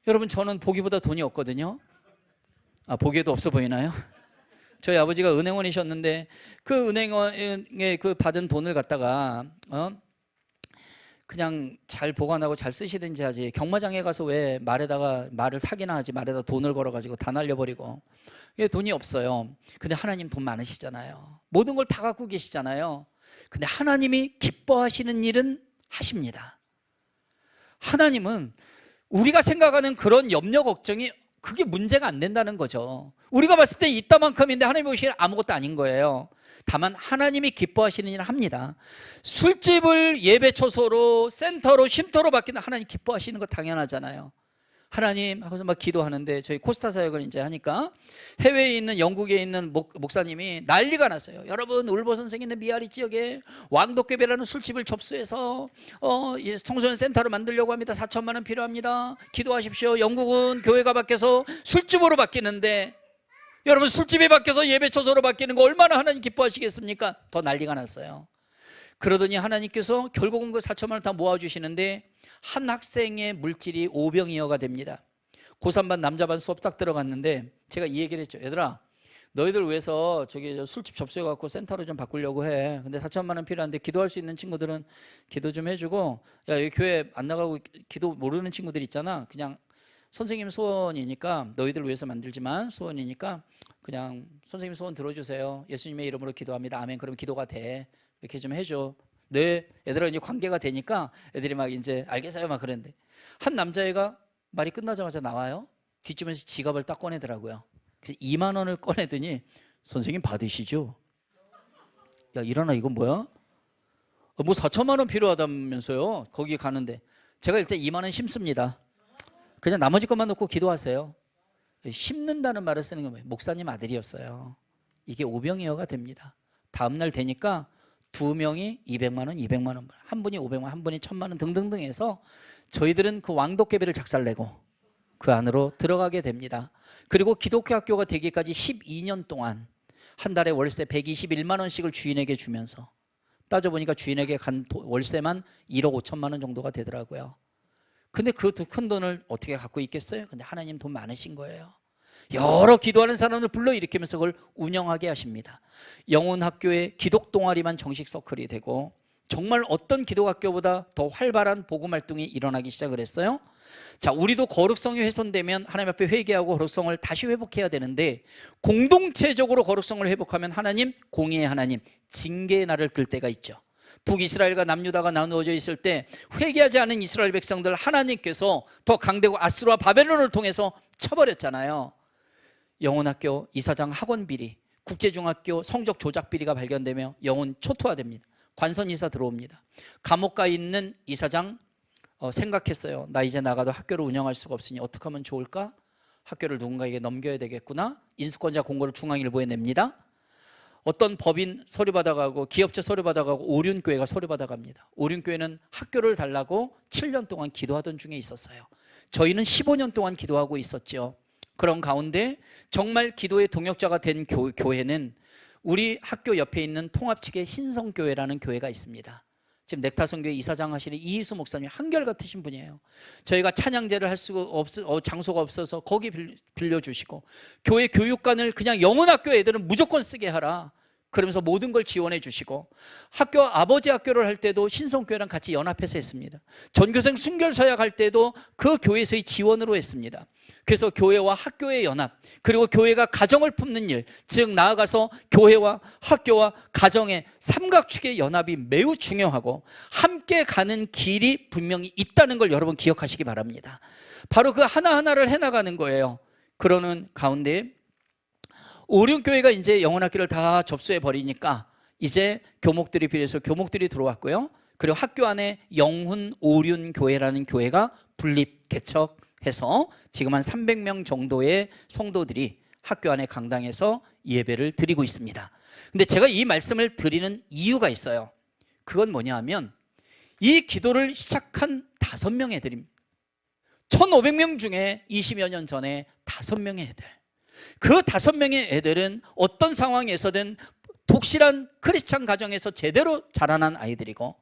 여러분, 저는 보기보다 돈이 없거든요. 보기에도 없어 보이나요? 저희 아버지가 은행원이셨는데 그 은행원에 그 받은 돈을 갖다가 그냥 잘 보관하고 잘 쓰시든지 하지, 경마장에 가서 왜 말을 타기나 하지, 말에다 돈을 걸어가지고 다 날려버리고. 돈이 없어요. 근데 하나님 돈 많으시잖아요. 모든 걸 다 갖고 계시잖아요. 근데 하나님이 기뻐하시는 일은 하십니다. 하나님은 우리가 생각하는 그런 염려 걱정이 그게 문제가 안 된다는 거죠. 우리가 봤을 때 이따만큼인데 하나님이 보시기에 아무것도 아닌 거예요. 다만 하나님이 기뻐하시는 일을 합니다. 술집을 예배처소로 센터로 쉼터로 바뀌는 하나님 기뻐하시는 거 당연하잖아요. 하나님 하고서 막 기도하는데 저희 코스타 사역을 이제 하니까 해외에 있는 영국에 있는 목사님이 난리가 났어요. 여러분, 울보선생 있는 미아리 지역에 왕도깨비라는 술집을 접수해서 청소년 센터를 만들려고 합니다. 4천만 원 필요합니다. 기도하십시오. 영국은 교회가 바뀌어서 술집으로 바뀌는데 여러분, 술집이 바뀌어서 예배처소로 바뀌는 거 얼마나 하나님 기뻐하시겠습니까? 더 난리가 났어요. 그러더니 하나님께서 결국은 그 4천만 원 다 모아주시는데 한 학생의 물질이 5병이어가 됩니다. 고3반 남자반 수업 딱 들어갔는데 제가 이 얘기를 했죠. 얘들아, 너희들 위해서 저기 술집 접수해갖고 센터로 좀 바꾸려고 해. 근데 4천만 원 필요한데 기도할 수 있는 친구들은 기도 좀 해주고, 야, 여기 교회 안 나가고 기도 모르는 친구들 있잖아. 그냥 선생님 소원이니까, 너희들 위해서 만들지만 소원이니까 그냥 선생님 소원 들어주세요. 예수님의 이름으로 기도합니다. 아멘. 그러면 기도가 돼. 이렇게 좀 해줘. 네, 애들하고 이제 관계가 되니까 애들이 막 이제 알겠어요 막 그랬는데, 한 남자애가 말이 끝나자마자 나와요. 뒷집에서 지갑을 딱 꺼내더라고요. 그래서 2만 원을 꺼내더니 선생님 받으시죠? 야, 일어나, 이건 뭐야? 뭐 4천만 원 필요하다면서요. 거기 가는데 제가 일단 2만 원 심습니다. 그냥 나머지 것만 놓고 기도하세요. 심는다는 말을 쓰는 건 뭐예요? 목사님 아들이었어요. 이게 오병이어가 됩니다. 다음날 되니까 2명이 200만 원, 200만 원, 한 분이 500만 원, 한 분이 1000만 원 등등등 해서 저희들은 그 왕도깨비를 작살내고 그 안으로 들어가게 됩니다. 그리고 기독교 학교가 되기까지 12년 동안 한 달에 월세 121만 원씩을 주인에게 주면서, 따져보니까 주인에게 간 월세만 1억 5천만 원 정도가 되더라고요. 근데 그 큰 돈을 어떻게 갖고 있겠어요? 근데 하나님 돈 많으신 거예요. 여러 기도하는 사람을 불러일으키면서 그걸 운영하게 하십니다. 영훈학교의 기독 동아리만 정식 서클이 되고, 정말 어떤 기독학교보다 더 활발한 복음 활동이 일어나기 시작을 했어요. 자, 우리도 거룩성이 훼손되면 하나님 앞에 회개하고 거룩성을 다시 회복해야 되는데, 공동체적으로 거룩성을 회복하면 하나님, 공의의 하나님, 징계의 날을 들 때가 있죠. 북이스라엘과 남유다가 나누어져 있을 때 회개하지 않은 이스라엘 백성들 하나님께서 더 강대국 아수르와 바벨론을 통해서 쳐버렸잖아요. 영훈학교 이사장 학원 비리, 국제중학교 성적 조작 비리가 발견되며 영훈 초토화됩니다. 관선 이사 들어옵니다. 감옥 가 있는 이사장 생각했어요. 나 이제 나가도 학교를 운영할 수가 없으니 어떻게 하면 좋을까? 학교를 누군가에게 넘겨야 되겠구나. 인수권자 공고를 중앙일보에 냅니다. 어떤 법인 서류 받아가고 기업체 서류 받아가고 오륜교회가 서류 받아갑니다. 오륜교회는 학교를 달라고 7년 동안 기도하던 중에 있었어요. 저희는 15년 동안 기도하고 있었죠. 그런 가운데 정말 기도의 동역자가 된 교회는 우리 학교 옆에 있는 통합측의 신성교회라는 교회가 있습니다. 지금 넥타성교회 이사장 하시는 이희수 목사님 한결같으신 분이에요. 저희가 찬양제를 할 수가 장소가 없어서 거기 빌려주시고 교회 교육관을 그냥 영혼학교 애들은 무조건 쓰게 하라 그러면서 모든 걸 지원해 주시고 학교 아버지 학교를 할 때도 신성교회랑 같이 연합해서 했습니다. 전교생 순결서약 할 때도 그 교회에서의 지원으로 했습니다. 그래서 교회와 학교의 연합 그리고 교회가 가정을 품는 일, 즉 나아가서 교회와 학교와 가정의 삼각축의 연합이 매우 중요하고 함께 가는 길이 분명히 있다는 걸 여러분 기억하시기 바랍니다. 바로 그 하나하나를 해나가는 거예요. 그러는 가운데 오륜교회가 이제 영혼학교를 다 접수해 버리니까 이제 교목들이 필요해서 교목들이 들어왔고요. 그리고 학교 안에 영훈 오륜교회라는 교회가 분립 개척해서 지금 한 300명 정도의 성도들이 학교 안에 강당에서 예배를 드리고 있습니다. 근데 제가 이 말씀을 드리는 이유가 있어요. 그건 뭐냐 하면 이 기도를 시작한 5명의 애들입니다. 1500명 중에 20여 년 전에 5명의 애들, 그 5명의 애들은 어떤 상황에서든 독실한 크리스찬 가정에서 제대로 자라난 아이들이고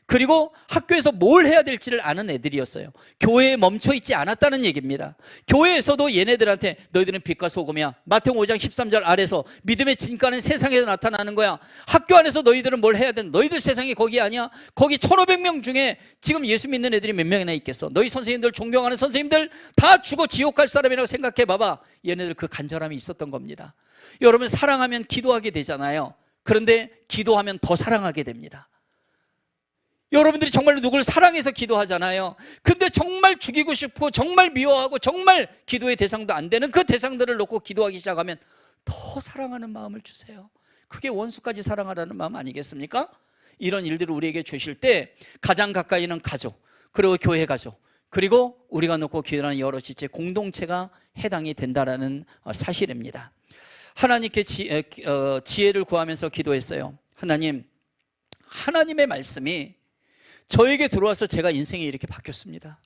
그리고 학교에서 뭘 해야 될지를 아는 애들이었어요. 교회에 멈춰있지 않았다는 얘기입니다. 교회에서도 얘네들한테 너희들은 빛과 소금이야. 마태복음 5장 13절 아래서 믿음의 진가는 세상에서 나타나는 거야. 학교 안에서 너희들은 뭘 해야 돼? 너희들 세상이 거기 아니야? 거기 1500명 중에 지금 예수 믿는 애들이 몇 명이나 있겠어? 너희 선생님들 존경하는 선생님들 다 죽어 지옥 갈 사람이라고 생각해 봐봐. 얘네들 그 간절함이 있었던 겁니다. 여러분 사랑하면 기도하게 되잖아요. 그런데 기도하면 더 사랑하게 됩니다. 여러분들이 정말로 누구를 사랑해서 기도하잖아요. 근데 정말 죽이고 싶고 정말 미워하고 정말 기도의 대상도 안 되는 그 대상들을 놓고 기도하기 시작하면 더 사랑하는 마음을 주세요. 그게 원수까지 사랑하라는 마음 아니겠습니까? 이런 일들을 우리에게 주실 때 가장 가까이는 가족, 그리고 교회 가족, 그리고 우리가 놓고 기도하는 여러 지체 공동체가 해당이 된다는 사실입니다. 하나님께 지혜를 구하면서 기도했어요. 하나님의 말씀이 저에게 들어와서 제가 인생이 이렇게 바뀌었습니다.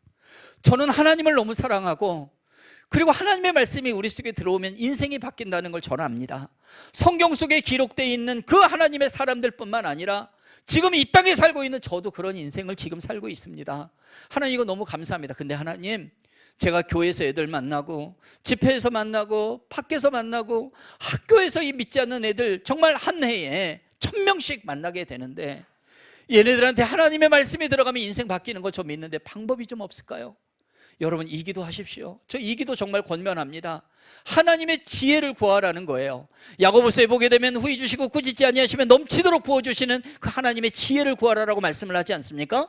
저는 하나님을 너무 사랑하고 그리고 하나님의 말씀이 우리 속에 들어오면 인생이 바뀐다는 걸 저는 압니다. 성경 속에 기록되어 있는 그 하나님의 사람들 뿐만 아니라 지금 이 땅에 살고 있는 저도 그런 인생을 지금 살고 있습니다. 하나님 이거 너무 감사합니다. 근데 하나님 제가 교회에서 애들 만나고 집회에서 만나고 밖에서 만나고 학교에서 이 믿지 않는 애들 정말 한 해에 1000명씩 만나게 되는데 얘네들한테 하나님의 말씀이 들어가면 인생 바뀌는 거 저 믿는데 방법이 좀 없을까요? 여러분 이 기도 하십시오. 저 이 기도 정말 권면합니다. 하나님의 지혜를 구하라는 거예요. 야고보서에 보게 되면 후히 주시고 꾸짖지 아니하시면 넘치도록 부어주시는 그 하나님의 지혜를 구하라라고 말씀을 하지 않습니까?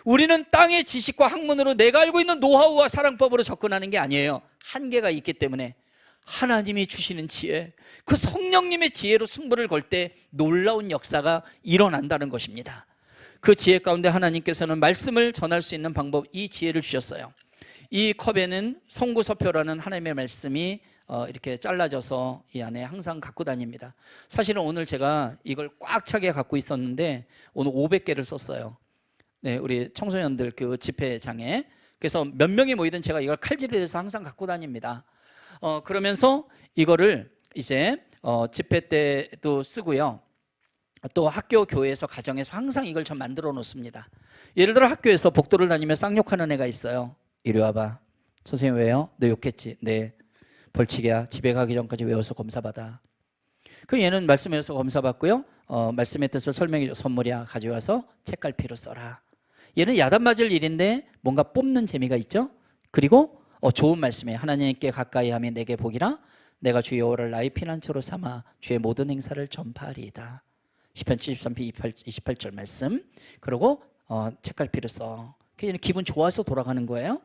우리는 땅의 지식과 학문으로 내가 알고 있는 노하우와 사랑법으로 접근하는 게 아니에요. 한계가 있기 때문에 하나님이 주시는 지혜, 그 성령님의 지혜로 승부를 걸 때 놀라운 역사가 일어난다는 것입니다. 그 지혜 가운데 하나님께서는 말씀을 전할 수 있는 방법, 이 지혜를 주셨어요. 이 컵에는 성구서표라는 하나님의 말씀이 이렇게 잘라져서 이 안에 항상 갖고 다닙니다. 사실은 오늘 제가 이걸 꽉 차게 갖고 있었는데 오늘 500개를 썼어요. 네, 우리 청소년들 그 집회장에. 그래서 몇 명이 모이든 제가 이걸 칼질을 해서 항상 갖고 다닙니다. 그러면서 이거를 이제 집회 때도 쓰고요. 또 학교, 교회에서, 가정에서 항상 이걸 좀 만들어 놓습니다. 예를 들어 학교에서 복도를 다니며 쌍욕하는 애가 있어요. 이리 와봐. 선생님 왜요? 너 욕했지? 네. 벌칙이야. 집에 가기 전까지 외워서 검사받아. 그 얘는 말씀에서 검사받고요. 말씀의 뜻을 설명해 줘. 선물이야. 가져와서 책갈피로 써라. 얘는 야단 맞을 일인데 뭔가 뽑는 재미가 있죠. 그리고 좋은 말씀에 하나님께 가까이 하면 내게 복이라. 내가 주 여호와를 나의 피난처로 삼아 주의 모든 행사를 전파하리이다. 시편 73편 28절 말씀. 그리고 책갈피를 써. 그냥 기분 좋아서 돌아가는 거예요.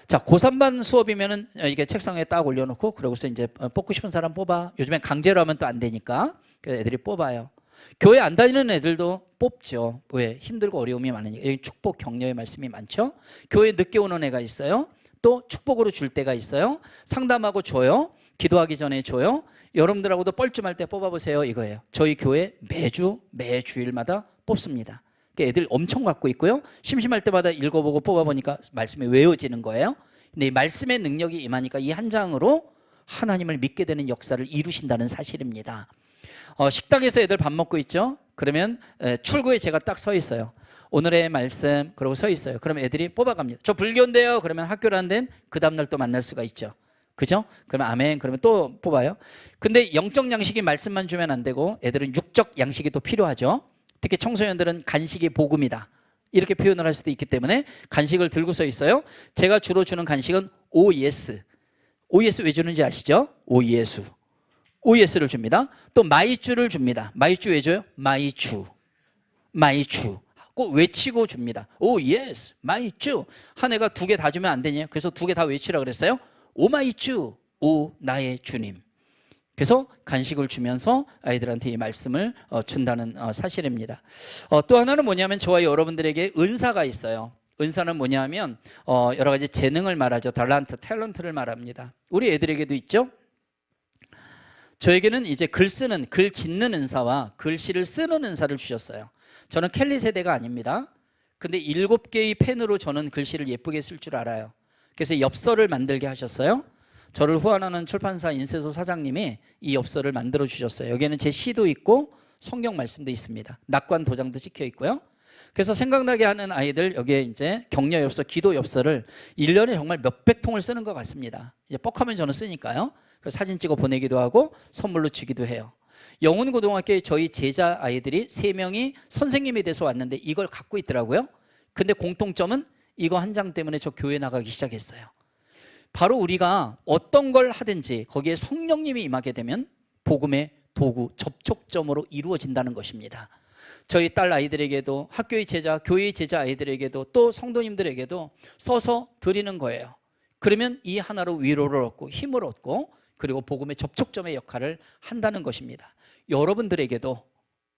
자, 고3반 수업이면은 이게 책상에 딱 올려놓고 그러고서 이제 뽑고 싶은 사람 뽑아. 요즘엔 강제로 하면 또 안 되니까 애들이 뽑아요. 교회 안 다니는 애들도 뽑죠. 왜? 힘들고 어려움이 많으니까. 여기 축복 격려의 말씀이 많죠. 교회 늦게 오는 애가 있어요. 또 축복으로 줄 때가 있어요. 상담하고 줘요. 기도하기 전에 줘요. 여러분들하고도 뻘쭘할 때 뽑아보세요. 이거예요. 저희 교회 매주일마다 뽑습니다. 애들 엄청 갖고 있고요. 심심할 때마다 읽어보고 뽑아보니까 말씀이 외워지는 거예요. 근데 이 말씀의 능력이 임하니까 이 한 장으로 하나님을 믿게 되는 역사를 이루신다는 사실입니다. 식당에서 애들 밥 먹고 있죠. 그러면 출구에 제가 딱 서 있어요. 오늘의 말씀 그러고 서 있어요. 그럼 애들이 뽑아갑니다. 저 불교인데요. 그러면 학교를 한 데는 그 다음날 또 만날 수가 있죠. 그죠? 그러면 아멘 그러면 또 뽑아요. 근데 영적 양식이 말씀만 주면 안 되고 애들은 육적 양식이 또 필요하죠. 특히 청소년들은 간식이 복음이다 이렇게 표현을 할 수도 있기 때문에 간식을 들고 서 있어요. 제가 주로 주는 간식은 OES. OES 왜 주는지 아시죠? OES. OES를 줍니다. 또 마이쮸를 줍니다. 마이쮸 왜 줘요? 마이쮸. 꼭 외치고 줍니다. OES, 마이쮸. 한 애가 2개 다 주면 안 되냐? 그래서 2개 다 외치라 그랬어요. 오 마이쮸, 오 나의 주님. 그래서 간식을 주면서 아이들한테 이 말씀을 준다는 사실입니다. 또 하나는 뭐냐면 저와 여러분들에게 은사가 있어요. 은사는 뭐냐면 여러 가지 재능을 말하죠. 탤런트를 말합니다. 우리 애들에게도 있죠. 저에게는 이제 글 짓는 은사와 글씨를 쓰는 은사를 주셨어요. 저는 켈리 세대가 아닙니다. 근데 7개의 펜으로 저는 글씨를 예쁘게 쓸 줄 알아요. 그래서 엽서를 만들게 하셨어요. 저를 후원하는 출판사 인쇄소 사장님이 이 엽서를 만들어 주셨어요. 여기에는 제 시도 있고 성경 말씀도 있습니다. 낙관 도장도 찍혀 있고요. 그래서 생각나게 하는 아이들 여기에 이제 격려 엽서, 기도 엽서를 1년에 정말 몇백 통을 쓰는 것 같습니다. 이제 뻑하면 저는 쓰니까요. 그래서 사진 찍어 보내기도 하고 선물로 주기도 해요. 영훈고등학교에 저희 제자 아이들이 3명이 선생님이 돼서 왔는데 이걸 갖고 있더라고요. 근데 공통점은 이거 한 장 때문에 저 교회 나가기 시작했어요. 바로 우리가 어떤 걸 하든지 거기에 성령님이 임하게 되면 복음의 도구, 접촉점으로 이루어진다는 것입니다. 저희 딸 아이들에게도 학교의 제자, 교회의 제자 아이들에게도 또 성도님들에게도 써서 드리는 거예요. 그러면 이 하나로 위로를 얻고 힘을 얻고 그리고 복음의 접촉점의 역할을 한다는 것입니다. 여러분들에게도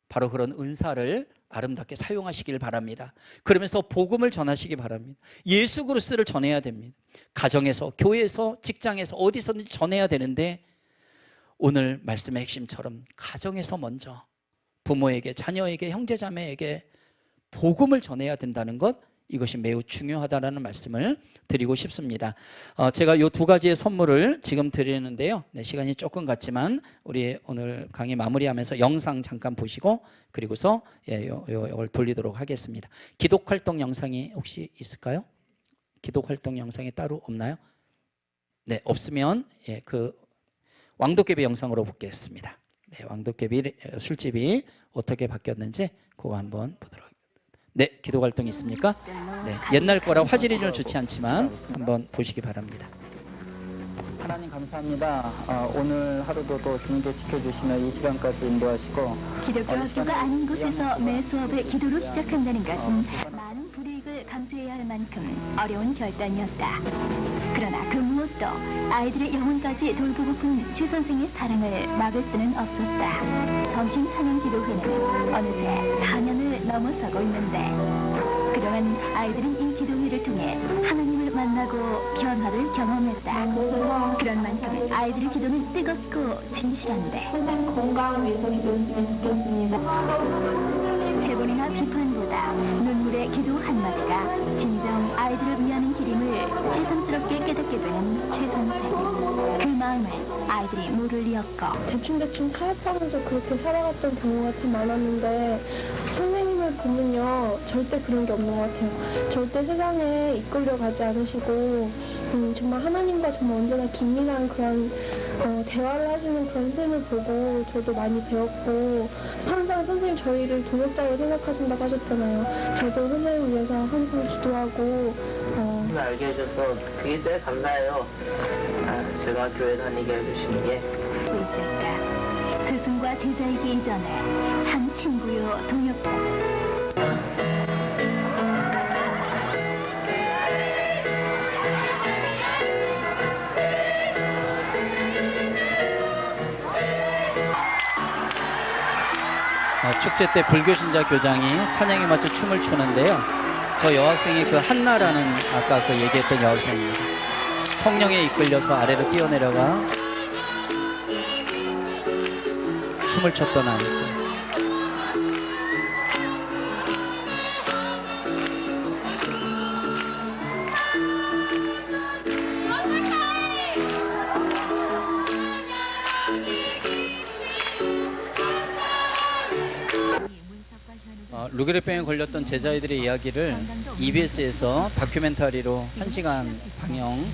바로 그런 은사를 아름답게 사용하시길 바랍니다. 그러면서 복음을 전하시기 바랍니다. 예수 그리스도를 전해야 됩니다. 가정에서, 교회에서, 직장에서 어디서든지 전해야 되는데 오늘 말씀의 핵심처럼 가정에서 먼저 부모에게, 자녀에게, 형제자매에게 복음을 전해야 된다는 것, 이것이 매우 중요하다는 말씀을 드리고 싶습니다. 제가 이 2가지의 선물을 지금 드리는데요. 네, 시간이 조금 갔지만 우리 오늘 강의 마무리하면서 영상 잠깐 보시고 그리고서 이걸 돌리도록 하겠습니다. 기독활동 영상이 혹시 있을까요? 기독활동 영상이 따로 없나요? 네, 없으면 그 왕도깨비 영상으로 보겠습니다. 네, 왕도깨비 술집이 어떻게 바뀌었는지 그거 한번 보도록 하겠습니다. 네, 기도활동 있습니까? 네, 옛날 거라 화질이 좀 좋지 않지만 한번 보시기 바랍니다. 하나님 감사합니다. 오늘 하루도 또 주님께 지켜주시며 이 시간까지 인도하시고 기독교 학교가 아닌 곳에서 매 수업을 기도로 시작한다는 것은 많은 불이익을 감수해야 할 만큼 어려운 결단이었다. 그러나 그 무엇도 아이들의 영혼까지 돌보고픈 최 선생의 사랑을 막을 수는 없었다. 점심 찬양 기도회는 어느새 4년을 넘어서고 있는데 그동안 아이들은 이 기도회를 통해 하나님을 만나고 변화를 경험했다. 그런 만큼 아이들의 기도는 뜨겁고 진실한데 건강을 위해서 기도했으면 좋겠습니다. 세번이나 비판보다 눈물의 기도 한마디가 진정 아이들을 위하는 길임을 새삼스럽게 깨닫게 되는 최 선생. 그 마음을 아이들이 물을 이었고 대충대충 타협하면서 그렇게 살아갔던 경우가 참 많았는데 선생님을 보면요 절대 그런 게 없는 것 같아요. 절대 세상에 이끌려가지 않으시고 정말 하나님과 정말 언제나 긴밀한 그런 대화를 하시는 그런 선생님을 보고 저도 많이 배웠고 항상 선생님 저희를 동역자로 생각하신다고 하셨잖아요. 저도 선생님을 위해서 항상 기도하고 알게 해줘서 그게 제일 감사해요. 제가 교회 다니게 해주시는 게. 있을까? 스승과 제자이기 이전에 참 친구요 동역자. 축제 때 불교신자 교장이 찬양에 맞춰 춤을 추는데요. 저 여학생이 그 한나라는 아까 그 얘기했던 여학생입니다. 성령에 이끌려서 아래로 뛰어내려가 춤을 췄던 아이죠. 루게르병에 걸렸던 제자애들의 이야기를 EBS에서 다큐멘터리로 1시간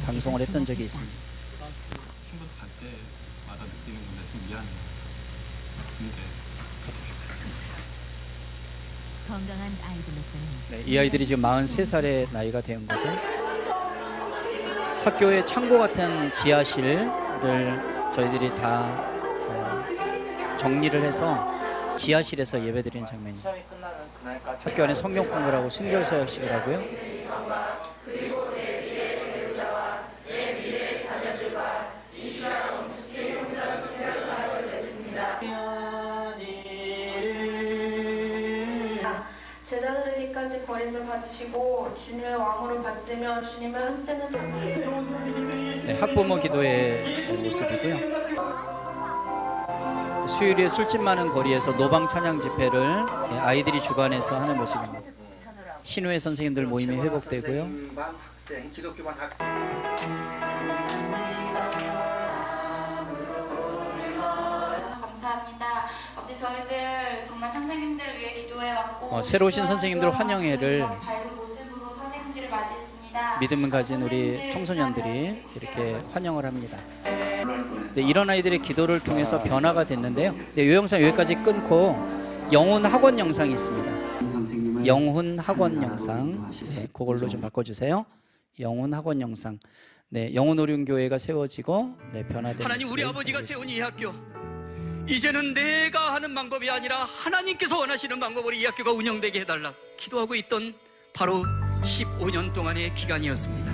방송을 했던 적이 있습니다. 친구들 갈 때마다 느끼는 건데 좀 미안해요. 근데 건강한 아이들로서는 네, 이 아이들이 지금 43살의 나이가 된 거죠. 학교의 창고 같은 지하실을 저희들이 다 정리를 해서 지하실에서 예배드리는 장면입니다. 학교 안에 성경 공부를 하고 순결서역식을 하고요. 제자들에게까지 버림을 받으시고 주님의 왕으로 받들며 주님을 한때는 네, 학부모 기도의 모습이고요. 수요일에 술집 많은 거리에서 노방 찬양 집회를 아이들이 주관해서 하는 모습입니다. 신우회 선생님들 모임이 회복되고요. 감사합니다. 아버지 저희들 정말 선생님들을 위해 기도해 왔고 새로 오신 선생님들 환영회를 밝은 모습으로 선생님들을 맞이했습니다. 믿음을 가진 우리 청소년들이 이렇게 환영을 합니다. 네, 이런 아이들의 기도를 통해서 변화가 됐는데요. 네, 이 영상 여기까지 끊고 영혼 학원 영상이 있습니다. 영혼 학원 영상, 네, 그걸로 좀 바꿔주세요. 영혼 학원 영상. 네, 영혼 오륜 교회가 세워지고 네, 변화된. 하나님, 우리 아버지가 세운 이 학교, 이제는 내가 하는 방법이 아니라 하나님께서 원하시는 방법으로 이 학교가 운영되게 해달라 기도하고 있던 바로 15년 동안의 기간이었습니다.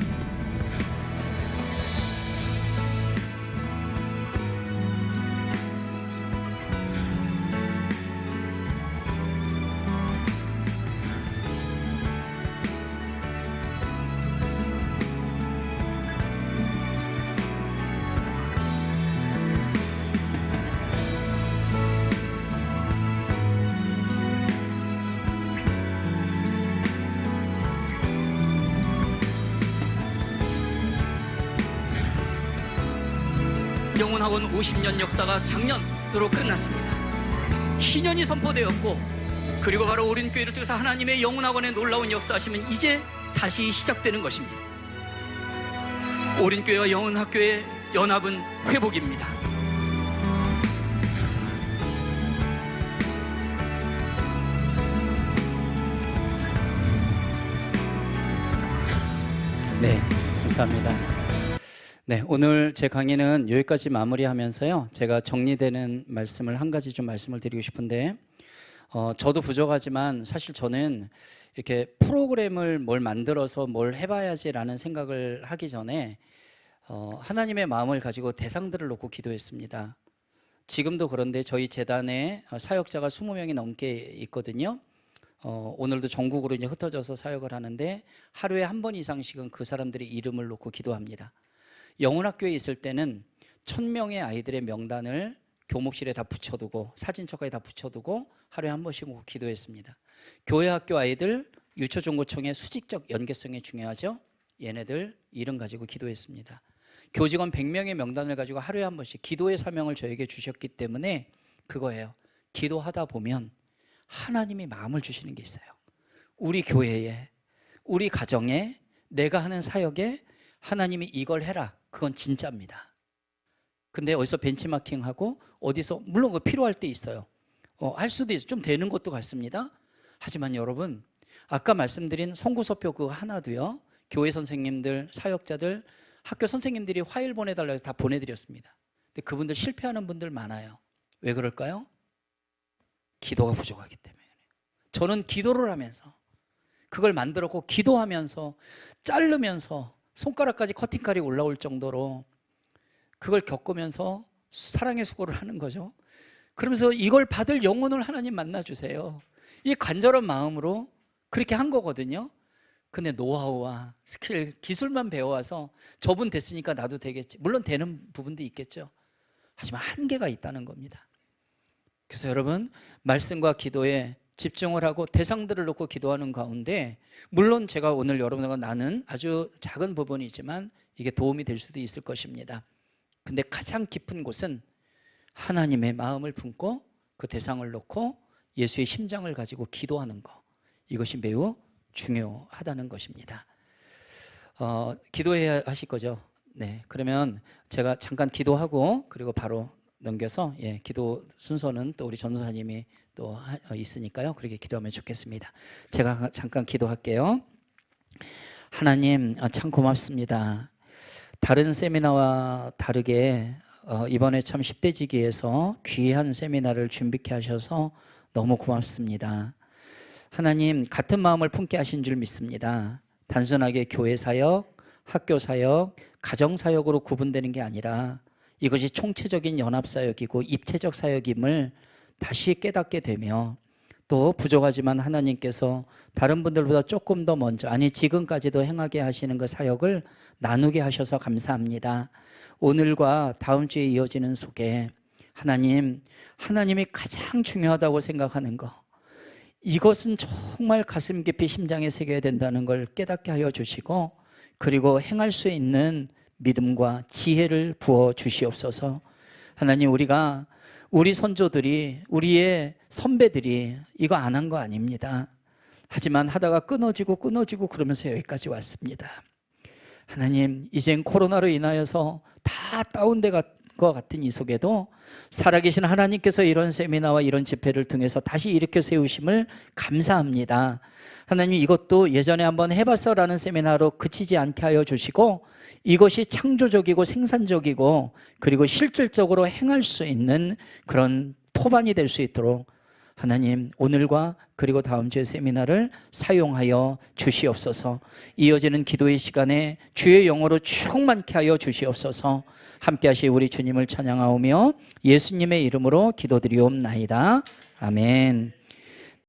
영혼학원 50년 역사가 작년으로 끝났습니다. 희년이 선포되었고, 그리고 바로 오륜교회를 통해서 하나님의 영혼학원의 놀라운 역사하시면 이제 다시 시작되는 것입니다. 오륜교회와 영혼학교의 연합은 회복입니다. 네, 감사합니다. 네, 오늘 제 강의는 여기까지 마무리하면서요. 제가 정리되는 말씀을 한 가지 좀 말씀을 드리고 싶은데, 저도 부족하지만 사실 저는 이렇게 프로그램을 뭘 만들어서 뭘 해봐야지라는 생각을 하기 전에 하나님의 마음을 가지고 대상들을 놓고 기도했습니다. 지금도 그런데 저희 재단에 사역자가 20명이 넘게 있거든요. 오늘도 전국으로 이제 흩어져서 사역을 하는데 하루에 한 번 이상씩은 그 사람들의 이름을 놓고 기도합니다. 영혼학교에 있을 때는 1000명의 아이들의 명단을 교목실에 다 붙여두고 사진첩까지 다 붙여두고 하루에 한 번씩 기도했습니다. 교회 학교 아이들 유초중고청의 수직적 연계성이 중요하죠. 얘네들 이름 가지고 기도했습니다. 교직원 100명의 명단을 가지고 하루에 한 번씩 기도의 사명을 저에게 주셨기 때문에 그거예요. 기도하다 보면 하나님이 마음을 주시는 게 있어요. 우리 교회에, 우리 가정에, 내가 하는 사역에 하나님이 이걸 해라. 그건 진짜입니다. 근데 어디서 벤치마킹하고 어디서 물론 그 필요할 때 있어요. 할 수도 있어요. 좀 되는 것도 같습니다. 하지만 여러분, 아까 말씀드린 성구서표 그거 하나도요. 교회 선생님들, 사역자들, 학교 선생님들이 파일 보내달라고 해서 다 보내드렸습니다. 근데 그분들 실패하는 분들 많아요. 왜 그럴까요? 기도가 부족하기 때문에. 저는 기도를 하면서 그걸 만들었고 기도하면서 자르면서 손가락까지 커팅칼이 올라올 정도로 그걸 겪으면서 사랑의 수고를 하는 거죠. 그러면서 이걸 받을 영혼을 하나님 만나주세요. 이 간절한 마음으로 그렇게 한 거거든요. 근데 노하우와 스킬, 기술만 배워와서 저분 됐으니까 나도 되겠지. 물론 되는 부분도 있겠죠. 하지만 한계가 있다는 겁니다. 그래서 여러분, 말씀과 기도에 집중을 하고 대상들을 놓고 기도하는 가운데, 물론 제가 오늘 여러분과 나눈 아주 작은 부분이지만 이게 도움이 될 수도 있을 것입니다. 근데 가장 깊은 곳은 하나님의 마음을 품고 그 대상을 놓고 예수의 심장을 가지고 기도하는 것, 이것이 매우 중요하다는 것입니다. 기도해야 하실 거죠? 네, 그러면 제가 잠깐 기도하고 그리고 바로 넘겨서 기도 순서는 또 우리 전도사님이 또 있으니까요. 그렇게 기도하면 좋겠습니다. 제가 잠깐 기도할게요. 하나님, 참 고맙습니다. 다른 세미나와 다르게 이번에 참 10대 지기에서 귀한 세미나를 준비케 하셔서 너무 고맙습니다. 하나님, 같은 마음을 품게 하신 줄 믿습니다. 단순하게 교회 사역, 학교 사역, 가정 사역으로 구분되는 게 아니라 이것이 총체적인 연합 사역이고 입체적 사역임을 다시 깨닫게 되며, 또 부족하지만 하나님께서 다른 분들보다 조금 더 먼저, 아니 지금까지도 행하게 하시는 그 사역을 나누게 하셔서 감사합니다. 오늘과 다음 주에 이어지는 속에 하나님이 가장 중요하다고 생각하는 것, 이것은 정말 가슴 깊이 심장에 새겨야 된다는 걸 깨닫게 하여 주시고, 그리고 행할 수 있는 믿음과 지혜를 부어 주시옵소서. 하나님, 우리 선조들이, 우리의 선배들이 이거 안 한 거 아닙니다. 하지만 하다가 끊어지고 그러면서 여기까지 왔습니다. 하나님, 이젠 코로나로 인하여서 다 다운된 것 같은 이 속에도 살아계신 하나님께서 이런 세미나와 이런 집회를 통해서 다시 일으켜 세우심을 감사합니다. 하나님, 이것도 예전에 한번 해봤어라는 세미나로 그치지 않게 하여 주시고, 이것이 창조적이고 생산적이고 그리고 실질적으로 행할 수 있는 그런 토반이 될 수 있도록 하나님, 오늘과 그리고 다음 주의 세미나를 사용하여 주시옵소서. 이어지는 기도의 시간에 주의 영어로 충만케 하여 주시옵소서. 함께 하실 우리 주님을 찬양하오며 예수님의 이름으로 기도드리옵나이다. 아멘.